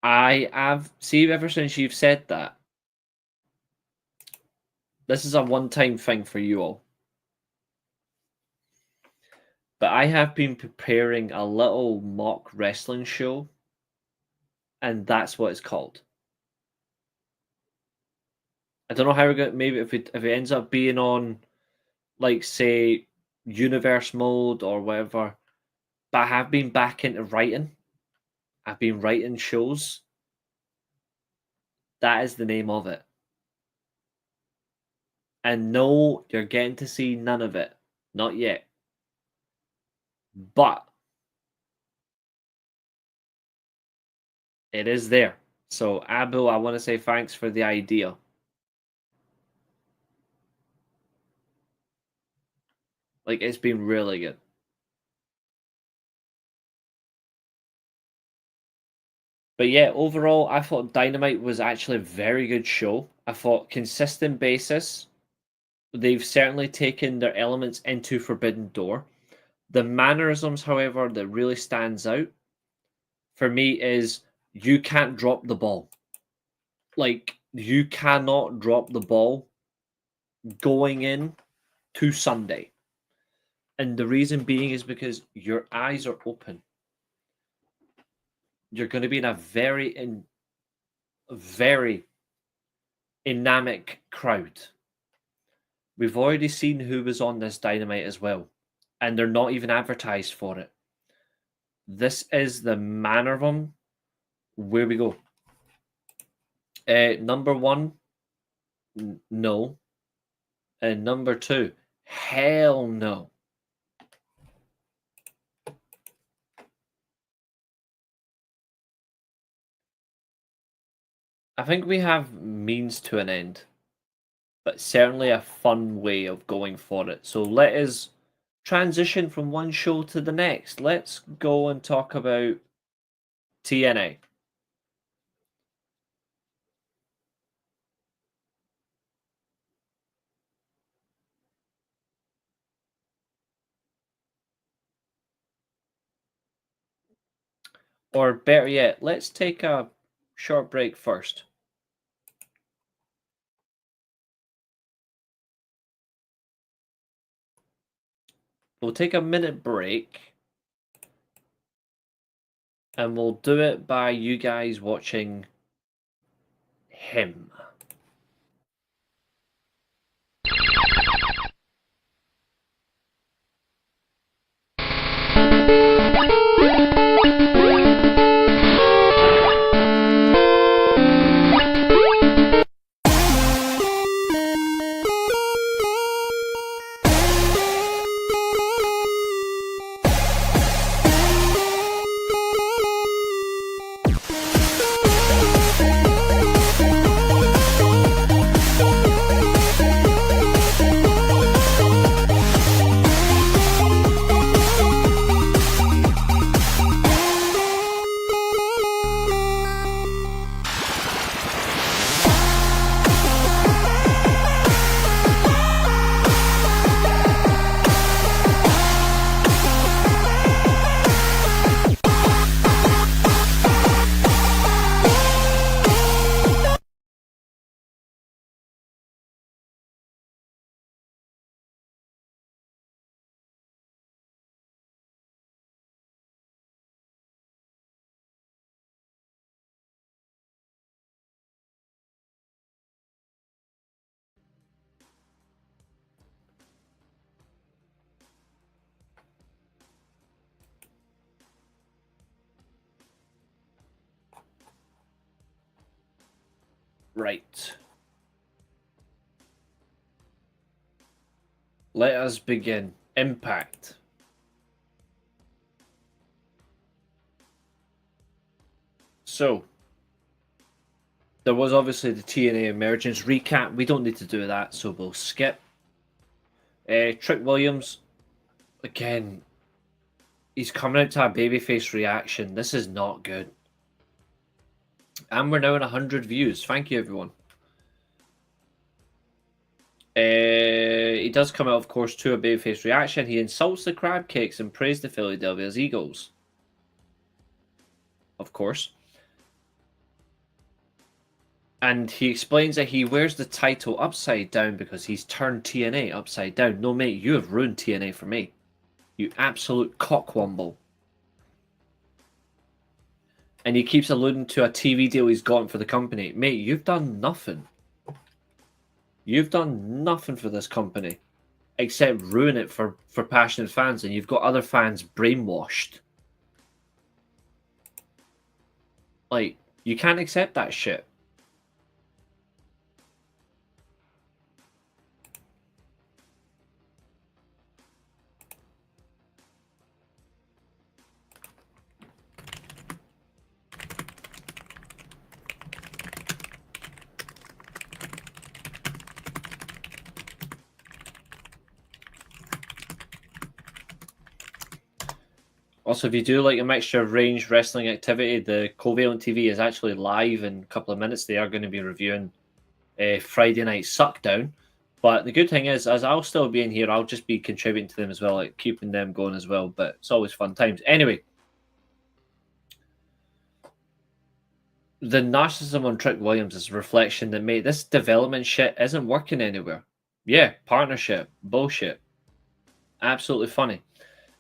Ever since you've said that, this is a one-time thing for you all. But I have been preparing a little mock wrestling show, and that's what it's called. I don't know how we're going to, maybe if it ends up being on, like, say, universe mode or whatever, but I have been back into writing. I've been writing shows. That is the name of it. And no, you're getting to see none of it. Not yet. But it is there. So, Abu, I want to say thanks for the idea. Like, it's been really good. But yeah, overall, I thought Dynamite was actually a very good show. I thought consistent basis. They've certainly taken their elements into Forbidden Door. The mannerisms, however, that really stands out for me is you can't drop the ball. Like, you cannot drop the ball going in to Sunday. And the reason being is because your eyes are open. You're going to be in a very dynamic crowd. We've already seen who was on this Dynamite as well, and they're not even advertised for it. This is the manner of them. Where we go. Number one, no. And number two, hell no. I think we have means to an end, but certainly a fun way of going for it. So let us transition from one show to the next. Let's go and talk about TNA. Or better yet, let's take a short break first. We'll take a minute break, and we'll do it by you guys watching him. Right. Let us begin. Impact. So, there was obviously the TNA Emergence recap. We don't need to do that, so we'll skip. Trick Williams, again, he's coming out to a babyface reaction. This is not good. And we're now at 100 views. Thank you, everyone. He does come out, of course, to a babyface reaction. He insults the crab cakes and praised the Philadelphia Eagles. Of course. And he explains that he wears the title upside down because he's turned TNA upside down. No, mate, you have ruined TNA for me. You absolute cockwomble. And he keeps alluding to a TV deal he's gotten for the company. Mate, you've done nothing. You've done nothing for this company. Except ruin it for passionate fans. And you've got other fans brainwashed. Like, you can't accept that shit. Also, if you do like a mixture of range wrestling activity, the Covalent TV is actually live in a couple of minutes. They are going to be reviewing Friday Night Suckdown. But the good thing is, as I'll still be in here, I'll just be contributing to them as well, like keeping them going as well. But it's always fun times. Anyway, the narcissism on Trick Williams is a reflection that, mate, this development shit isn't working anywhere. Yeah, partnership, bullshit. Absolutely funny.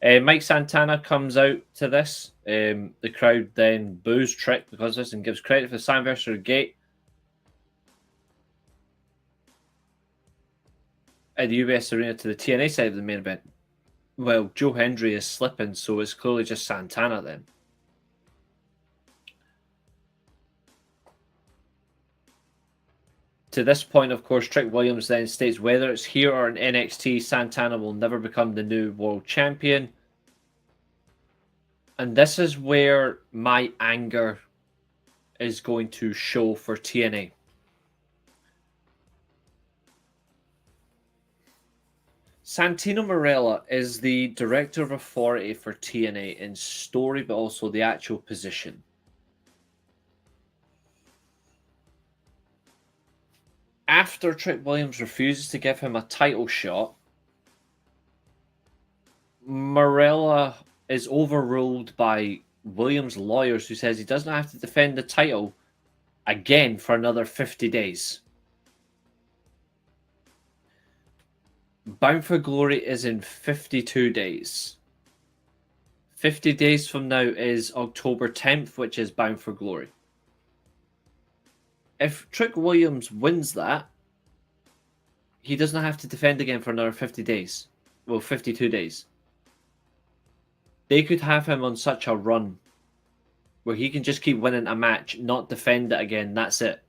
Mike Santana comes out to this. The crowd then boos Trick because of this and gives credit for the anniversary gate at the US Arena to the TNA side of the main event. Well, Joe Hendry is slipping, so it's clearly just Santana then. To this point, of course, Trick Williams then states whether it's here or in NXT, Santana will never become the new world champion. And this is where my anger is going to show for TNA. Santino Marella is the director of authority for TNA in story, but also the actual position. After Trick Williams refuses to give him a title shot, Marella is overruled by Williams' lawyers, who says he doesn't have to defend the title again for another 50 days. Bound for Glory is in 52 days. 50 days from now is October 10th, which is Bound for Glory. If Trick Williams wins that, he doesn't have to defend again for another 50 days. Well, 52 days. They could have him on such a run where he can just keep winning a match, not defend it again. That's it.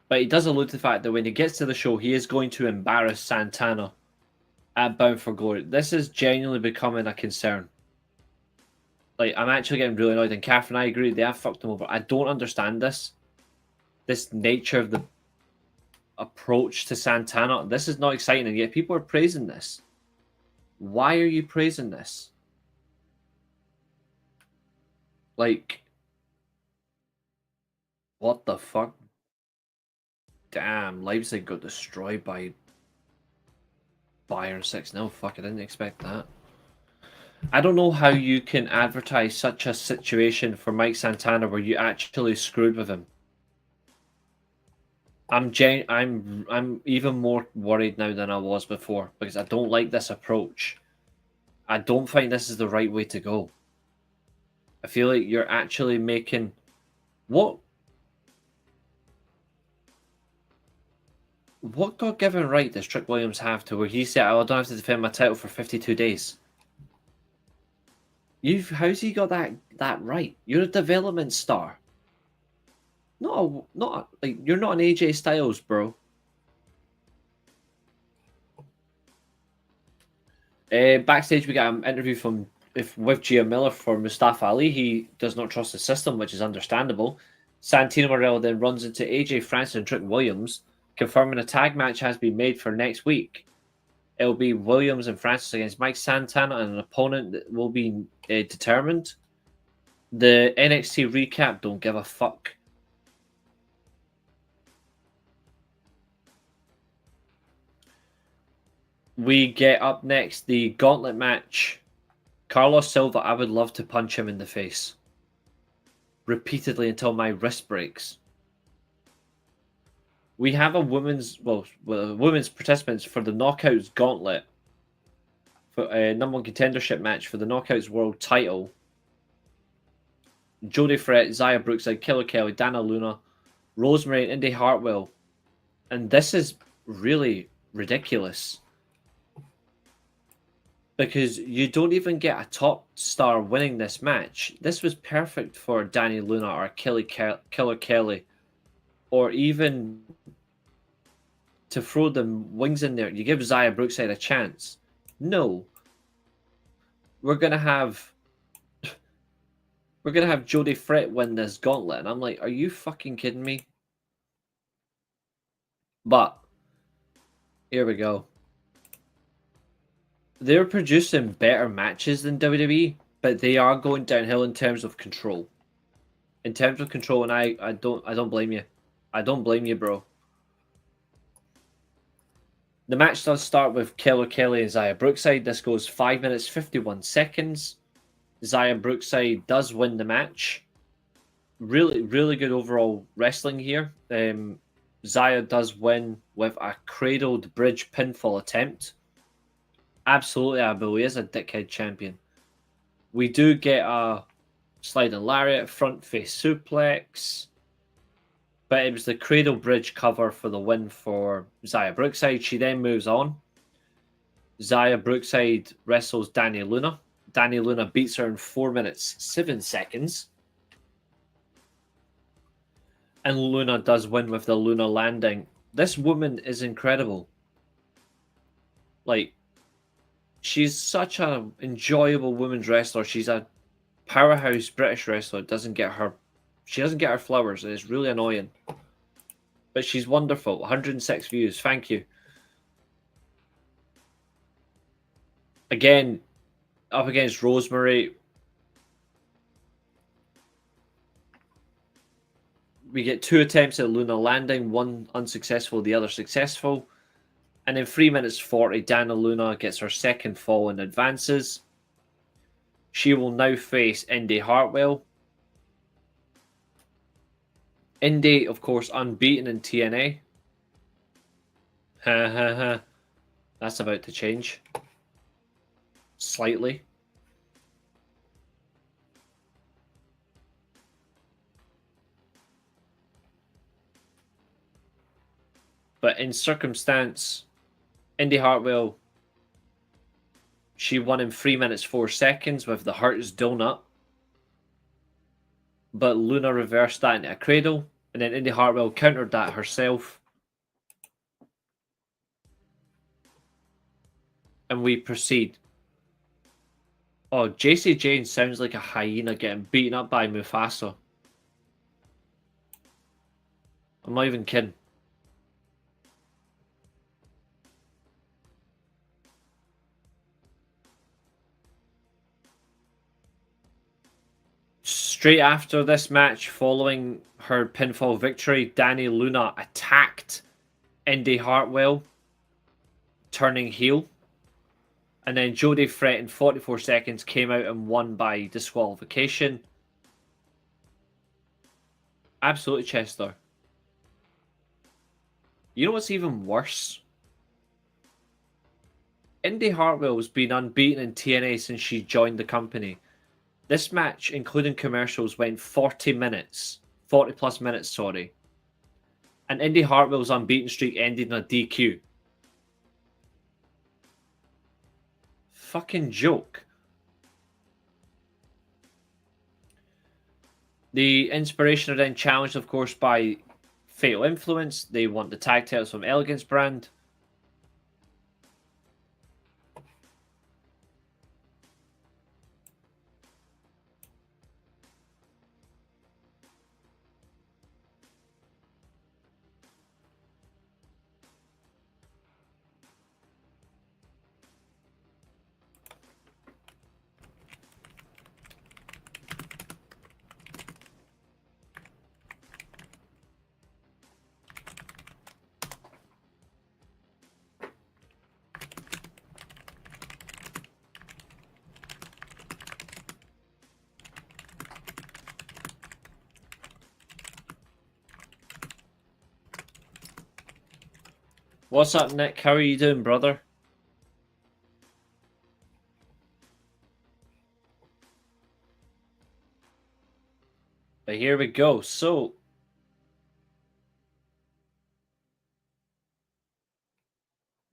But he does allude to the fact that when he gets to the show, he is going to embarrass Santana at Bound for Glory. This is genuinely becoming a concern. Like, I'm actually getting really annoyed, and Catherine, I agree, they have fucked him over. I don't understand this nature of the approach to Santana. This is not exciting, and yet people are praising this. Why are you praising this? Like, what the fuck? Damn, Leipzig got destroyed by Bayern 6-0. Fuck, I didn't expect that. I don't know how you can advertise such a situation for Mike Santana where you actually screwed with him. I'm even more worried now than I was before because I don't like this approach. I don't think this is the right way to go. I feel like you're actually making what God-given right does Trick Williams have to where he said, "I don't have to defend my title for 52 days." How's he got that right? You're a development star. Like you're not an AJ Styles, bro. Backstage, we got an interview with Gia Miller for Mustafa Ali. He does not trust the system, which is understandable. Santino Marella then runs into AJ Francis and Trick Williams, confirming a tag match has been made for next week. It'll be Williams and Francis against Mike Santana, and an opponent that will be determined. The NXT recap, don't give a fuck. We get up next the gauntlet match. Carlos Silva, I would love to punch him in the face repeatedly until my wrist breaks. We have women's participants for the Knockouts Gauntlet for a number one contendership match for the Knockouts World Title. Jody Fret, Xia Brookside, Killer Kelly, Dana Luna, Rosemary, and Indy Hartwell. And this is really ridiculous, because you don't even get a top star winning this match. This was perfect for Danny Luna or Killer Kelly, or even to throw the wings in there. You give Xia Brookside a chance. No. We're gonna have Jody Fret win this gauntlet, and I'm like, are you fucking kidding me? But here we go. They're producing better matches than WWE, but they are going downhill in terms of control. And I don't blame you. I don't blame you, bro. The match does start with Killer Kelly and Xia Brookside. This goes 5 minutes 51 seconds. Xia Brookside does win the match. Really, really good overall wrestling here. Xia does win with a cradled bridge pinfall attempt. Absolutely, I believe is a dickhead champion. We do get a sliding lariat, front face suplex, but it was the cradle bridge cover for the win for Xia Brookside. She then moves on. Xia Brookside wrestles Dani Luna. Dani Luna beats her in 4 minutes 7 seconds. And Luna does win with the Luna landing. This woman is incredible. Like, she's such an enjoyable women's wrestler. She's a powerhouse British wrestler. She doesn't get her flowers, and it's really annoying. But she's wonderful. 106 views. Thank you. Again, up against Rosemary. We get 2 attempts at Luna landing, one unsuccessful, the other successful. And in 3 minutes 40, Dana Luna gets her second fall and advances. She will now face Indy Hartwell. Indy, of course, unbeaten in TNA. Ha ha ha. That's about to change. Slightly. But in circumstance, Indy Hartwell, she won in 3 minutes 4 seconds with the Hurts donut. But Luna reversed that into a cradle, and then Indy Hartwell countered that herself. And we proceed. Oh, JC Jane sounds like a hyena getting beaten up by Mufasa. I'm not even kidding. Straight after this match, following her pinfall victory, Dani Luna attacked Indy Hartwell, turning heel. And then Jody Fret in 44 seconds came out and won by disqualification. Absolutely, Chester. You know what's even worse? Indy Hartwell's been unbeaten in TNA since she joined the company. This match, including commercials, went 40 minutes. 40 plus minutes, sorry. And Indy Hartwell's unbeaten streak ended in a DQ. Fucking joke. The Inspiration are then challenged, of course, by Fatal Influence. They want the tag titles from Elegance brand. What's up, Nick? How are you doing, brother? But here we go. So,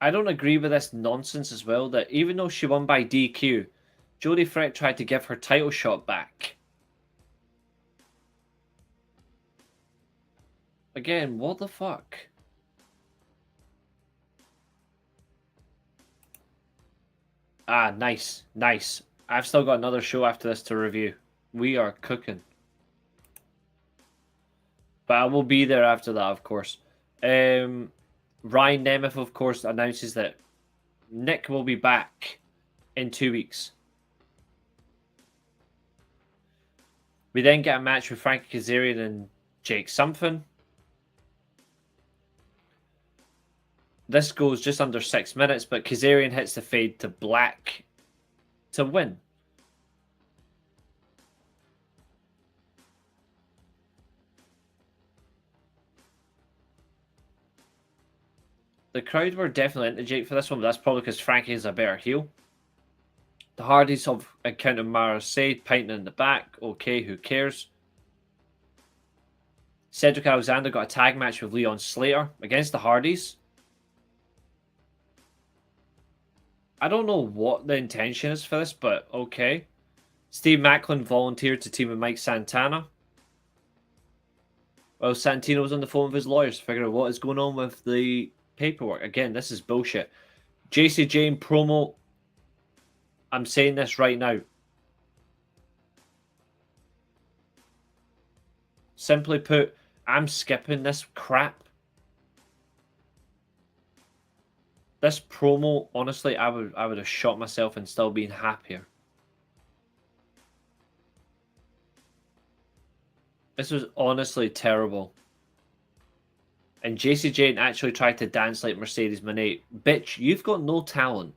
I don't agree with this nonsense as well, that even though she won by DQ, Jodie Freck tried to give her title shot back. Again, what the fuck? Ah, nice, nice. I've still got another show after this to review. We are cooking. But I will be there after that, of course. Ryan Nemeth, of course, announces that Nick will be back in 2 weeks. We then get a match with Frankie Kazarian and Jake Something. This goes just under 6 minutes, but Kazarian hits the fade to black to win. The crowd were definitely into Jake for this one, but that's probably because Frankie is a better heel. The Hardys have encountered Mara Sade, pinting in the back. Okay, who cares? Cedric Alexander got a tag match with Leon Slater against the Hardys. I don't know what the intention is for this, but okay. Steve Macklin volunteered to team with Mike Santana. Well, Santino was on the phone with his lawyers to figure out what is going on with the paperwork. Again, this is bullshit. JC Jane promo. I'm saying this right now. Simply put, I'm skipping this crap. This promo, honestly, I would have shot myself and still been happier. This was honestly terrible. And JC Jane actually tried to dance like Mercedes Moné. Bitch, you've got no talent.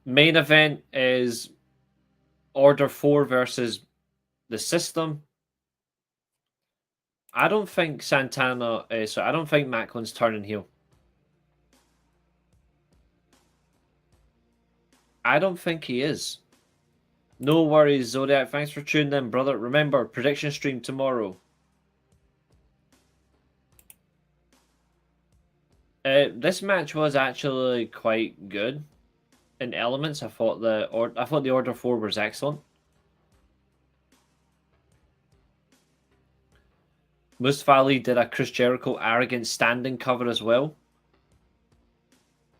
Main event is Order 4 versus the System. I don't think Santana... I don't think Macklin's turning heel. I don't think he is. No worries, Zodiac. Thanks for tuning in, brother. Remember, prediction stream tomorrow. This match was actually quite good in elements. I thought the Order 4 was excellent. Mustafa Ali did a Chris Jericho arrogant standing cover as well.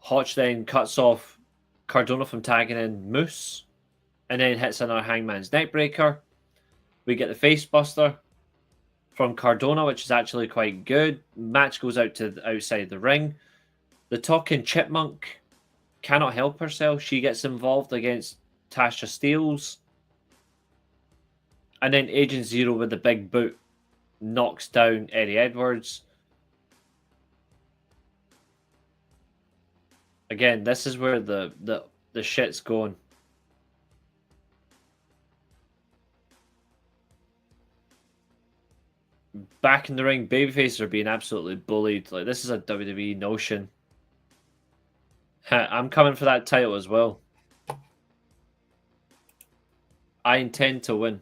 Hotch then cuts off Cardona from tagging in Moose, and then hits another Hangman's Neckbreaker. We get the Face Buster from Cardona, which is actually quite good. Match goes out to outside the ring. The Talking Chipmunk cannot help herself. She gets involved against Tasha Steelz. And then Agent Zero with the big boot knocks down Eddie Edwards. Again, this is where the shit's going. Back in the ring, babyfaces are being absolutely bullied. Like, this is a WWE notion. I'm coming for that title as well. I intend to win.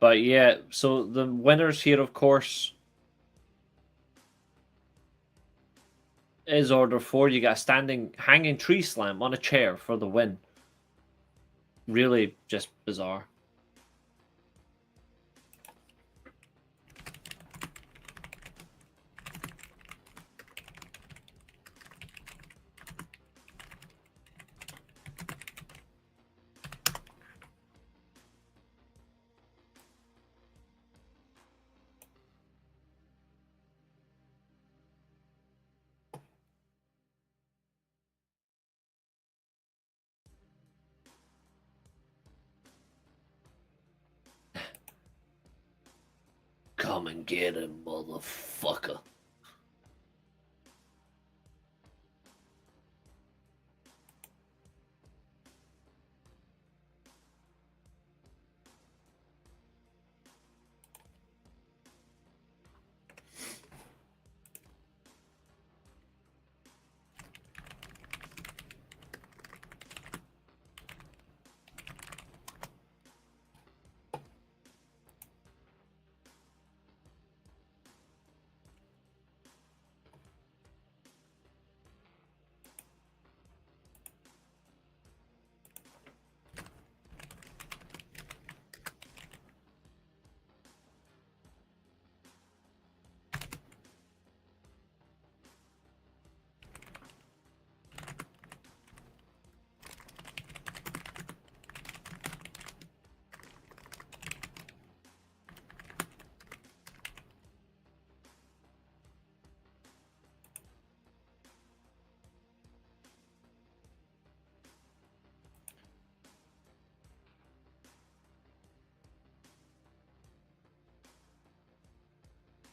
But yeah, so the winners here, of course, is Order 4. You got a standing, hanging tree slam on a chair for the win. Really just bizarre. Come and get him, motherfucker.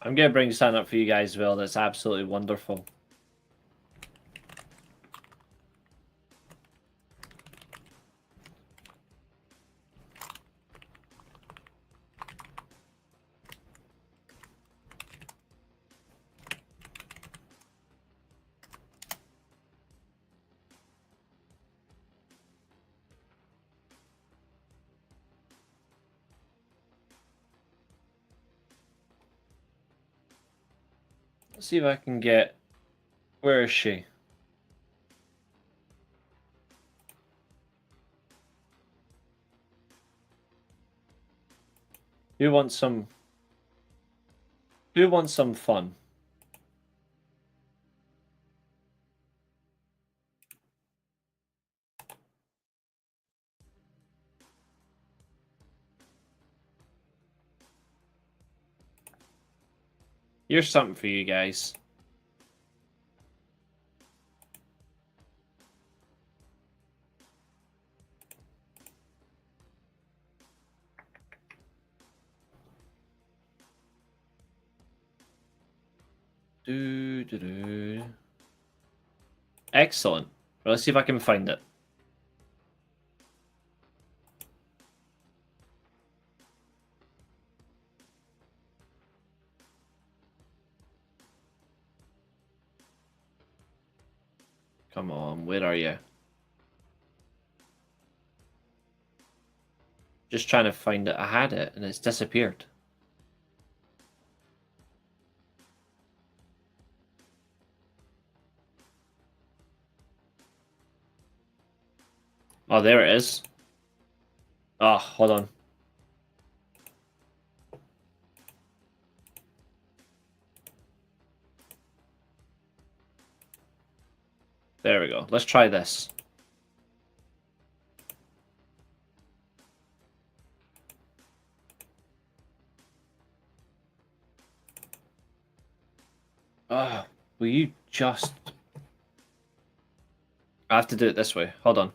I'm going to bring something up for you guys as well that's absolutely wonderful. Let's see if I can get... Where is she? Who wants some... Who wants some fun? Here's something for you guys. Excellent. Well, let's see if I can find it. Come on, where are you? Just trying to find it. I had it and it's disappeared. Oh, there it is. Oh, hold on. There we go. Let's try this. Ah, will you just... I have to do it this way. Hold on.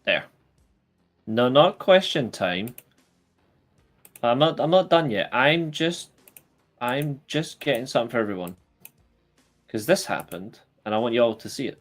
There. No, not question time. I'm not done yet. I'm just getting something for everyone. Because this happened, and I want you all to see it.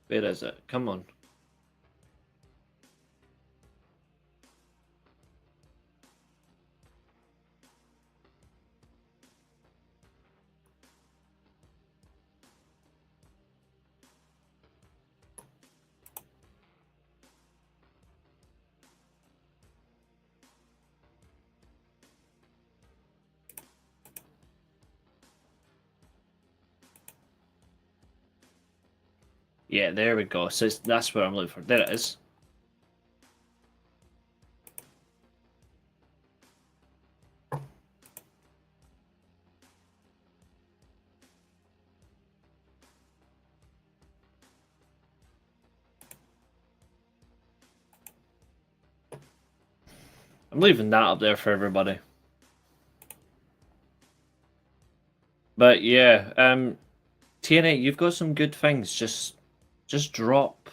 Where is it? Come on. Yeah, there we go. So that's where I'm looking for. There it is. I'm leaving that up there for everybody. But yeah, TNA, you've got some good things. Just drop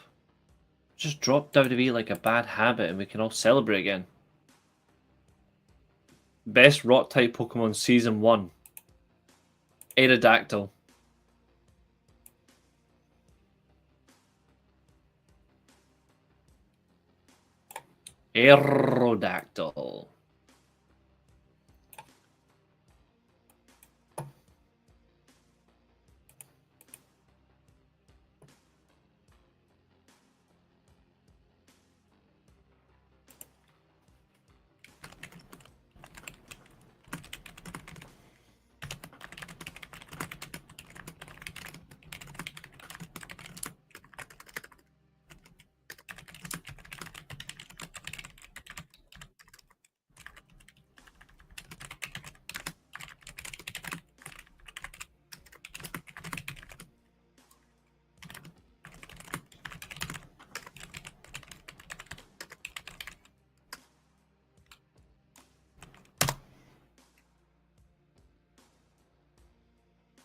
WWE like a bad habit, and we can all celebrate again. Best rock type Pokemon Season 1. Aerodactyl. Aerodactyl.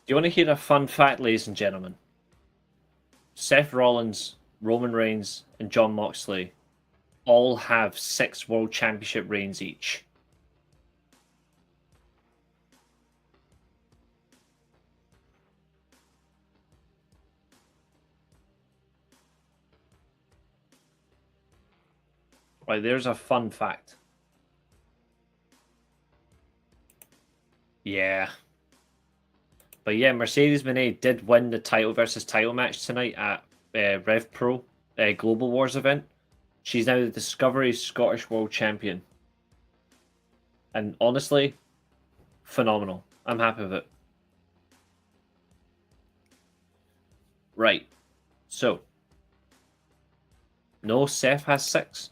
Do you want to hear a fun fact, ladies and gentlemen? Seth Rollins, Roman Reigns, and Jon Moxley all have 6 World Championship reigns each. Right, there's a fun fact. Yeah. But yeah, Mercedes Moné did win the title versus title match tonight at Rev Pro Global Wars event. She's now the Discovery Scottish World Champion. And honestly, phenomenal. I'm happy with it. Right. So. No, Seth has 6.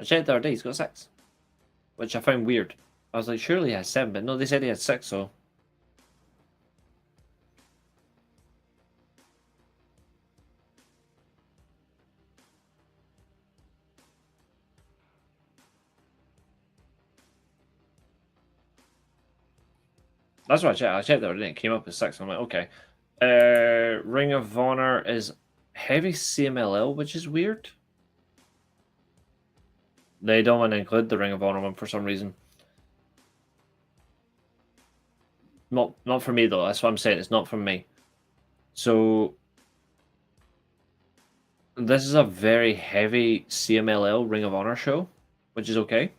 I checked the other day, he's got 6. Which I found weird. I was like, surely he has 7, but no, they said he had 6, so. That's what I checked. I checked the other day, it came up as 6. I'm like, okay. Ring of Honor is heavy CMLL, which is weird. They don't want to include the Ring of Honor one for some reason. Not for me though. That's what I'm saying. It's not from me. So this is a very heavy CMLL Ring of Honor show, which is okay.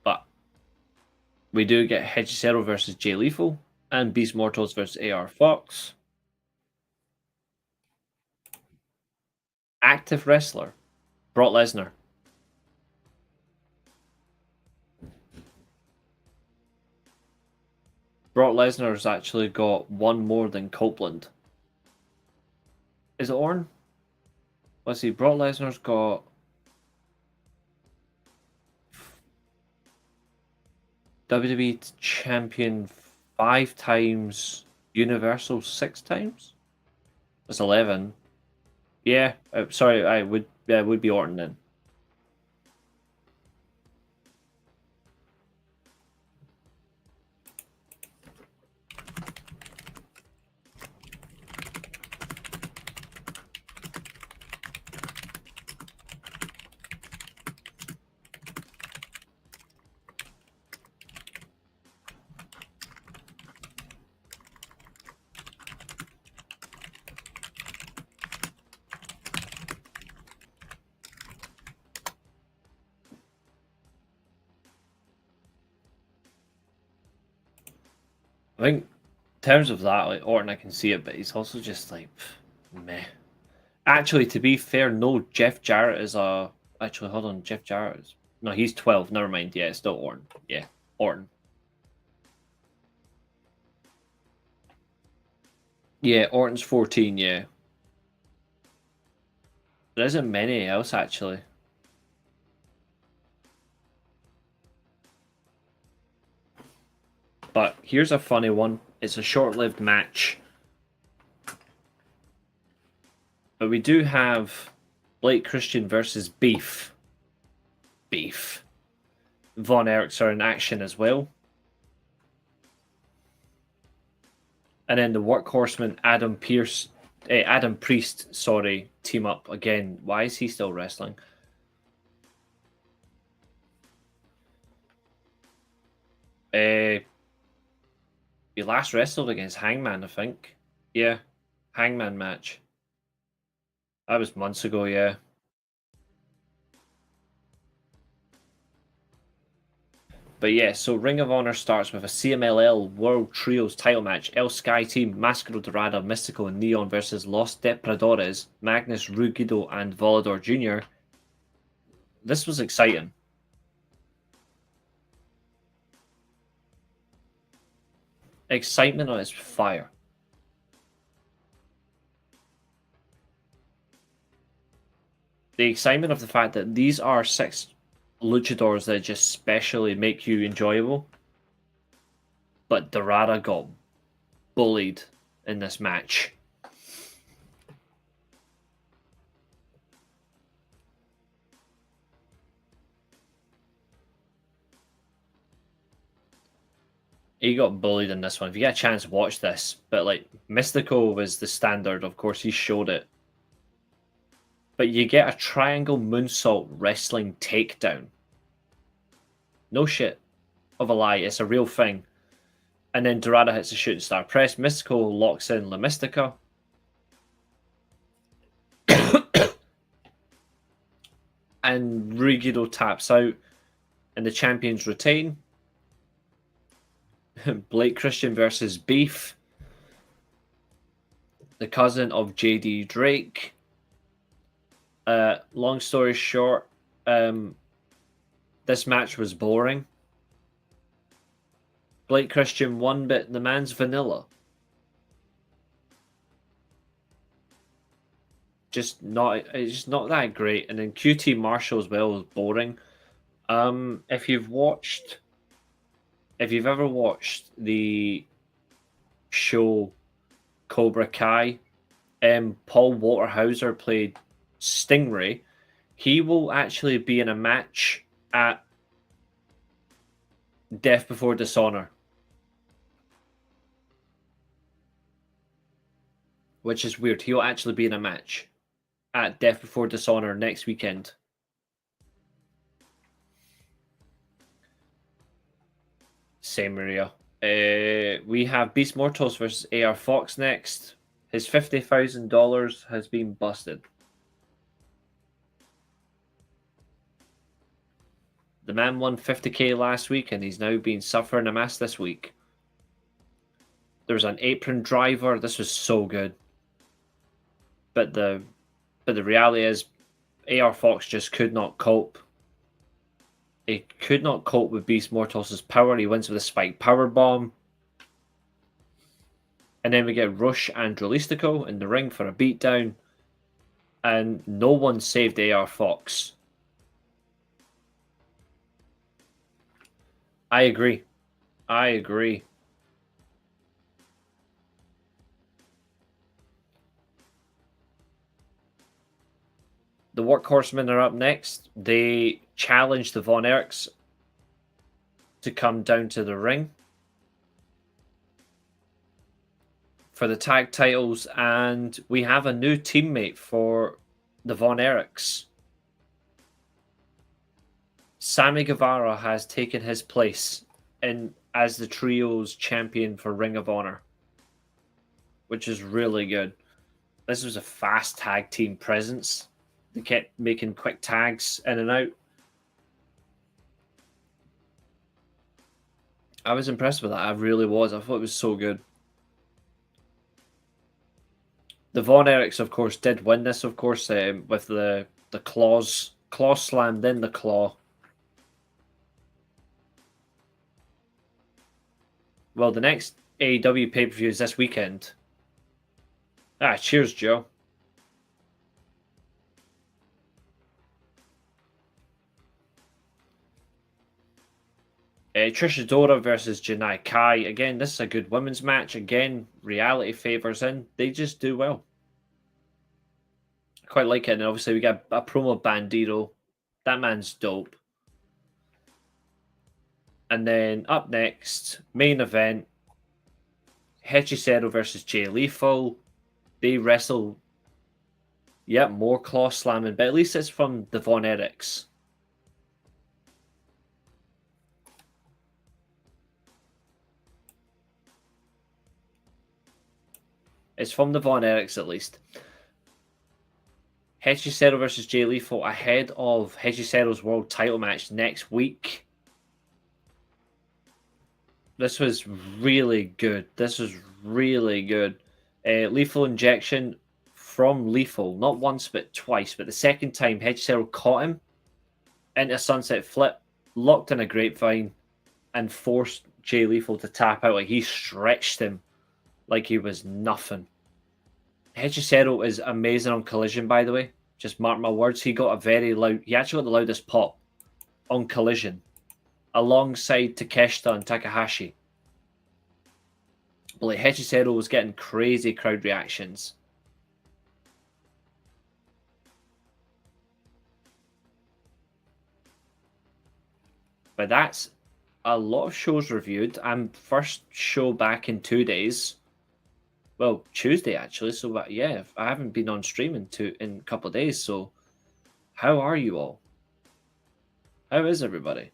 But we do get Hechicero versus Jay Lethal and Beast Mortals versus AR Fox. Active wrestler, Brock Lesnar. Brock Lesnar's actually got 1 more than Copeland. Is it Orton? Let's see, Brock Lesnar's got WWE champion 5 times, Universal 6 times? That's 11. Yeah, sorry, it would be Orton then. I think in terms of that, like Orton, I can see it, but he's also just like meh. Actually, to be fair, no, Jeff Jarrett is a. Actually, hold on, Jeff Jarrett is. No, he's 12. Never mind. Yeah, it's still Orton. Yeah, Orton. Yeah, Orton's 14. Yeah, there isn't many else actually. But here's a funny one. It's a short-lived match. But we do have Blake Christian versus Beef. Von Erichs are in action as well. And then the Workhorseman Adam Priest, team up again. Why is he still wrestling? He last wrestled against Hangman, I think. Yeah, Hangman match. That was months ago, yeah. But yeah, so Ring of Honor starts with a CMLL World Trios title match. El Sky Team, Mascaro Dorada, Mystico, and Neon versus Los Depredadores, Magnus, Rugido, and Volador Jr. This was exciting. Excitement on its fire. The excitement of the fact that these are 6 luchadors that just specially make you enjoyable. But Dorada got bullied in this match. He got bullied in this one. If you get a chance, watch this. But like Mystico was the standard, of course, he showed it. But you get a triangle moonsault wrestling takedown. No shit of a lie, it's a real thing. And then Dorada hits a shooting star press. Mystico locks in La Mystica. And Rugido taps out. And the champions retain. Blake Christian versus Beef. The cousin of JD Drake. Long story short, this match was boring. Blake Christian won, but the man's vanilla. It's just not that great. And then QT Marshall as well was boring. If you've ever watched the show Cobra Kai, Paul Waterhauser played Stingray. He will actually be in a match at Death Before Dishonor, which is weird. He'll actually be in a match at Death Before Dishonor next weekend. Same area. We have Beast Mortals versus AR Fox next. His $50,000 has been busted. The man won $50K last week, and he's now been suffering a mess this week. There's an apron driver. This was so good. But the reality is, AR Fox just could not cope. He could not cope with Beast Mortals' power. He wins with a spike power bomb. And then we get Rush and Drolistico in the ring for a beatdown. And no one saved AR Fox. I agree. The Workhorsemen are up next. They challenge the Von Erichs to come down to the ring for the tag titles, and we have a new teammate for the Von Erichs. Sammy Guevara has taken his place as the trio's champion for Ring of Honor, which is really good. This was a fast tag team presence. They kept making quick tags in and out. I was impressed with that. I really was. I thought it was so good. The Von Erichs, of course, did win this, of course, with the claw slammed in the claw. Well, the next AEW pay-per-view is this weekend. Ah, cheers, Joe. Trish Adora versus Janai Kai. Again, this is a good women's match. Again, reality favors in. They just do well. I quite like it. And obviously, we got a promo Bandito. That man's dope. And then up next, main event, Hechicero versus Jay Lethal. They wrestle. Yep, more claw slamming, but at least it's from the Von Erichs. It's from the Von Erichs at least. Hechicero versus Jay Lethal ahead of Hechicero's world title match next week. This was really good. This was really good. Lethal injection from Lethal, not once but twice. But the second time, Hechicero caught him into a sunset flip, locked in a grapevine, and forced Jay Lethal to tap out. Like he stretched him like he was nothing. Hechicero is amazing on Collision, by the way. Just mark my words. He got a very loud. He actually got the loudest pop on Collision, alongside Takeshita and Takahashi. But like Hechicero was getting crazy crowd reactions. But that's a lot of shows reviewed. I'm first show back in 2 days. Well, Tuesday actually. So yeah, I haven't been on stream in a couple of days. So how are you all? How is everybody?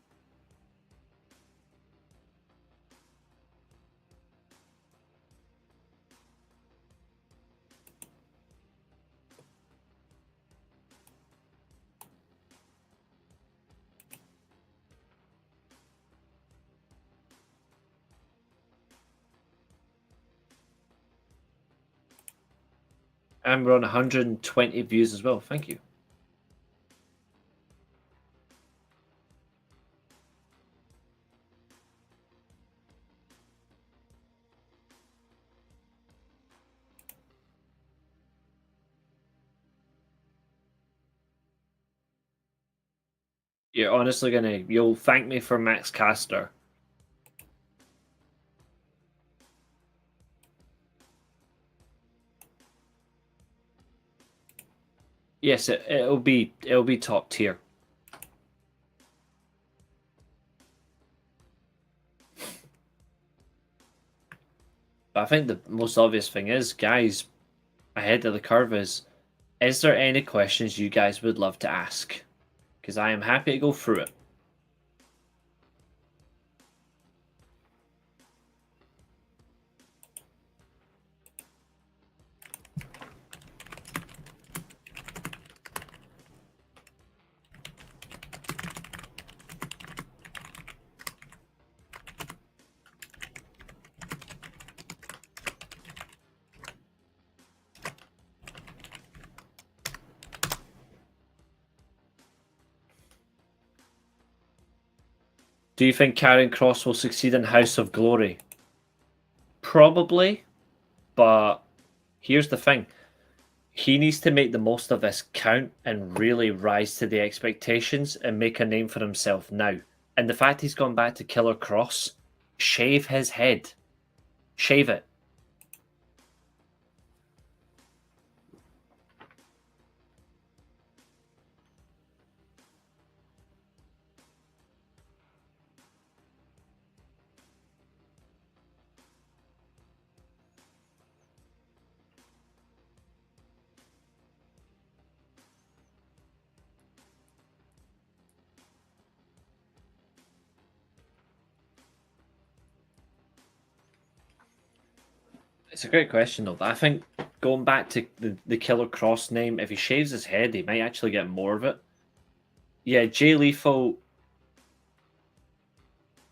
And we're on 120 views as well. Thank you. You're honestly you'll thank me for Max Caster. Yes, it'll be top tier. But I think the most obvious thing is, guys, ahead of the curve is there any questions you guys would love to ask? Because I am happy to go through it. Do you think Karrion Kross will succeed in House of Glory? Probably, but here's the thing. He needs to make the most of this count and really rise to the expectations and make a name for himself now. And the fact he's gone back to Killer Kross, shave his head. Shave it. It's a great question, though. I think going back to the Killer Kross name, if he shaves his head, he might actually get more of it. Yeah, Jay Lethal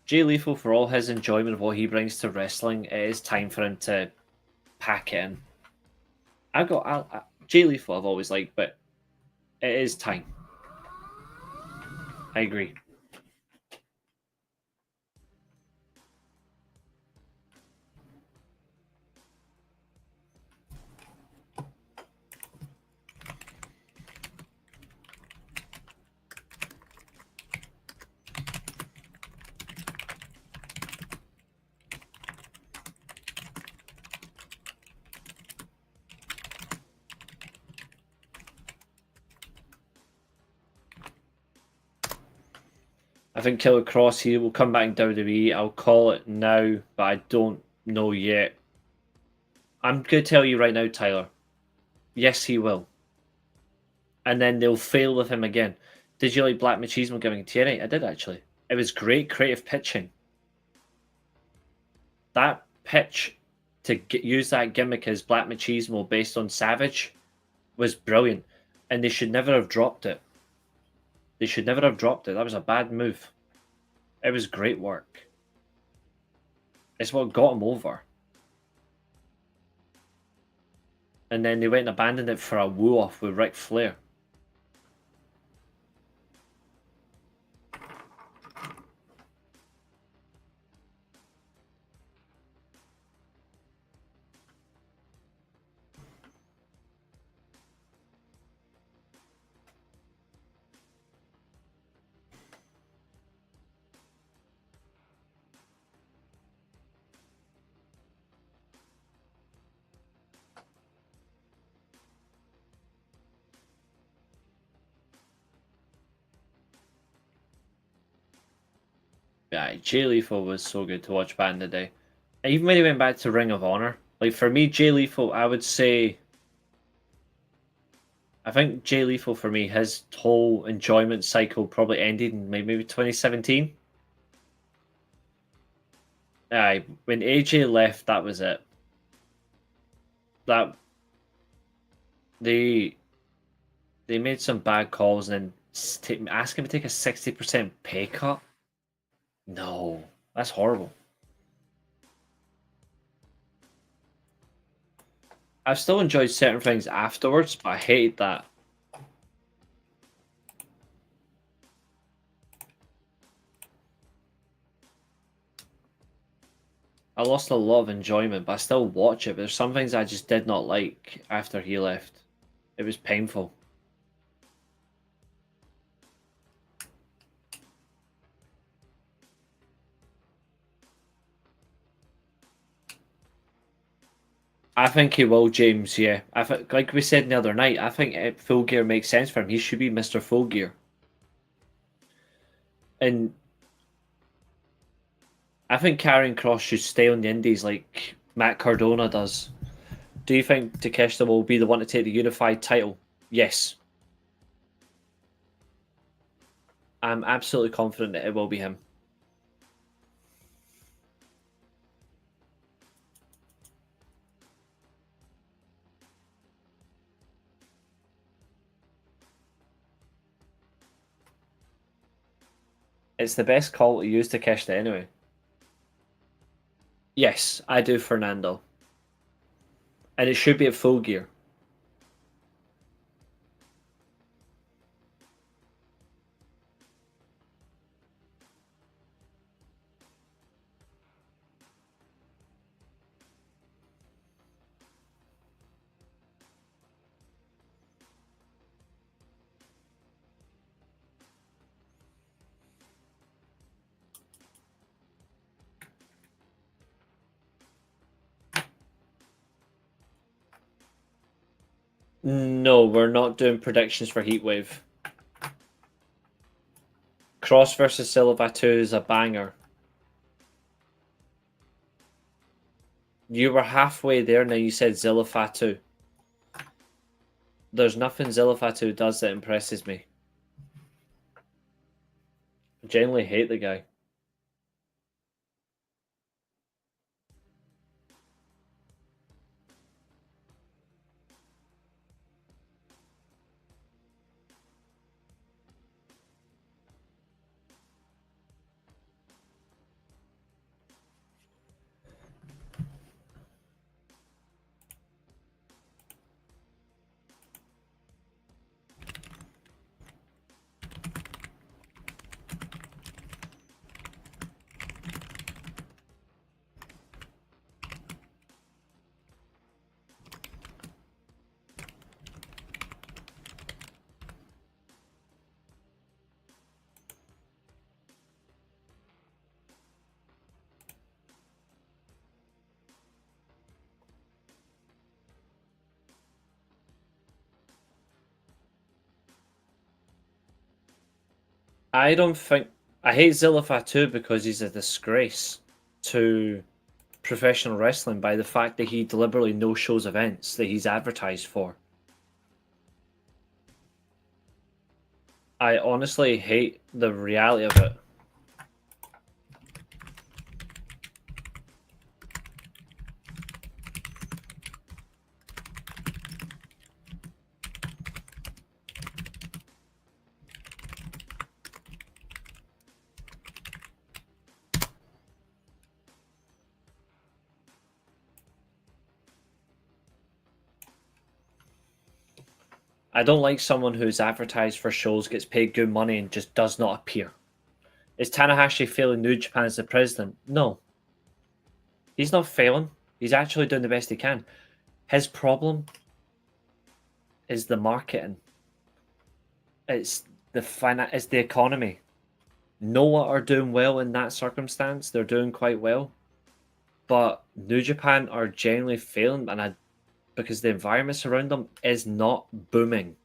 Jay Lethal, for all his enjoyment of what he brings to wrestling, it is time for him to pack it in. Jay Lethal I've always liked, but it is time. I agree. I think Killer Cross here will come back in WWE. I'll call it now, but I don't know yet. I'm going to tell you right now, Tyler. Yes, he will. And then they'll fail with him again. Did you like Black Machismo giving TNA? I did, actually. It was great creative pitching. That pitch to use that gimmick as Black Machismo based on Savage was brilliant. And they should never have dropped it. They should never have dropped it. That was a bad move. It was great work. It's what got him over. And then they went and abandoned it for a woo-off with Ric Flair. Yeah, Jay Lethal was so good to watch back in the day. And even when he went back to Ring of Honor, like for me, Jay Lethal, I would say, I think Jay Lethal for me, his whole enjoyment cycle probably ended in maybe 2017. Aye, when AJ left, that was it. That they made some bad calls and then ask him to take a 60% pay cut. No, that's horrible. I've still enjoyed certain things afterwards, but I hated that. I lost a lot of enjoyment, but I still watch it. But there's some things I just did not like after he left. It was painful. I think he will, James. Yeah, I think, like we said the other night, I think Full Gear makes sense for him. He should be Mr. Full Gear. And I think Karrion Kross should stay on the Indies like Matt Cardona does. Do you think Takeshita will be the one to take the unified title? Yes. I'm absolutely confident that it will be him. It's the best call to use Takeshita anyway. Yes, I do, Fernando. And it should be at Full Gear. No, we're not doing predictions for Heatwave. Cross versus Silva 2 is a banger. You were halfway there, now you said Zillafatu. There's nothing Zillafatu does that impresses me. I genuinely hate the guy. I don't think I hate Zillifa too because he's a disgrace to professional wrestling by the fact that he deliberately no-shows events that he's advertised for. I honestly hate the reality of it. I don't like someone who's advertised for shows, gets paid good money, and just does not appear. Is Tanahashi failing New Japan as the president? No. He's not failing. He's actually doing the best he can. His problem is the marketing. It's it's the economy. Noah are doing well in that circumstance. They're doing quite well. But New Japan are generally failing, and because the environment around them is not booming.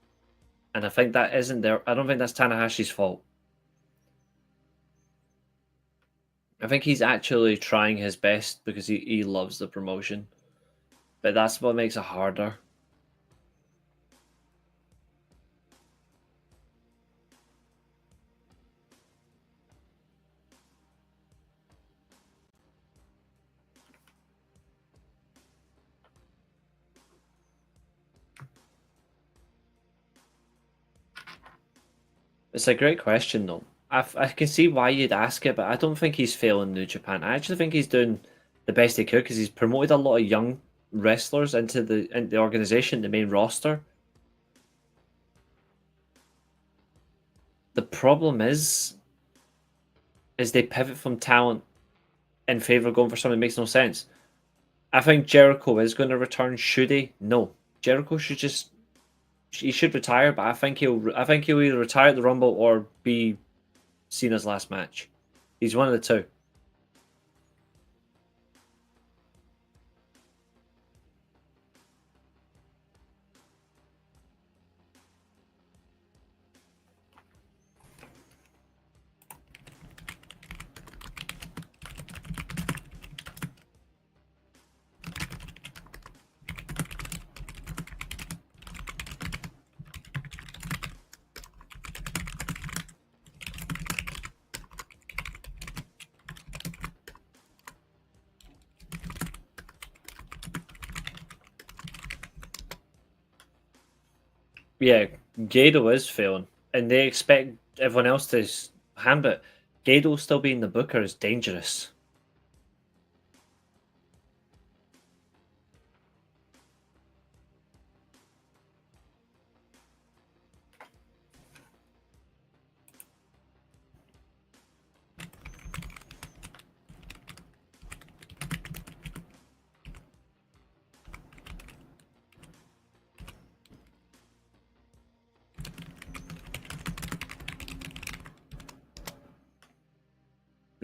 And I think that isn't there. I don't think that's Tanahashi's fault. I think he's actually trying his best because he loves the promotion. But that's what makes it harder. It's a great question, though. I can see why you'd ask it, but I don't think he's failing New Japan. I actually think he's doing the best he could because he's promoted a lot of young wrestlers into the organization, the main roster. The problem is they pivot from talent in favor of going for something that makes no sense. I think Jericho is going to return. Should he? No. Jericho should retire, but I think he'll either retire at the Rumble or be Cena's last match. He's one of the two. Yeah, Gado is failing, and they expect everyone else to hand it. Gado still being the booker is dangerous.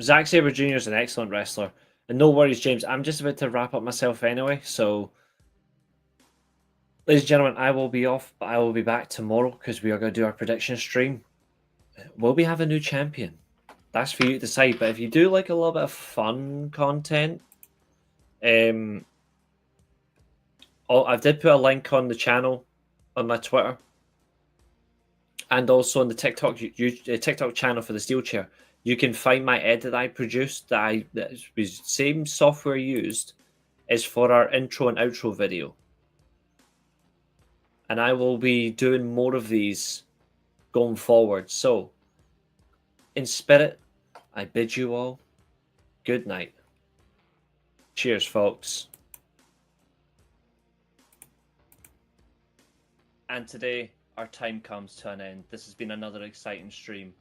Zack Sabre Jr. is an excellent wrestler. And no worries, James. I'm just about to wrap up myself anyway. So, ladies and gentlemen, I will be off, but I will be back tomorrow because we are going to do our prediction stream. Will we have a new champion? That's for you to decide. But if you do like a little bit of fun content, I did put a link on the channel on my Twitter and also on the TikTok channel for the Steelchair. You can find my edit I produced that was same software used as for our intro and outro video. And I will be doing more of these going forward. So, in spirit, I bid you all good night. Cheers, folks. And today, our time comes to an end. This has been another exciting stream.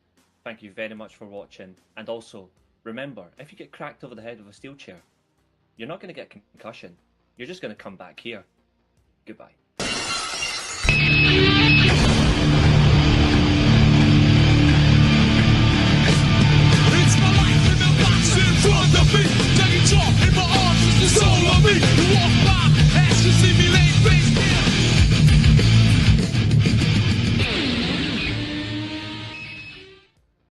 Thank you very much for watching. And also, remember, if you get cracked over the head with a steel chair, you're not going to get a concussion. You're just going to come back here. Goodbye.